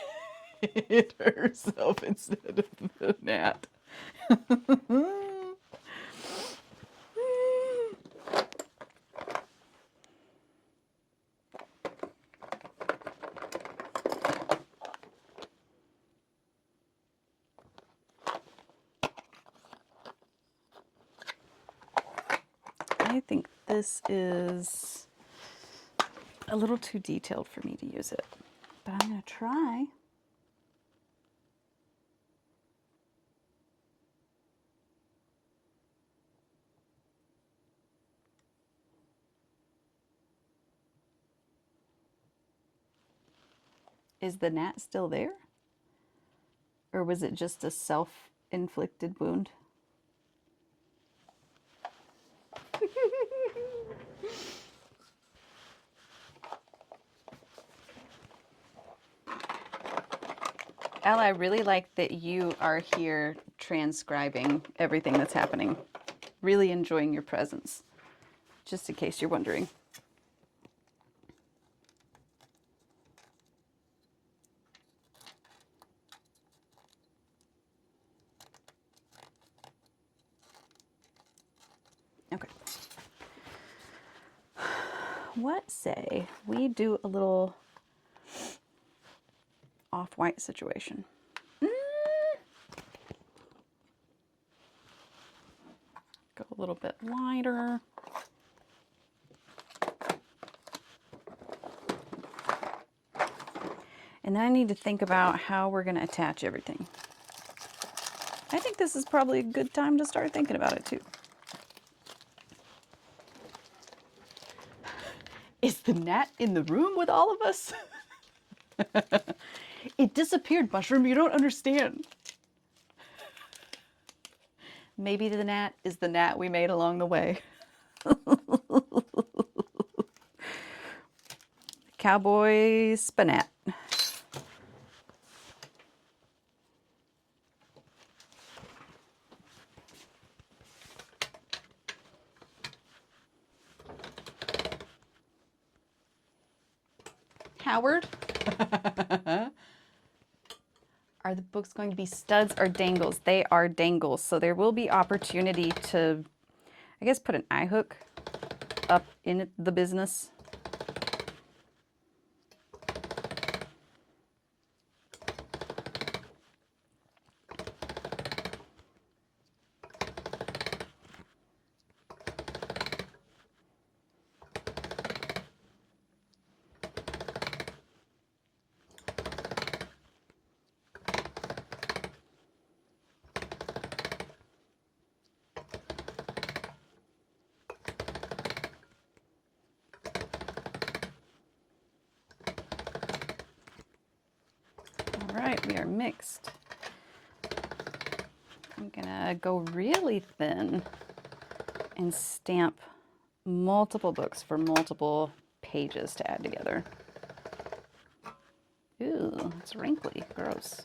hit herself instead of the gnat. I think this is a little too detailed for me to use it, but I'm going to try. Is the gnat still there? Or was it just a self inflicted wound. Ella, I really like that you are here transcribing everything that's happening. Really enjoying your presence, just in case you're wondering. Okay. What say we do a little off-white situation? Go a little bit lighter. And then I need to think about how we're going to attach everything. I think this is probably a good time to start thinking about it too. Is the gnat in the room with all of us? It disappeared, Mushroom. You don't understand. Maybe the gnat is the gnat we made along the way. Cowboy spinat. Howard? Are the books going to be studs or dangles? They are dangles, so there will be opportunity to, I guess, put an eye hook up in the business. All right, we are mixed. I'm gonna go really thin and stamp multiple books for multiple pages to add together. Ooh, it's wrinkly, gross.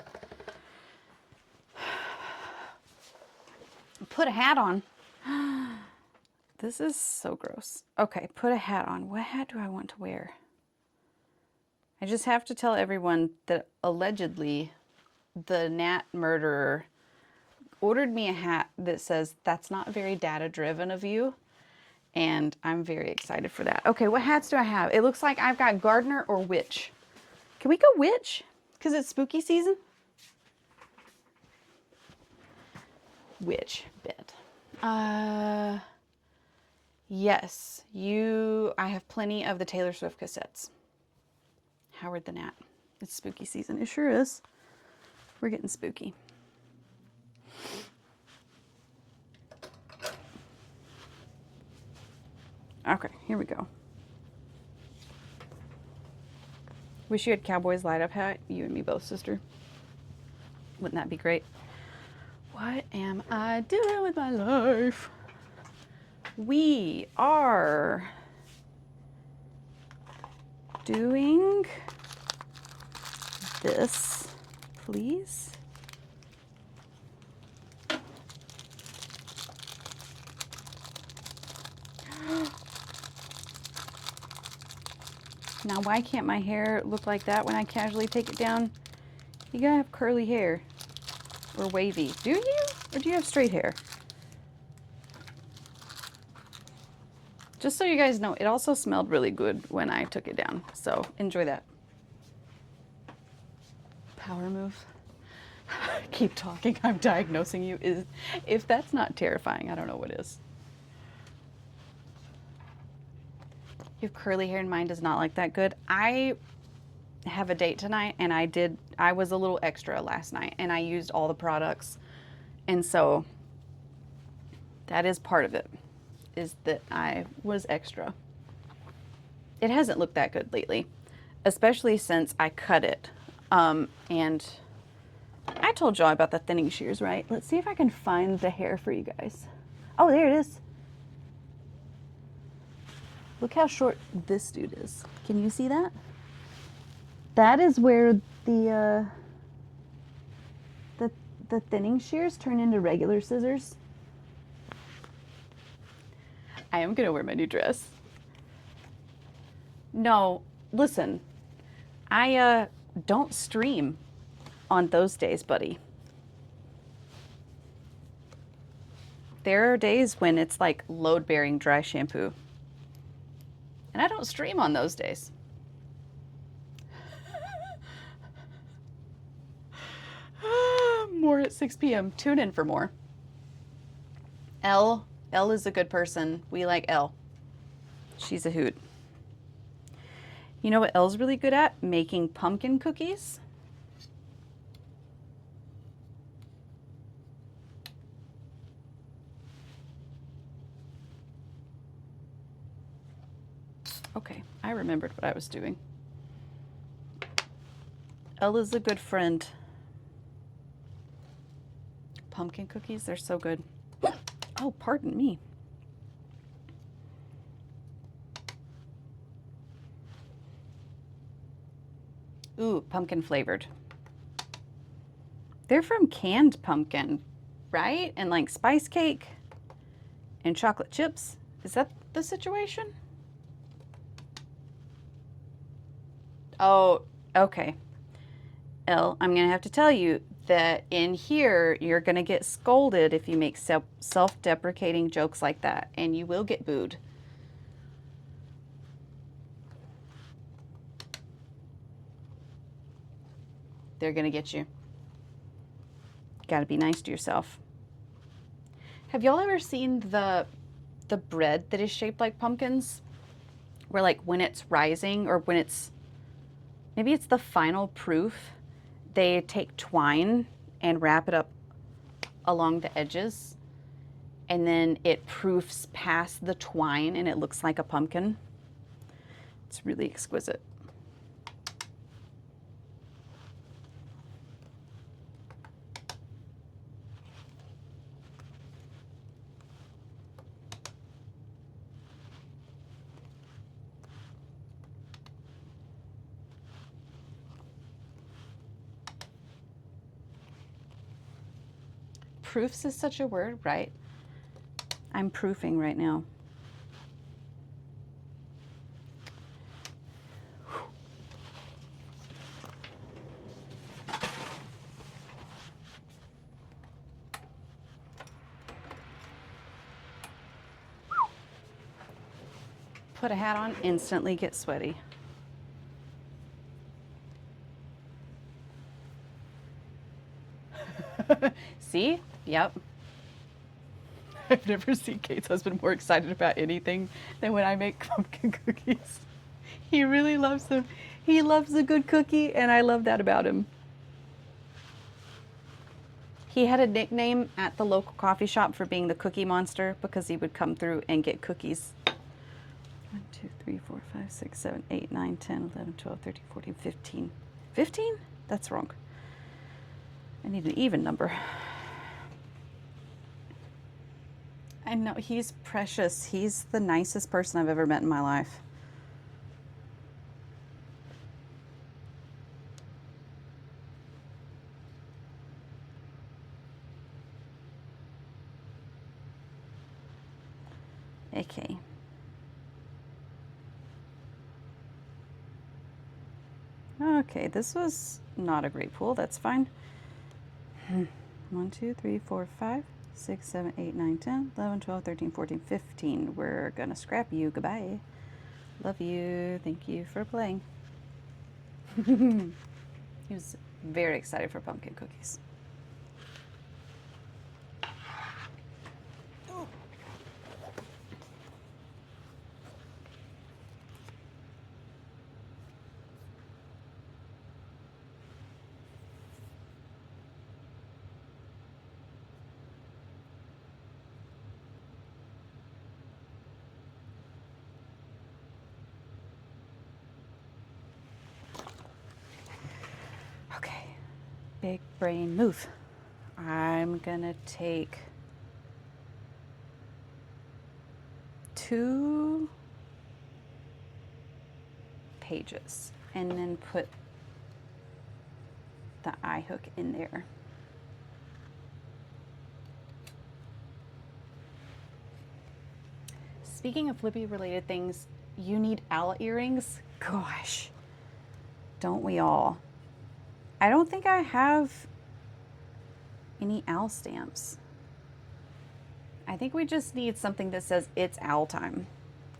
Put a hat on. This is so gross. Okay, put a hat on. What hat do I want to wear? I just have to tell everyone that allegedly the gnat murderer ordered me a hat that says, "That's not very data driven of you." And I'm very excited for that. Okay, what hats do I have? It looks like I've got gardener or witch. Can we go witch? Because it's spooky season? Witch, bet. Yes, I have plenty of the Taylor Swift cassettes. Howard the Gnat. It's spooky season. It sure is. We're getting spooky. Okay, here we go. Wish you had Cowboys light up hat. You and me both, sister. Wouldn't that be great? What am I doing with my life? We are doing this, please. Now, why can't my hair look like that when I casually take it down? You gotta have curly hair or wavy. Do you? Or do you have straight hair? Just so you guys know, it also smelled really good when I took it down. So enjoy that. Power move. Keep talking. I'm diagnosing you. If that's not terrifying, I don't know what is. You have curly hair and mine does not look that good. I have a date tonight and I was a little extra last night and I used all the products. And so that is part of it, is that I was extra. It hasn't looked that good lately, especially since I cut it. And I told y'all about the thinning shears, right? Let's see if I can find the hair for you guys. Oh, there it is. Look how short this dude is. Can you see that? That is where the thinning shears turn into regular scissors. I am gonna wear my new dress. No, listen, I don't stream on those days, buddy. There are days when it's like load-bearing dry shampoo. And I don't stream on those days. More at 6 p.m. Tune in for more. Elle is a good person. We like Elle. She's a hoot. You know what Elle's really good at? Making pumpkin cookies. Okay, I remembered what I was doing. Elle is a good friend. Pumpkin cookies, they're so good. Oh, pardon me. Ooh, pumpkin flavored. They're from canned pumpkin, right? And like spice cake and chocolate chips. Is that the situation? Oh, okay. Elle, I'm gonna have to tell you that in here, you're gonna get scolded if you make self-deprecating jokes like that, and you will get booed. They're gonna get you. Gotta be nice to yourself. Have y'all ever seen the bread that is shaped like pumpkins? Where like when it's rising or when it's, maybe it's the final proof, they take twine and wrap it up along the edges, and then it proofs past the twine and it looks like a pumpkin. It's really exquisite. Proofs is such a word, right? I'm proofing right now. Put a hat on, instantly get sweaty. See? Yep. I've never seen Kate's husband more excited about anything than when I make pumpkin cookies. He really loves them. He loves a good cookie, and I love that about him. He had a nickname at the local coffee shop for being the Cookie Monster because he would come through and get cookies. 1, 2, 3, 4, 5, 6, 7, 8, 9, 10, 11, 12, 13, 14, 15. 15? That's wrong. I need an even number. I know, he's precious. He's the nicest person I've ever met in my life. Okay. Okay, this was not a great pool. That's fine. 1, 2, 3, 4, 5, 6, 7, 8, 9, 10, 11, 12, 13, 14, 15. We're gonna scrap you. Goodbye. Love you. Thank you for playing. He was very excited for pumpkin cookies. Okay. Big brain move. I'm gonna take 2 pages and then put the eye hook in there. Speaking of flippy related things, you need owl earrings? Gosh, don't we all? I don't think I have any owl stamps. I think we just need something that says it's owl time.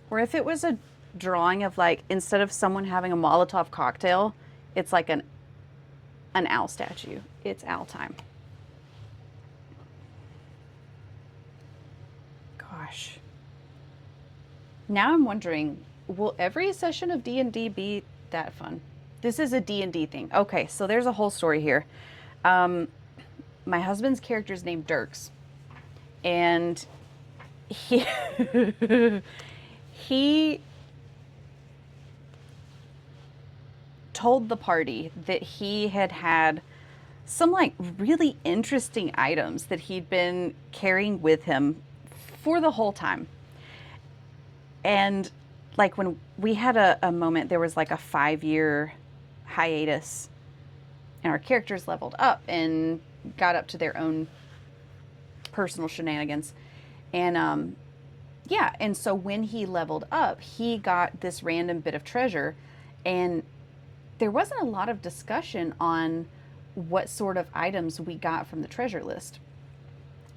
Or if it was a drawing of like, instead of someone having a Molotov cocktail, it's like an owl statue. It's owl time. Gosh. Now I'm wondering, will every session of D&D be that fun? This is a D&D thing. Okay, so there's a whole story here. My husband's character is named Dirks. And he, he told the party that he had some like really interesting items that he'd been carrying with him for the whole time. And like when we had a moment, there was like a 5-year hiatus and our characters leveled up and got up to their own personal shenanigans. And yeah, and so when he leveled up, he got this random bit of treasure, and there wasn't a lot of discussion on what sort of items we got from the treasure list.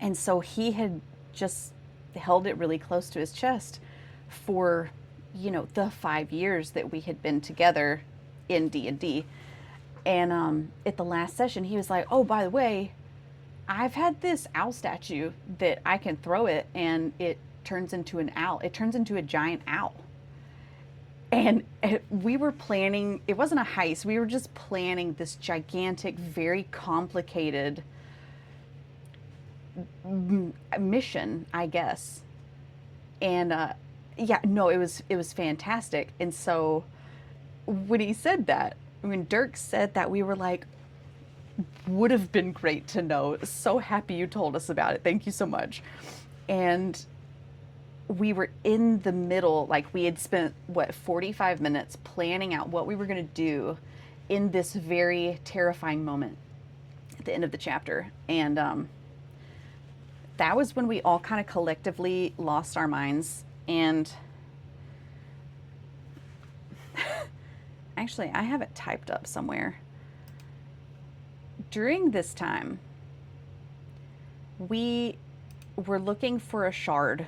And so he had just held it really close to his chest for, you know, the 5 years that we had been together in D&D. And at the last session, he was like, oh, by the way, I've had this owl statue that I can throw it and it turns into an owl. It turns into a giant owl. And we were planning, it wasn't a heist, we were just planning this gigantic, very complicated mission, I guess. And yeah, no, it was fantastic. And so when he said that, when Dirk said that, we were like, would have been great to know. So happy you told us about it. Thank you so much. And we were in the middle, like we had spent, 45 minutes planning out what we were going to do in this very terrifying moment at the end of the chapter. And that was when we all kind of collectively lost our minds. And actually, I have it typed up somewhere. During this time, we were looking for a shard,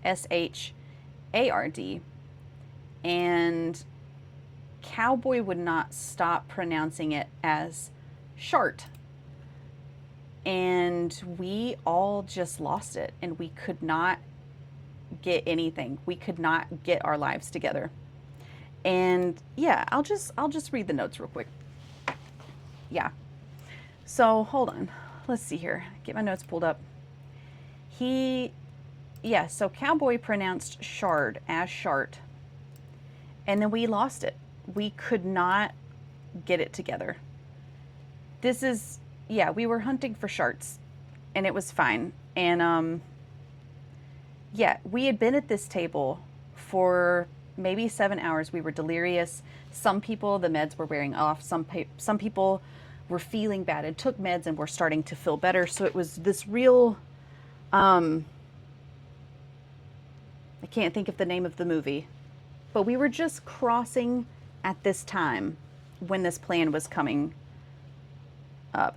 S-H-A-R-D, and Cowboy would not stop pronouncing it as shart. And we all just lost it, and we could not get anything. We could not get our lives together. And yeah, I'll just read the notes real quick. Yeah. So hold on. Let's see here. Get my notes pulled up. So Cowboy pronounced shard as shart. And then we lost it. We could not get it together. We were hunting for sharts, and it was fine. And yeah, we had been at this table for maybe 7 hours. We were delirious. Some people, the meds were wearing off. Some people were feeling bad and took meds and were starting to feel better. So it was this real, I can't think of the name of the movie, but we were just crossing at this time when this plan was coming up.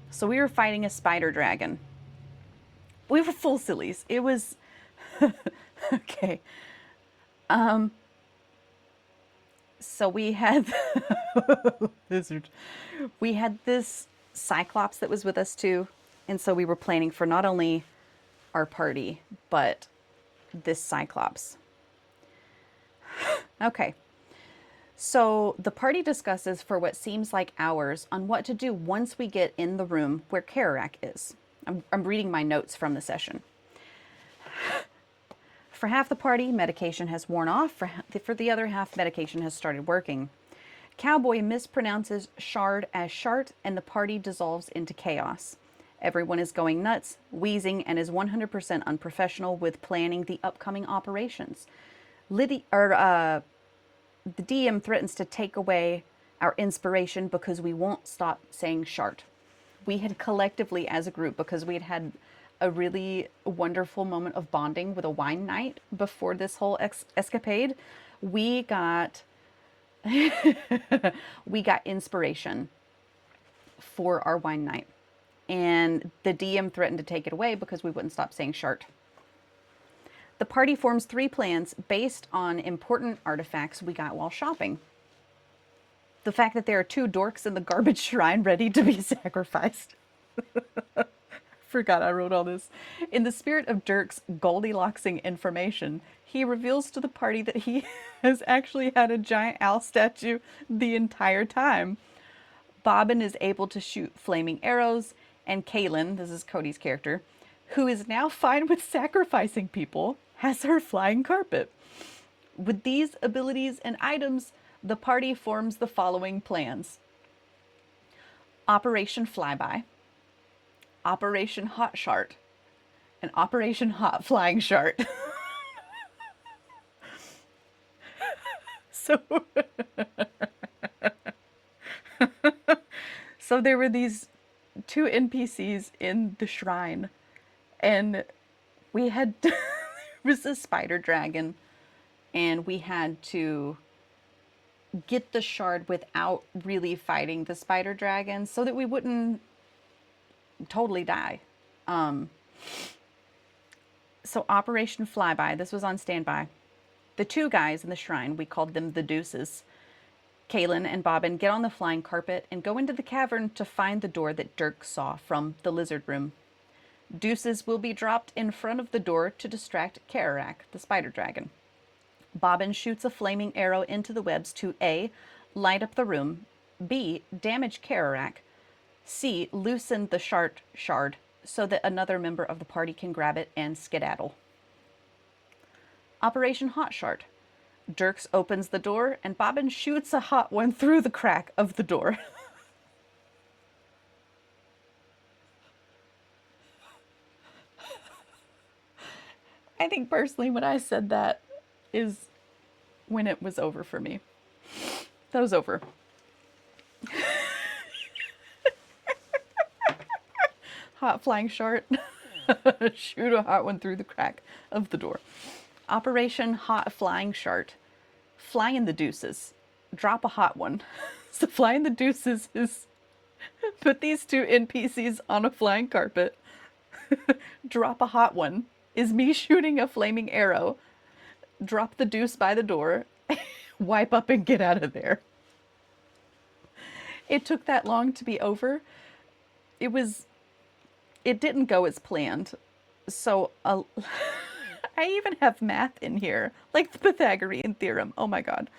So we were fighting a spider dragon. We were full sillies. It was, okay. So we had we had this Cyclops that was with us too, and so we were planning for not only our party but this Cyclops. Okay, so the party discusses for what seems like hours on what to do once we get in the room where COWORK is. I'm reading my notes from the session. For half the party, medication has worn off. For the other half, medication has started working. Cowboy mispronounces shard as shart, and the party dissolves into chaos. Everyone is going nuts, wheezing, and is 100% unprofessional with planning the upcoming operations. The DM threatens to take away our inspiration because we won't stop saying shart. We had collectively, as a group, because we had had a really wonderful moment of bonding with a wine night before this whole escapade, we got we got inspiration for our wine night. And the DM threatened to take it away because we wouldn't stop saying shart. The party forms 3 plans based on important artifacts we got while shopping. The fact that there are 2 dorks in the garbage shrine ready to be sacrificed. Forgot I wrote all this. In the spirit of Dirk's Goldilocksing information, he reveals to the party that he has actually had a giant owl statue the entire time. Bobbin is able to shoot flaming arrows, and Kaylin, this is Cody's character, who is now fine with sacrificing people, has her flying carpet. With these abilities and items, the party forms the following plans. Operation Flyby, Operation Hot Shart, and Operation Hot Flying Shart. So there were these 2 NPCs in the shrine, and we had there was a spider dragon, and we had to get the shard without really fighting the spider dragon so that we wouldn't totally die. So Operation Flyby, this was on standby. The 2 guys in the shrine, we called them the Deuces, Kaylin and Bobbin, get on the flying carpet and go into the cavern to find the door that Dirk saw from the lizard room. Deuces will be dropped in front of the door to distract Karak, the spider dragon. Bobbin shoots a flaming arrow into the webs to A. Light up the room, B. Damage Karak, C. Loosen the shard so that another member of the party can grab it and skedaddle. Operation Hot Shart. Dirks opens the door and Bobbin shoots a hot one through the crack of the door. I think personally when I said that is when it was over for me. That was over. Hot flying shart. Shoot a hot one through the crack of the door. Operation Hot Flying Shart. Fly in the Deuces. Drop a hot one. So fly in the Deuces is put these 2 NPCs on a flying carpet. Drop a hot one is me shooting a flaming arrow. Drop the deuce by the door. Wipe up and get out of there. It took that long to be over. It didn't go as planned. So I even have math in here, like the Pythagorean theorem. Oh my God.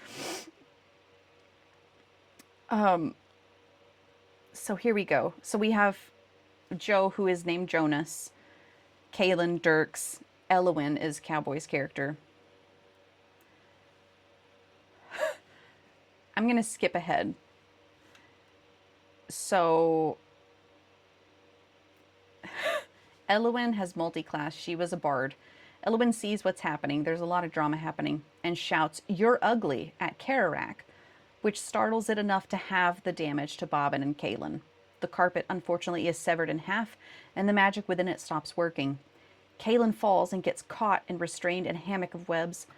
So here we go. So we have Joe, who is named Jonas. Kaylin, Dirks. Elowin is Cowboy's character. I'm going to skip ahead. So Elowin has multi-class. She was a bard. Elowin sees what's happening. There's a lot of drama happening and shouts, "You're ugly," at Karak, which startles it enough to have the damage to Bobbin and Kaylin. The carpet, unfortunately, is severed in half, and the magic within it stops working. Kaylin falls and gets caught and restrained in a hammock of webs.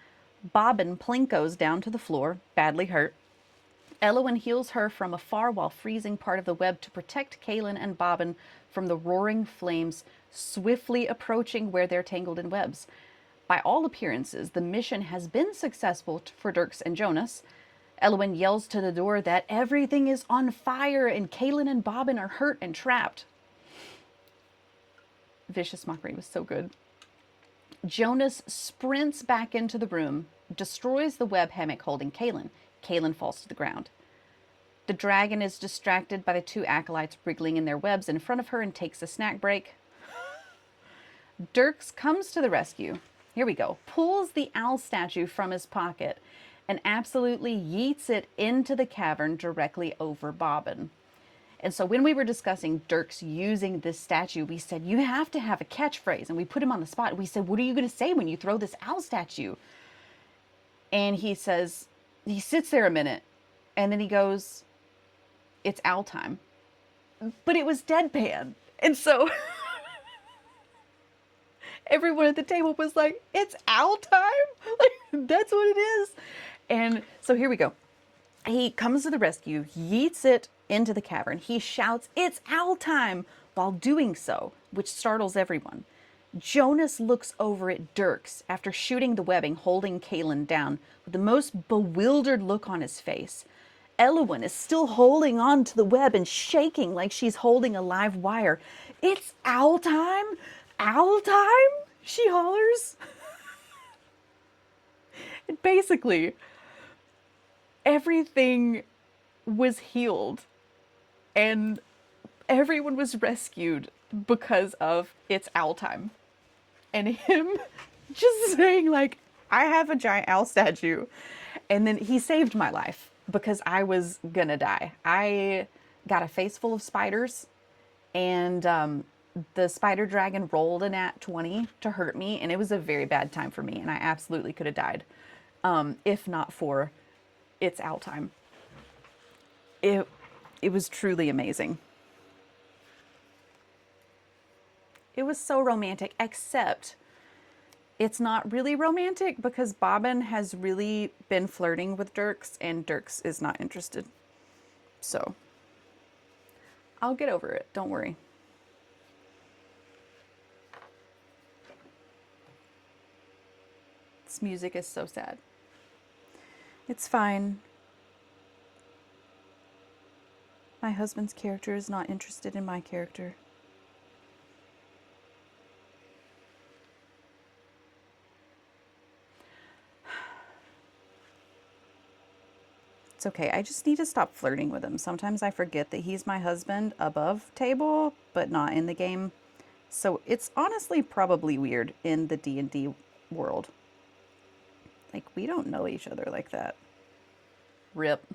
Bobbin plinkos down to the floor, badly hurt. Elowin heals her from afar while freezing part of the web to protect Kaylin and Bobbin from the roaring flames swiftly approaching where they're tangled in webs. By all appearances, the mission has been successful for Dirks and Jonas. Elowin yells to the door that everything is on fire and Kaylin and Bobbin are hurt and trapped. Vicious mockery was so good. Jonas sprints back into the room, destroys the web hammock holding Kaylin. Kaylin falls to the ground. The dragon is distracted by the 2 acolytes wriggling in their webs in front of her and takes a snack break. Dirks comes to the rescue. Here we go. Pulls the owl statue from his pocket and absolutely yeets it into the cavern directly over Bobbin. And so when we were discussing Dirks using this statue, we said, you have to have a catchphrase. And we put him on the spot. We said, what are you going to say when you throw this owl statue? And he says, he sits there a minute, and then he goes, it's owl time. But it was deadpan. And so everyone at the table was like, it's owl time? Like, that's what it is. And so here we go. He comes to the rescue, yeets it into the cavern. He shouts, it's owl time, while doing so, which startles everyone. Jonas looks over at Dirks after shooting the webbing, holding Kaylin down, with the most bewildered look on his face. Elowen is still holding on to the web and shaking like she's holding a live wire. It's owl time? Owl time? She hollers. And basically, everything was healed and everyone was rescued because of it's owl time. And him just saying, like, I have a giant owl statue. And then he saved my life because I was gonna die. I got a face full of spiders, and the spider dragon rolled a nat 20 to hurt me, and it was a very bad time for me, and I absolutely could have died if not for it's owl time. It was truly amazing. It was so romantic, except it's not really romantic because Bobbin has really been flirting with Dirks and Dirks is not interested. So I'll get over it. Don't worry. This music is so sad. It's fine. My husband's character is not interested in my character. It's okay. I just need to stop flirting with him. Sometimes I forget that he's my husband above table, but not in the game. So it's honestly probably weird in the D&D world. Like, we don't know each other like that. Rip.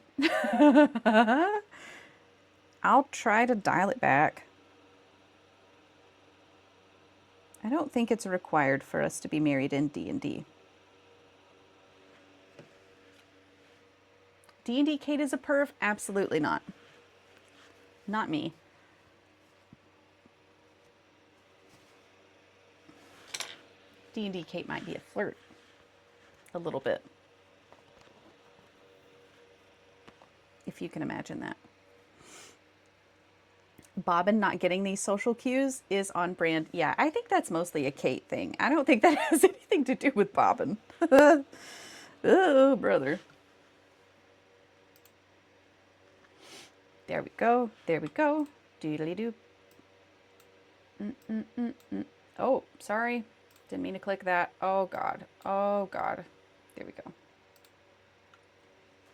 I'll try to dial it back. I don't think it's required for us to be married in D&D. D&D Kate is a perv? Absolutely not. Not me. D&D Kate might be a flirt. A little bit. If you can imagine that. Bobbin not getting these social cues is on brand. Yeah, I think that's mostly a Kate thing. I don't think that has anything to do with Bobbin. Oh, brother. There we go. There we go. Doodly-doo. Oh, sorry. Didn't mean to click that. Oh, God. Oh, God. There we go.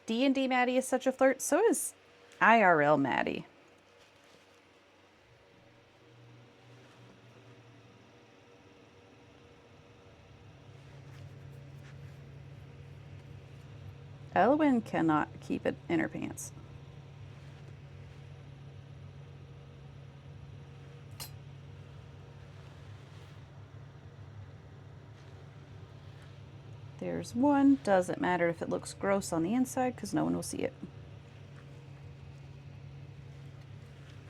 D&D Maddie is such a flirt. So is IRL Maddie. Elwyn cannot keep it in her pants. There's one. Doesn't matter if it looks gross on the inside because no one will see it.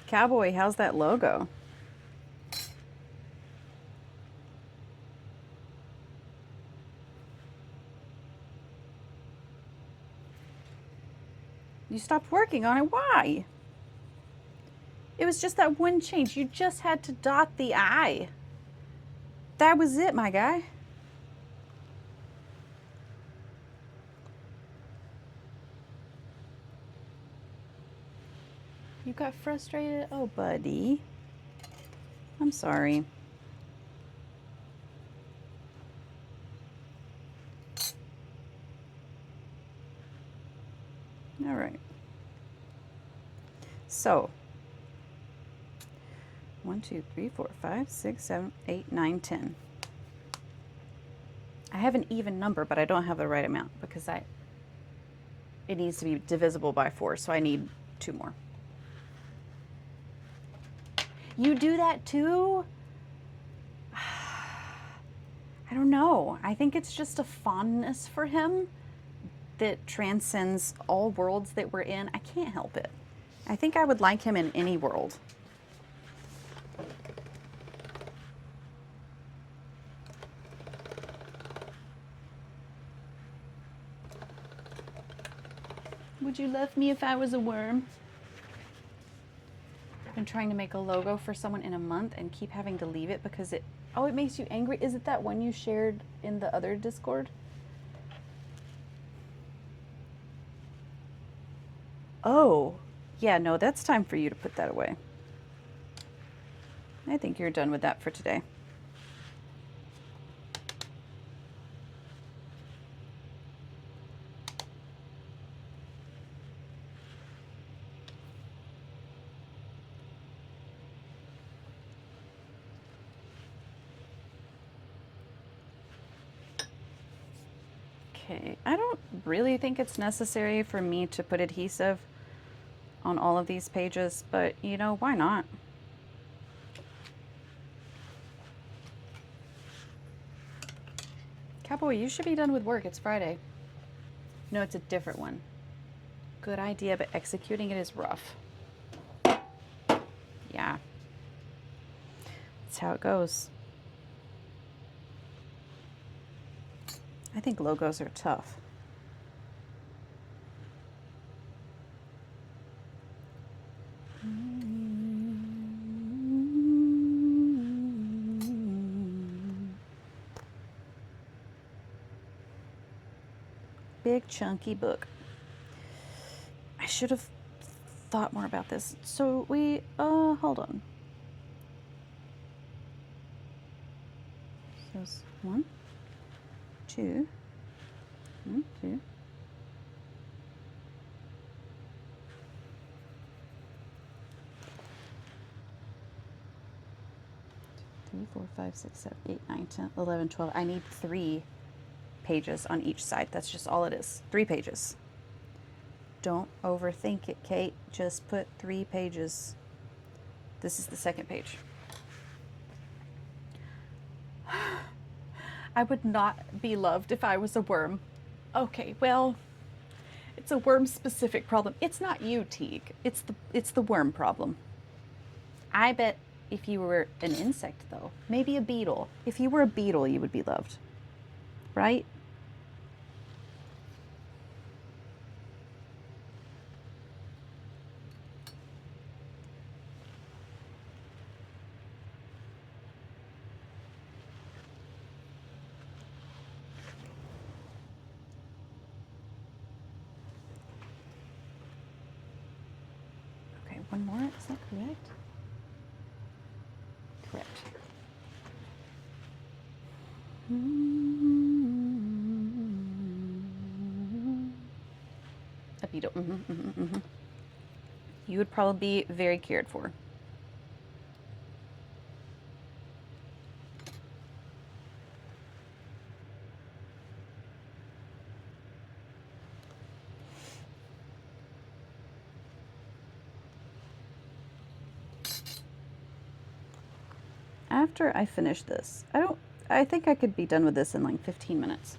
Cowboy, how's that logo? You stopped working on it. Why? It was just that one change. You just had to dot the I. That was it, my guy. You got frustrated? Oh, buddy. I'm sorry. All right. So, 1, 2, 3, 4, 5, 6, 7, 8, 9, 10. I have an even number, but I don't have the right amount because I it needs to be divisible by 4, so I need 2 more. You do that too? I don't know. I think it's just a fondness for him that transcends all worlds that we're in. I can't help it. I think I would like him in any world. Would you love me if I was a worm? I've been trying to make a logo for someone in a month and keep having to leave it because it makes you angry. Is it that one you shared in the other Discord? Oh, yeah, no, that's time for you to put that away. I think you're done with that for today. Okay, I don't really think it's necessary for me to put adhesive on all of these pages, but you know, why not? Cowboy, you should be done with work. It's Friday. No, it's a different one. Good idea, but executing it is rough. Yeah. That's how it goes. I think logos are tough. Big chunky book. I should have thought more about this. So we, hold on. So it's 1, 2, 1, 2. 3, 4, 5, 6, 7, 8, 9, 10, 11, 12. I need 3 pages on each side. That's just all it is. 3 pages. Don't overthink it, Kate. Just put 3 pages. This is the second page. I would not be loved if I was a worm. Okay, well, it's a worm-specific problem. It's not you, Teague. It's the worm problem. I bet if you were an insect, though, maybe a beetle. If you were a beetle, you would be loved, right? Okay, one more. Is that correct? Correct. A beetle. You would probably be very cared for. After I finish this, I think I could be done with this in like 15 minutes.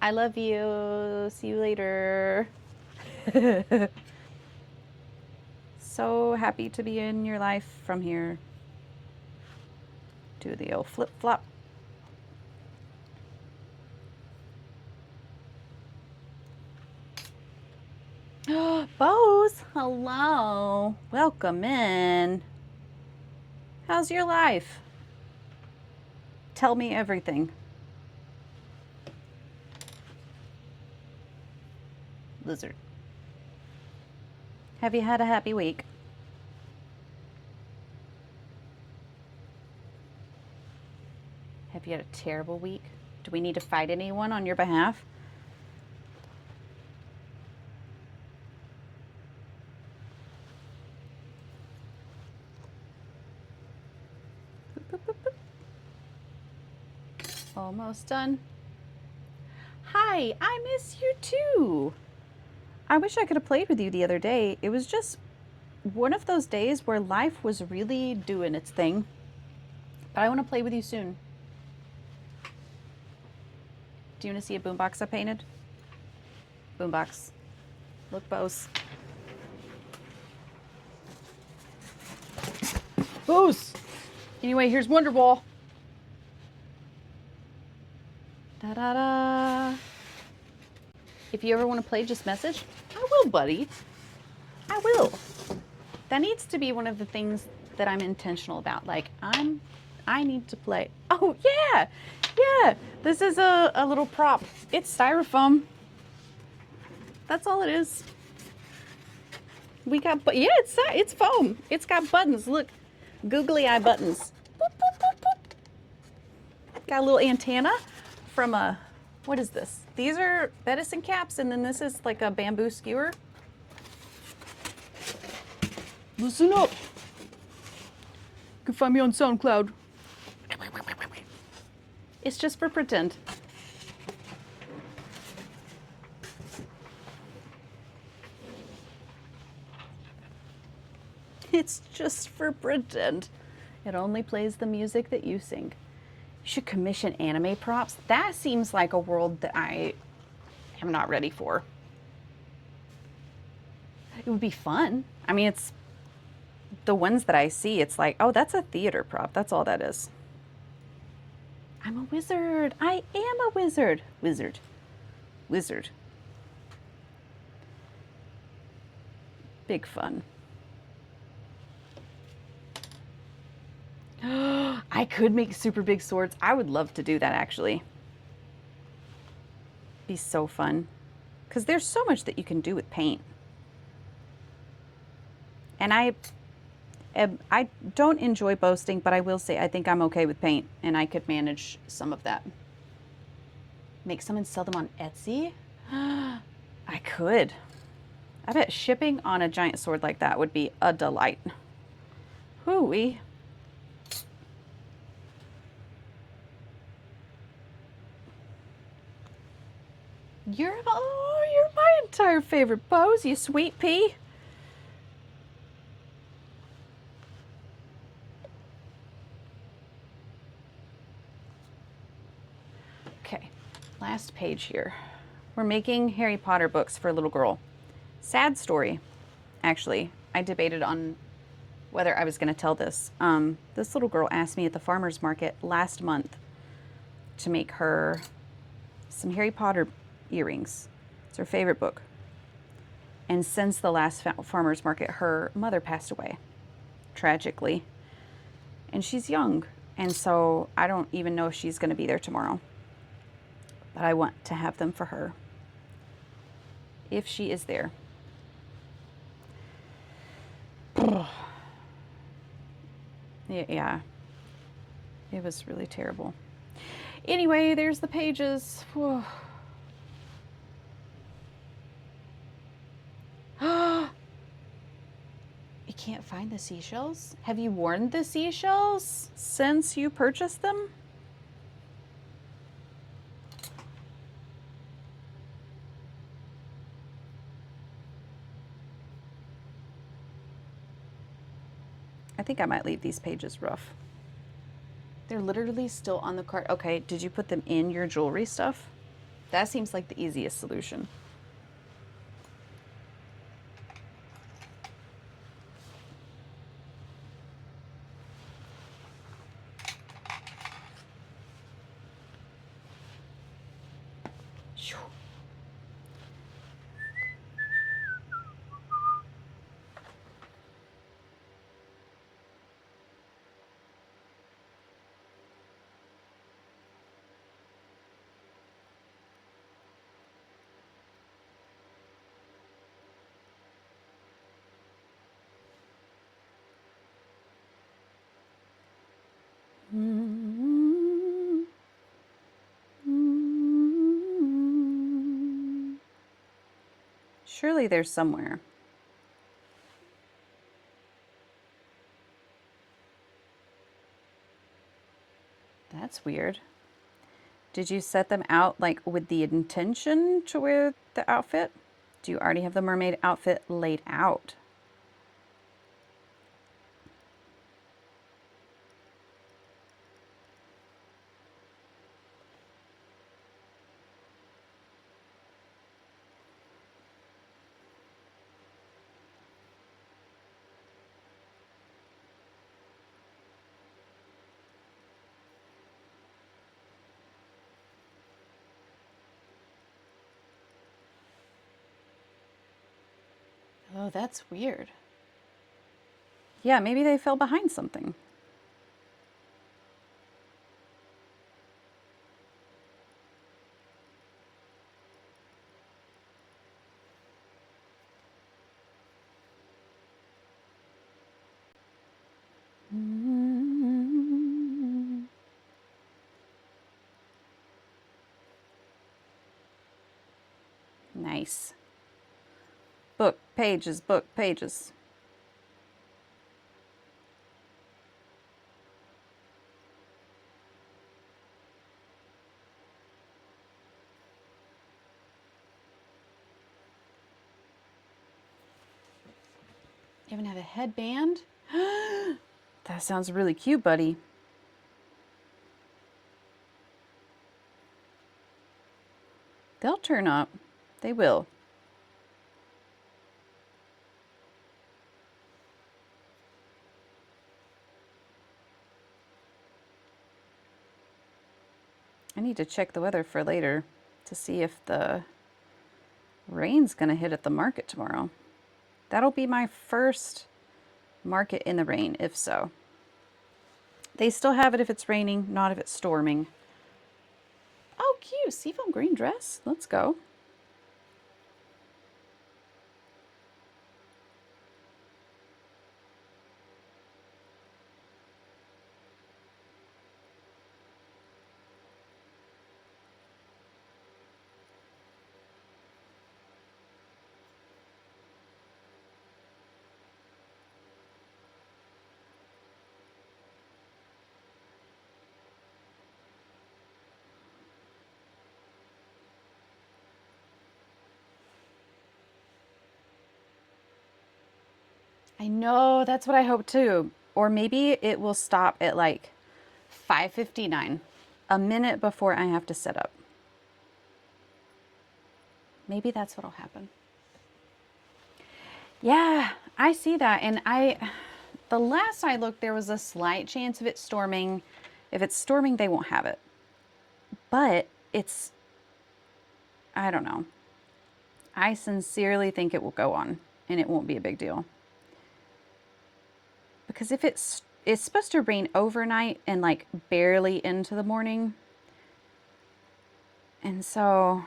I love you. See you later. So happy to be in your life from here. Do the old flip flop. Bose, hello. Welcome in. How's your life? Tell me everything. Lizard. Have you had a happy week? Have you had a terrible week? Do we need to fight anyone on your behalf? Boop, boop, boop, boop. Almost done. Hi, Hi, I miss you too. I wish I could have played with you the other day. It was just one of those days where life was really doing its thing. But I want to play with you soon. Do you want to see a boombox I painted? Boombox. Look, Bose. Bose! Anyway, here's Wonderball. Da-da-da. If you ever want to play, just message. I will, buddy. I will. That needs to be one of the things that I'm intentional about. Like, I need to play. Oh, yeah. Yeah. This is a little prop. It's styrofoam. That's all it is. We got, but yeah, it's foam. It's got buttons. Look, googly eye buttons. Boop, boop, boop, boop. Got a little antenna from a, what is this? These are medicine caps, and then this is like a bamboo skewer. Listen up. You can find me on SoundCloud. It's just for pretend. It's just for pretend. It only plays the music that you sing. You should commission anime props. That seems like a world that I am not ready for. It would be fun. I mean, it's the ones that I see, it's like, oh, that's a theater prop. That's all that is. I'm a wizard. I am a wizard. Wizard. Wizard. Big fun. I could make super big swords. I would love to do that, actually. Be so fun. Because there's so much that you can do with paint. And I don't enjoy boasting, but I will say I think I'm okay with paint, and I could manage some of that. Make some and sell them on Etsy? I could. I bet shipping on a giant sword like that would be a delight. Hooey. You're my entire favorite pose, you sweet pea. Okay, last page here. We're making Harry Potter books for a little girl. Sad story, actually. I debated on whether I was going to tell this. This little girl asked me at the farmer's market last month to make her some Harry Potter earrings. It's her favorite book. And since the last farmer's market, her mother passed away, tragically. And she's young, and so I don't even know if she's going to be there tomorrow. But I want to have them for her, if she is there. Yeah, it was really terrible. Anyway, there's the pages. Whew. You can't find the seashells? Have you worn the seashells since you purchased them? I think I might leave these pages rough. They're literally still on the card. Okay, did you put them in your jewelry stuff? That seems like the easiest solution. Surely there's somewhere. That's weird. Did you set them out like with the intention to wear the outfit? Do you already have the mermaid outfit laid out? Oh, that's weird. Yeah, maybe they fell behind something. Nice. Book pages, book pages. You even have a headband? That sounds really cute, buddy. They'll turn up. They will. I need to check the weather for later to see if the rain's gonna hit at the market tomorrow. That'll be my first market in the rain, if so. They still have it if it's raining, not if it's storming. Oh, cute. Seafoam green dress. Let's go. I know, that's what I hope too. Or maybe it will stop at like 5:59, a minute before I have to set up. Maybe that's what'll happen. Yeah, I see that. And the last I looked, there was a slight chance of it storming. If it's storming, they won't have it. But I don't know. I sincerely think it will go on and it won't be a big deal. Because if it's supposed to rain overnight and like barely into the morning. And so,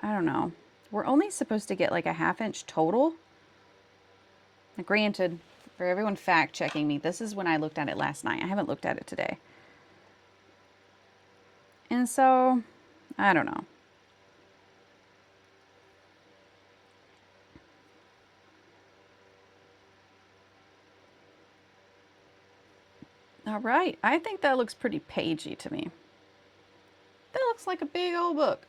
I don't know. We're only supposed to get like a 1/2 inch total. Now, granted, for everyone fact checking me, this is when I looked at it last night. I haven't looked at it today. And so, I don't know. All right, I think that looks pretty pagey to me. That looks like a big old book.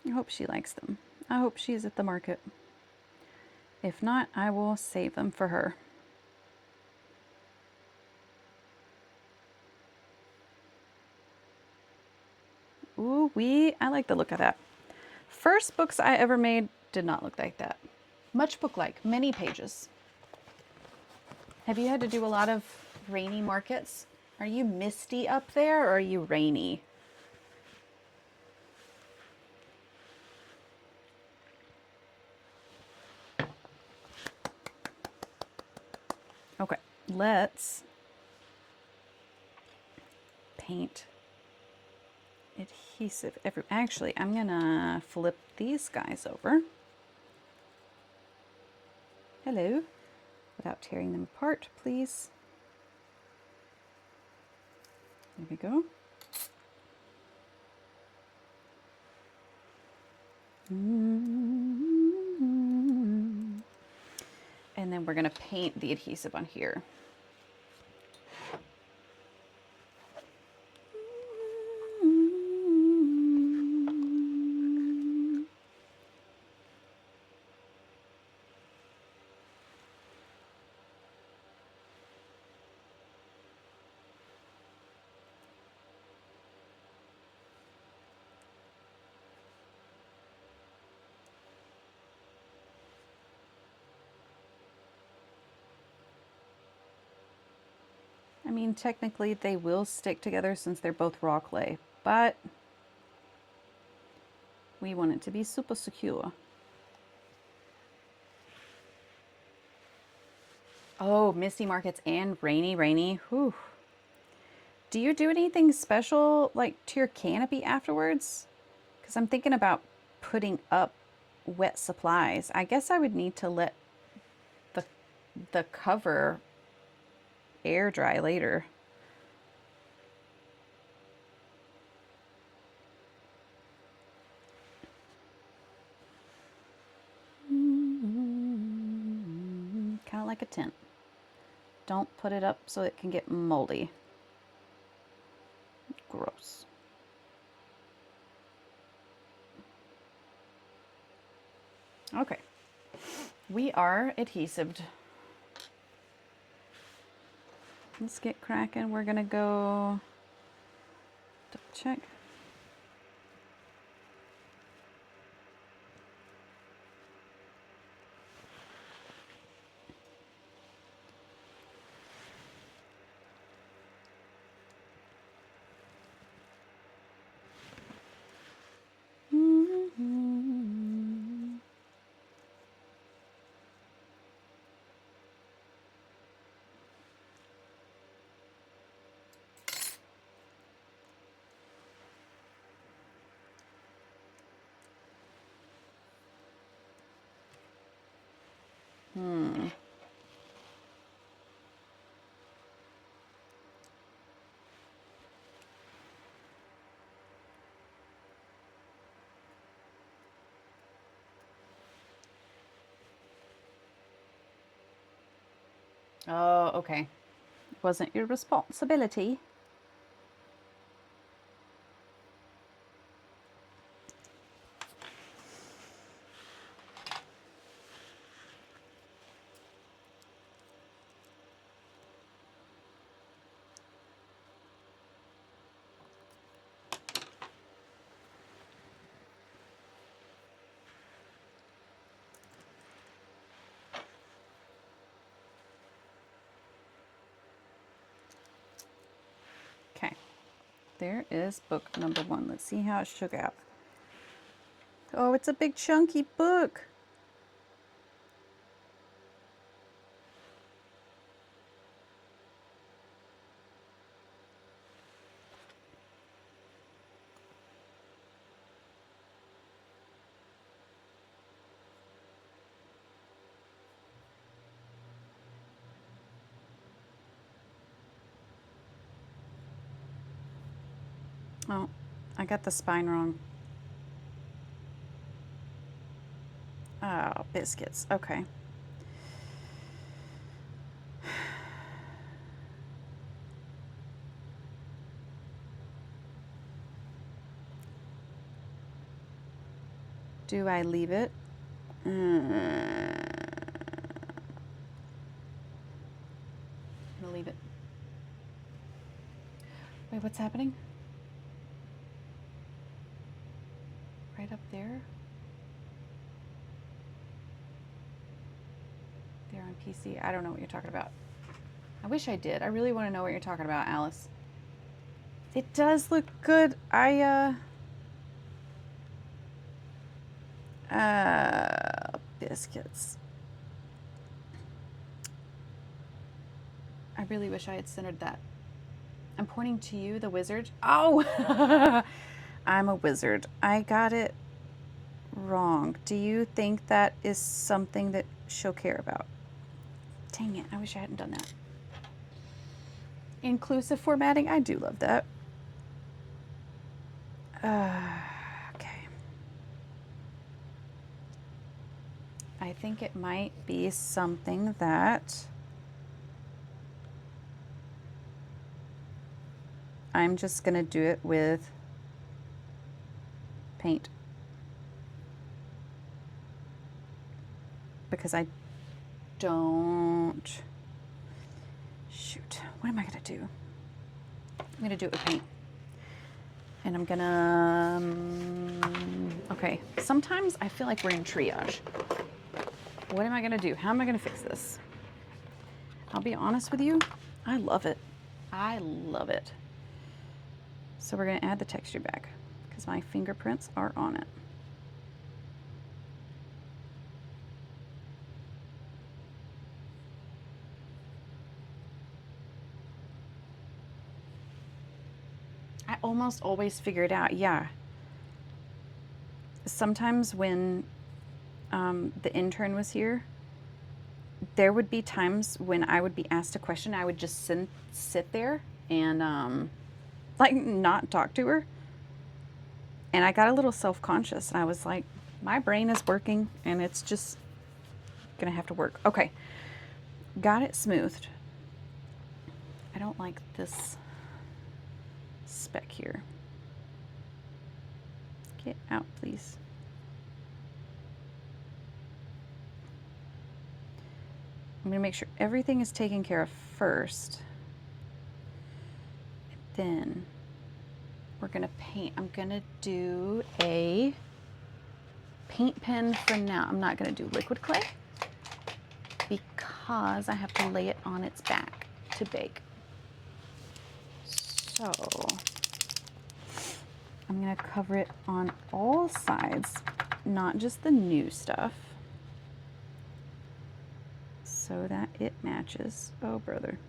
I hope she likes them. I hope she's at the market. If not, I will save them for her. Ooh, I like the look of that. First books I ever made did not look like that. Much book-like, many pages. Have you had to do a lot of rainy markets? Are you misty up there or are you rainy? Okay, let's paint adhesive actually, I'm gonna flip these guys over. Hello. Without tearing them apart, please. There we go. And then we're going to paint the adhesive on here. I mean, technically they will stick together since they're both raw clay, but we want it to be super secure. Oh, misty markets and rainy. Whew. Do you do anything special like to your canopy afterwards? Because I'm thinking about putting up wet supplies. I guess I would need to let the cover air dry later. Kind of like a tent. Don't put it up so it can get moldy. Gross. Okay. We are adhesived. Let's get cracking. We're gonna go double check. Oh, okay. Wasn't your responsibility. Okay. There is book number 1. Let's see how it shook out. Oh, it's a big chunky book. Oh, I got the spine wrong. Oh, biscuits. Okay. Do I leave it? I'm gonna leave it. Wait, what's happening? Right up there? There on PC. I don't know what you're talking about. I wish I did. I really want to know what you're talking about, Alice. It does look good. Biscuits. I really wish I had centered that. I'm pointing to you, the wizard. Oh! I'm a wizard. I got it wrong. Do you think that is something that she'll care about? Dang it, I wish I hadn't done that. Inclusive formatting, I do love that. Okay. I think it might be something that I'm just going to do it with paint. Because I don't... Shoot. What am I going to do? I'm going to do it with paint. And I'm going to... okay. Sometimes I feel like we're in triage. What am I going to do? How am I going to fix this? I'll be honest with you. I love it. I love it. So we're going to add the texture back because my fingerprints are on it. I almost always figure it out. Yeah. Sometimes when the intern was here, there would be times when I would be asked a question, I would just sit there and like not talk to her. And I got a little self-conscious and I was like, my brain is working and it's just gonna have to work. Okay, got it smoothed. I don't like this speck here. Get out, please. I'm gonna make sure everything is taken care of first. And then we're gonna paint. I'm gonna do a paint pen for now. I'm not gonna do liquid clay because I have to lay it on its back to bake. So I'm gonna cover it on all sides, not just the new stuff, so that it matches. Oh, brother.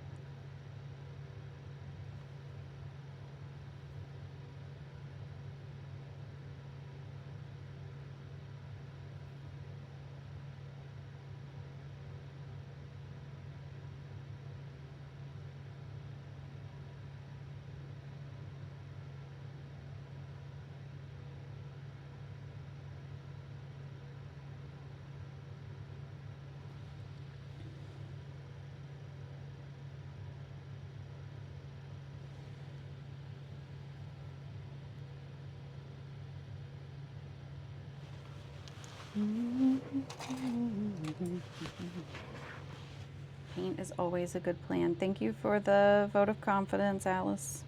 Paint is always a good plan. Thank you for the vote of confidence, Alice.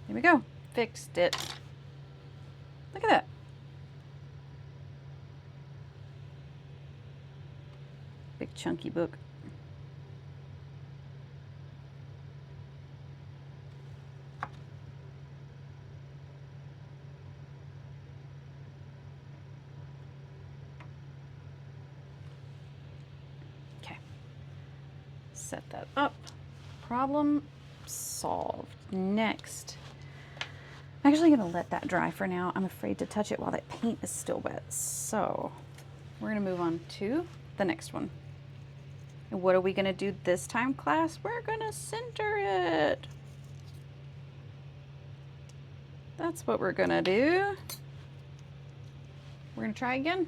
Here we go. Fixed it. Look at that. Big chunky book. Okay. Set that up. Problem solved. Next. I'm actually going to let that dry for now. I'm afraid to touch it while that paint is still wet. So we're going to move on to the next one. And what are we going to do this time, class? We're going to center it. That's what we're going to do. We're going to try again.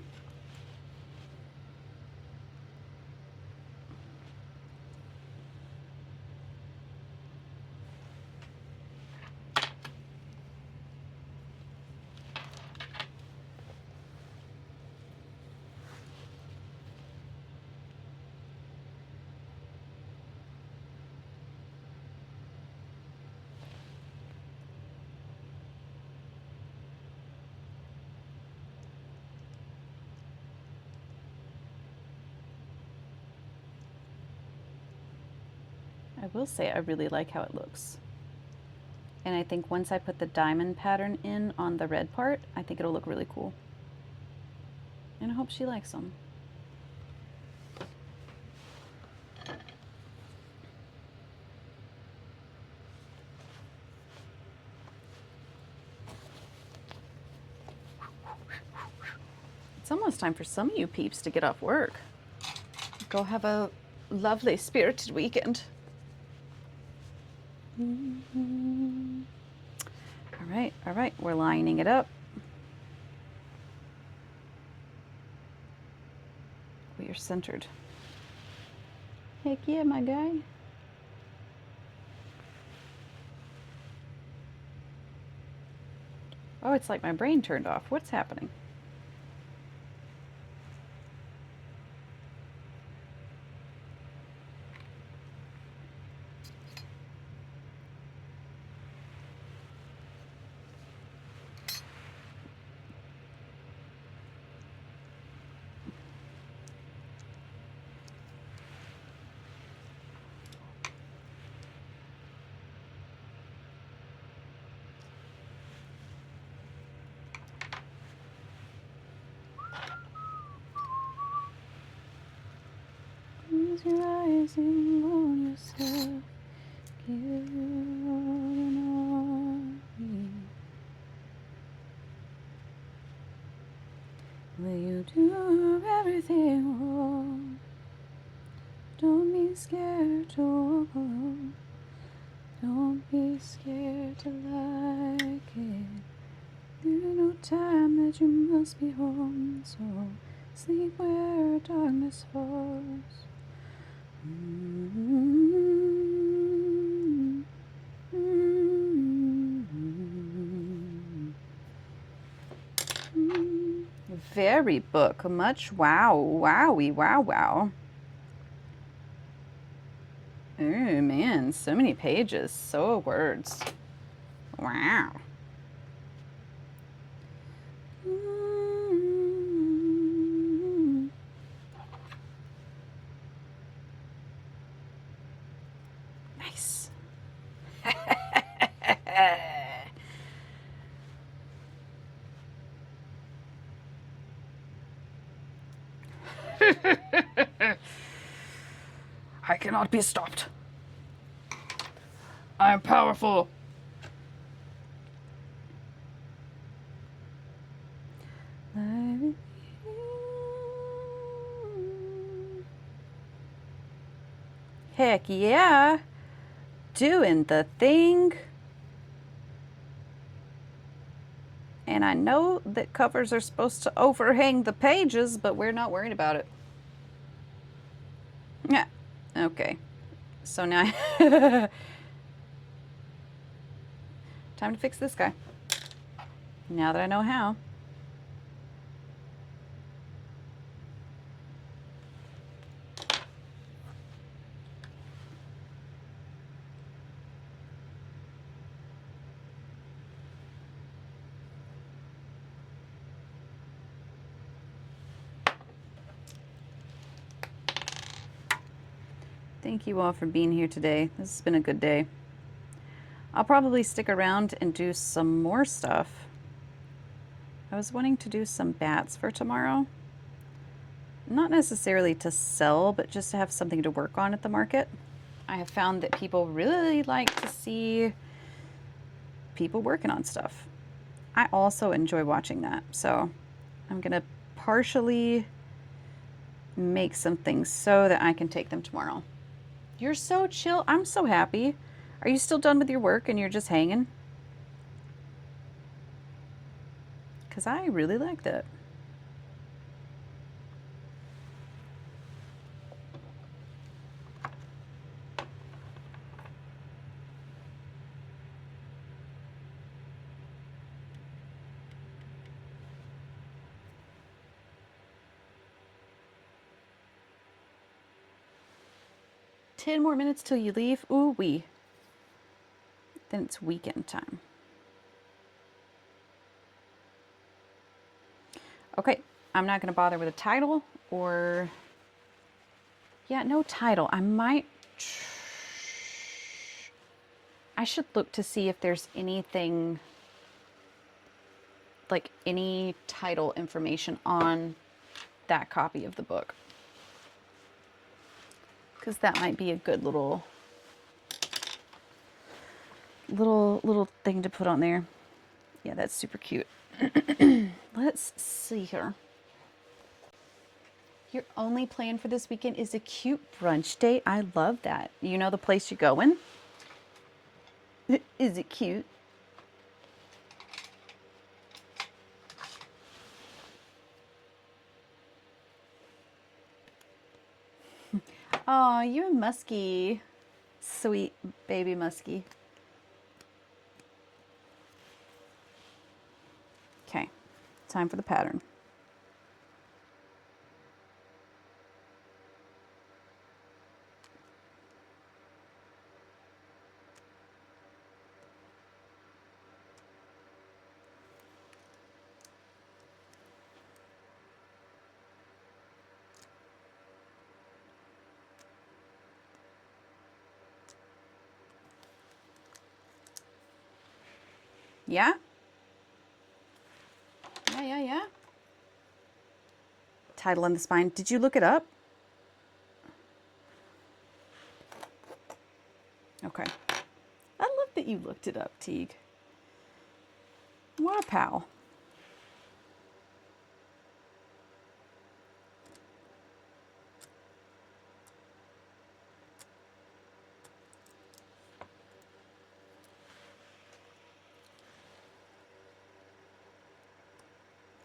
I will say I really like how it looks. And I think once I put the diamond pattern in on the red part, I think it'll look really cool. And I hope she likes them. It's almost time for some of you peeps to get off work. Go have a lovely, spirited weekend. All right, we're lining it up. We are centered. Heck yeah, my guy. Oh, it's like my brain turned off. What's happening? Close your eyes and roll yourself. Give your all and all me. Will you do everything wrong? Don't be scared to walk alone. Don't be scared to like it. There's no time that you must be home, so sleep where darkness falls. Very book, much wow, wowie, wow, wow. Oh man, so many pages, so words. Wow. Nice. I cannot be stopped. I am powerful. Heck yeah. Doing the thing. And I know that covers are supposed to overhang the pages, but we're not worried about it. Yeah. Okay. So now time to fix this guy. Now that I know how. Thank you all for being here today. This has been a good day. I'll probably stick around and do some more stuff. I was wanting to do some bats for tomorrow. Not necessarily to sell, but just to have something to work on at the market. I have found that people really like to see people working on stuff. I also enjoy watching that. So I'm going to partially make some things so that I can take them tomorrow. You're so chill. I'm so happy. Are you still done with your work and you're just hanging? Because I really like that. Ten more minutes till you leave. Ooh wee. Then it's weekend time. Okay, I'm not going to bother with a title or... Yeah, no title. I should look to see if there's anything, like any title information on that copy of the book. Because that might be a good little thing to put on there. Yeah, that's super cute. Let's see here. Your only plan for this weekend is a cute brunch date. I love that. You know the place you're going? Is it cute? Oh, you and Muskie. Sweet baby Muskie. Okay, time for the pattern. Yeah? Yeah. Title on the spine. Did you look it up? Okay. I love that you looked it up, Teague. What a pal.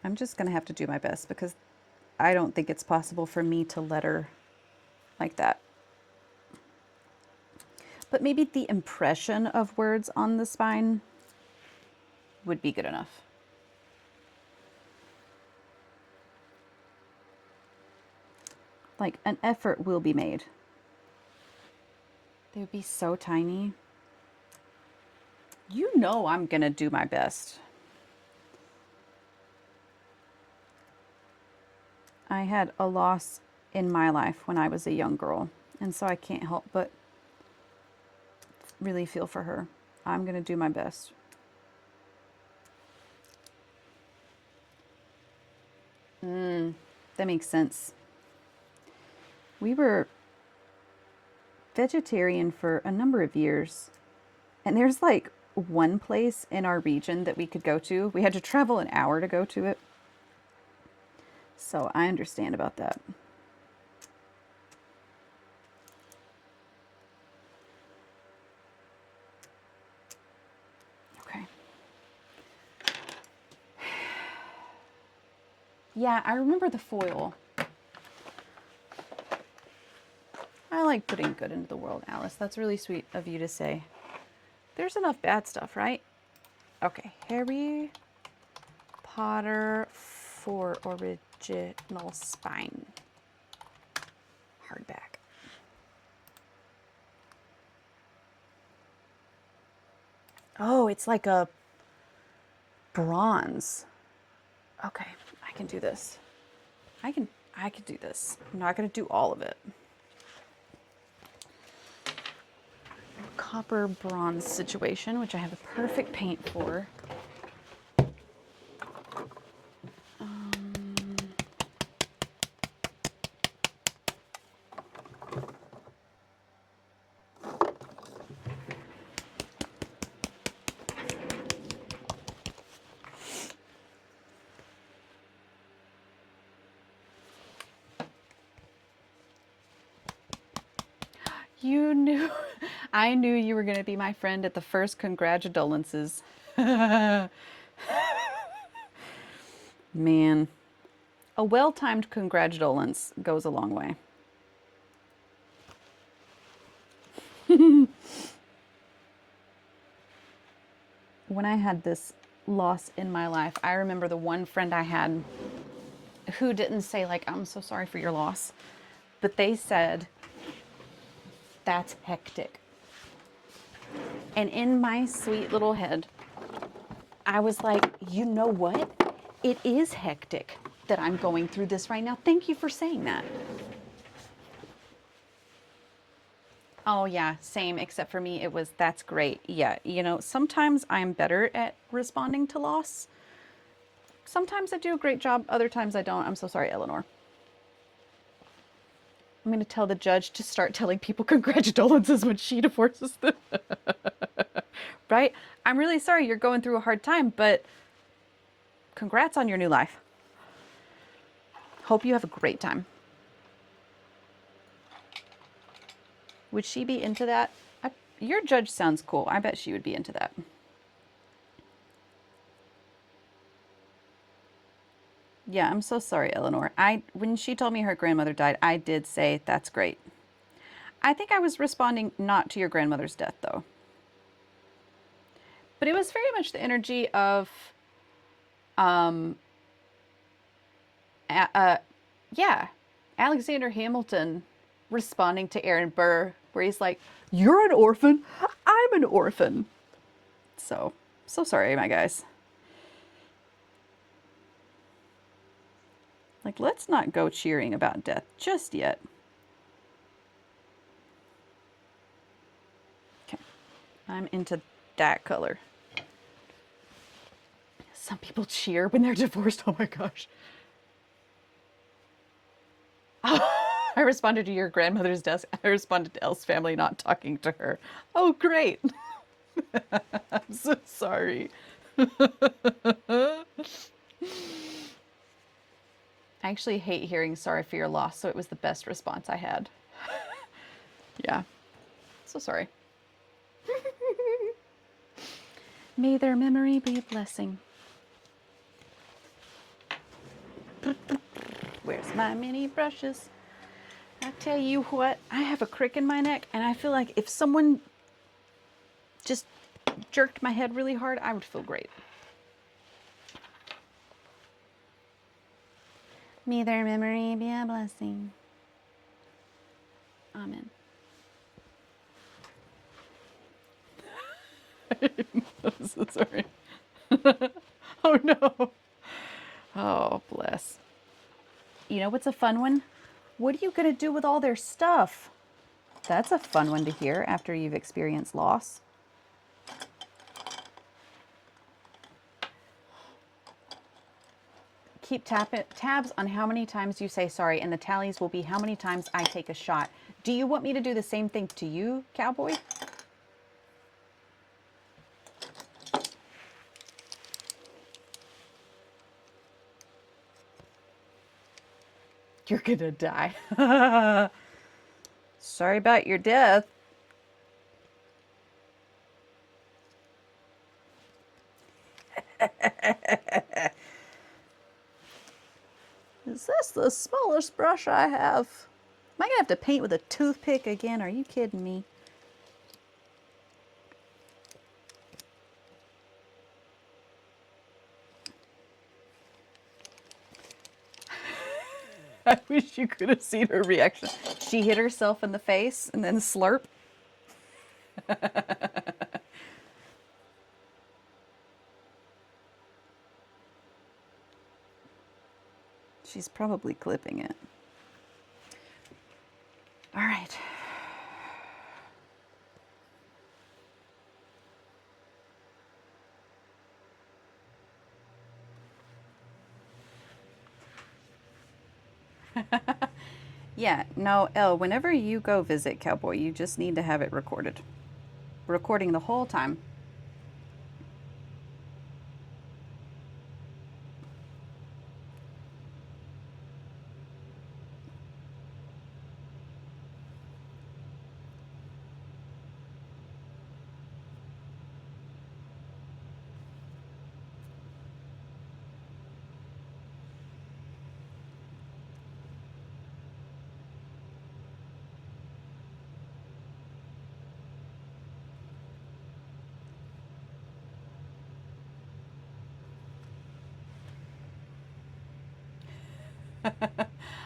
I'm just going to have to do my best because I don't think it's possible for me to letter like that. But maybe the impression of words on the spine would be good enough. Like an effort will be made. They would be so tiny. You know I'm going to do my best. I had a loss in my life when I was a young girl, and so I can't help but really feel for her. I'm going to do my best. That makes sense. We were vegetarian for a number of years, and there's like one place in our region that we could go to. We had to travel an hour to go to it. So I understand about that. Okay. Yeah, I remember the foil. I like putting good into the world, Alice. That's really sweet of you to say. There's enough bad stuff, right? Okay, Harry Potter for original spine. Hardback. Oh, it's like a bronze. Okay, I can do this. I can do this. I'm not going to do all of it. Copper bronze situation, which I have the perfect paint for. You knew, I knew you were going to be my friend at the first congratulations. Man, a well-timed congratulations goes a long way. When I had this loss in my life, I remember the one friend I had who didn't say like, I'm so sorry for your loss, but they said, that's hectic. And in my sweet little head, I was like, you know what? It is hectic that I'm going through this right now. Thank you for saying that. Oh yeah, same, except for me, it was, that's great. Yeah, you know, sometimes I'm better at responding to loss. Sometimes I do a great job, other times I don't. I'm so sorry, Eleanor. I'm going to tell the judge to start telling people congratulations when she divorces them. Right? I'm really sorry you're going through a hard time, but congrats on your new life. Hope you have a great time. Would she be into that? Your judge sounds cool. I bet she would be into that. Yeah, I'm so sorry, Eleanor. When she told me her grandmother died, I did say, that's great. I think I was responding not to your grandmother's death, though. But it was very much the energy of, um, yeah, Alexander Hamilton responding to Aaron Burr, where he's like, you're an orphan, I'm an orphan. So sorry, my guys. Like, let's not go cheering about death just yet. Okay, I'm into that color. Some people cheer when they're divorced. Oh my gosh. I responded to your grandmother's death. I responded to Elle's family not talking to her. Oh, great. I'm so sorry. I actually hate hearing sorry for your loss, so it was the best response I had. Yeah. So sorry. May their memory be a blessing. Where's my mini brushes? I tell you what, I have a crick in my neck, and I feel like if someone just jerked my head really hard, I would feel great. May their memory be a blessing. Amen. I'm so sorry. Oh no. Oh, bless. You know what's a fun one? What are you going to do with all their stuff? That's a fun one to hear after you've experienced loss. Keep tabs on how many times you say sorry, and the tallies will be how many times I take a shot. Do you want me to do the same thing to you, Cowboy? You're gonna die. Sorry about your death. Is this the smallest brush I have? Am I gonna have to paint with a toothpick again? Are you kidding me? I wish you could have seen her reaction. She hit herself in the face and then slurp. She's probably clipping it. All right. Yeah, no, Elle, whenever you go visit Cowboy, you just need to have it recorded. Recording the whole time.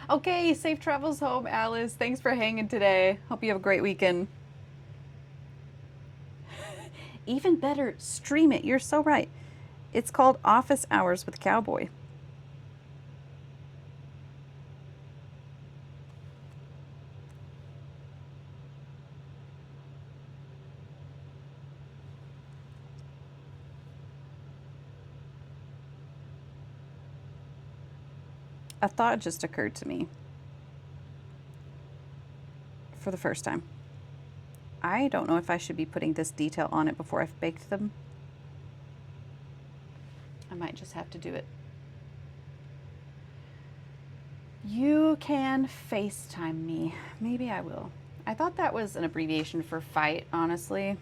Okay, safe travels home, Alice. Thanks for hanging today. Hope you have a great weekend. Even better, stream it. You're so right. It's called Office Hours with Cowboy. A thought just occurred to me for the first time. I don't know if I should be putting this detail on it before I've baked them. I might just have to do it. You can FaceTime me. Maybe I will. I thought that was an abbreviation for fight, honestly.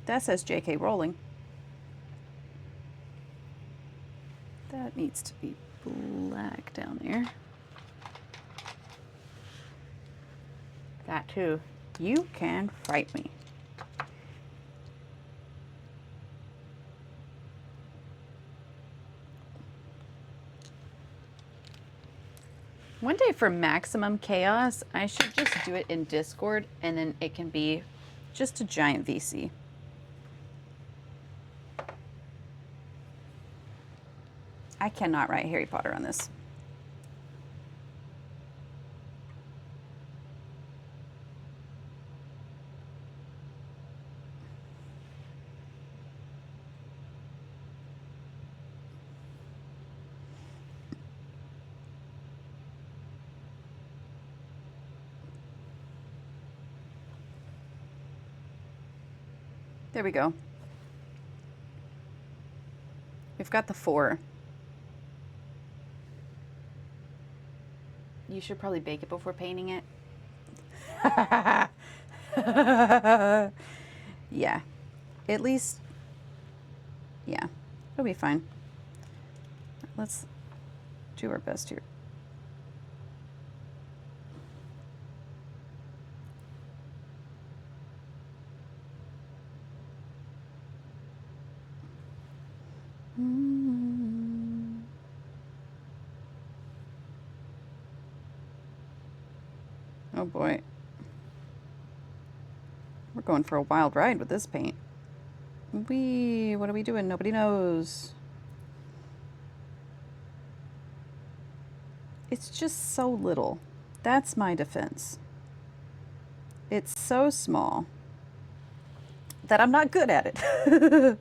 That says J.K. Rowling. That needs to be black down there. That too. You can fight me. One day for maximum chaos, I should just do it in Discord and then it can be just a giant VC. I cannot write Harry Potter on this. There we go. We've got the 4. You should probably bake it before painting it. Yeah. At least, yeah, it'll be fine. Let's do our best here. Oh boy. We're going for a wild ride with this paint. What are we doing? Nobody knows. It's just so little. That's my defense. It's so small that I'm not good at it.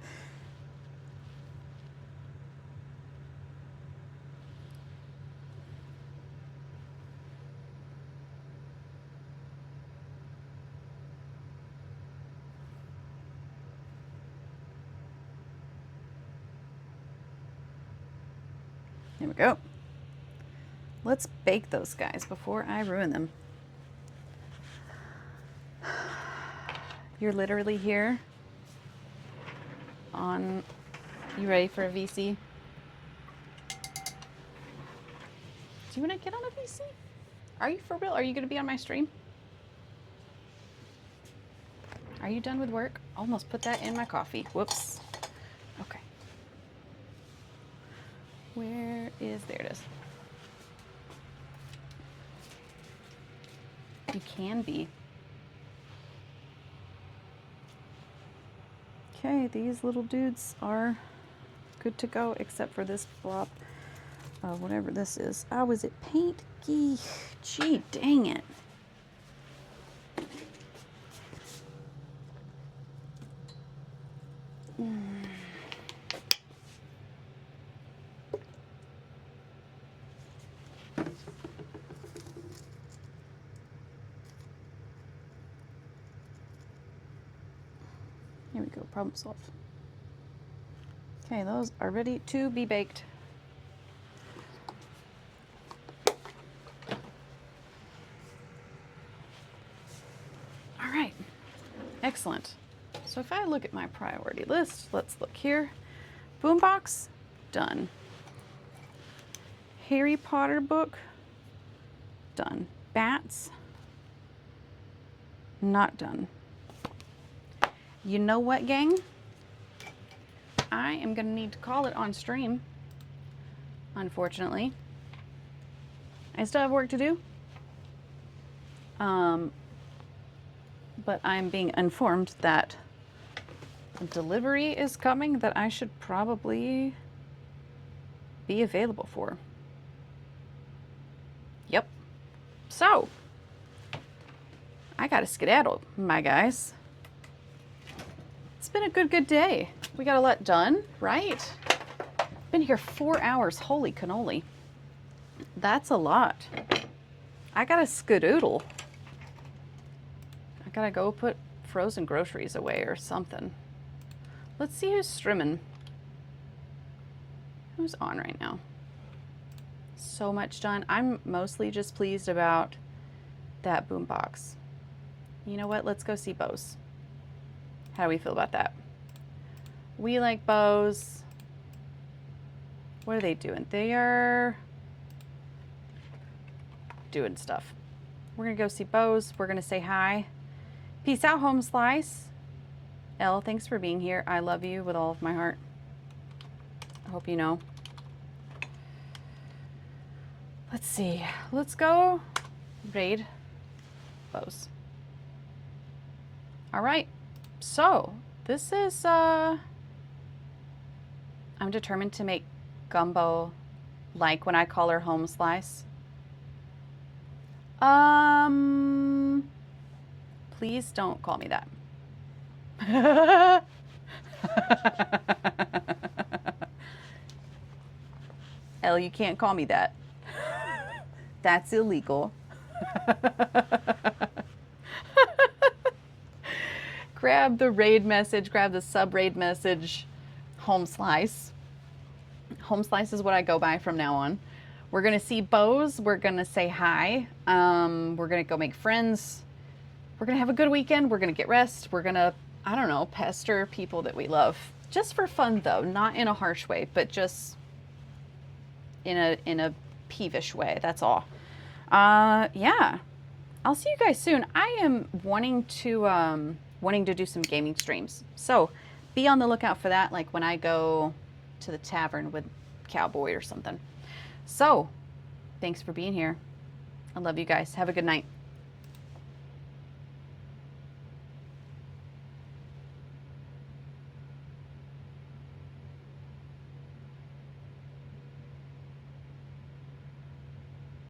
There we go. Let's bake those guys before I ruin them. You're literally here on, you ready for a VC? Do you want to get on a VC? Are you for real? Are you going to be on my stream? Are you done with work? Almost put that in my coffee. Whoops. Okay. Where is, there it is. You can be. Okay, these little dudes are good to go, except for this flop, whatever this is. Oh, is it paint? Gee, dang it. Here we go, problem solved. Okay, those are ready to be baked. All right, excellent. So if I look at my priority list, let's look here. Boombox, done. Harry Potter book, done. Bats, not done. You know what, gang? I am gonna need to call it on stream, unfortunately. I still have work to do. But I'm being informed that a delivery is coming that I should probably be available for. Yep. So, I gotta skedaddle, my guys. It's been a good day. We got a lot done, right? Been here 4 hours, holy cannoli. That's a lot. I gotta skedoodle. I gotta go put frozen groceries away or something. Let's see who's streaming. Who's on right now? So much done. I'm mostly just pleased about that boombox. You know what? Let's go see bows. How do we feel about that? We like bows. What are they doing? They are doing stuff. We're gonna go see bows. We're gonna say hi. Peace out, home slice. Elle, thanks for being here. I love you with all of my heart. I hope you know. Let's see. Let's go raid bows. All right. So this is I'm determined to make gumbo like when I call her home slice. Please don't call me that. Elle, you can't call me that. That's illegal. Grab the raid message, grab the sub raid message, home slice. Home slice is what I go by from now on. We're gonna see bows, we're gonna say hi, we're gonna go make friends, we're gonna have a good weekend, we're gonna get rest, we're gonna, I don't know, pester people that we love. Just for fun though, not in a harsh way, but just in a peevish way, that's all. Yeah, I'll see you guys soon. I am wanting to do some gaming streams, so be on the lookout for that, like when I go to the tavern with Cowboy or something. So thanks for being here. I love you guys. Have a good night.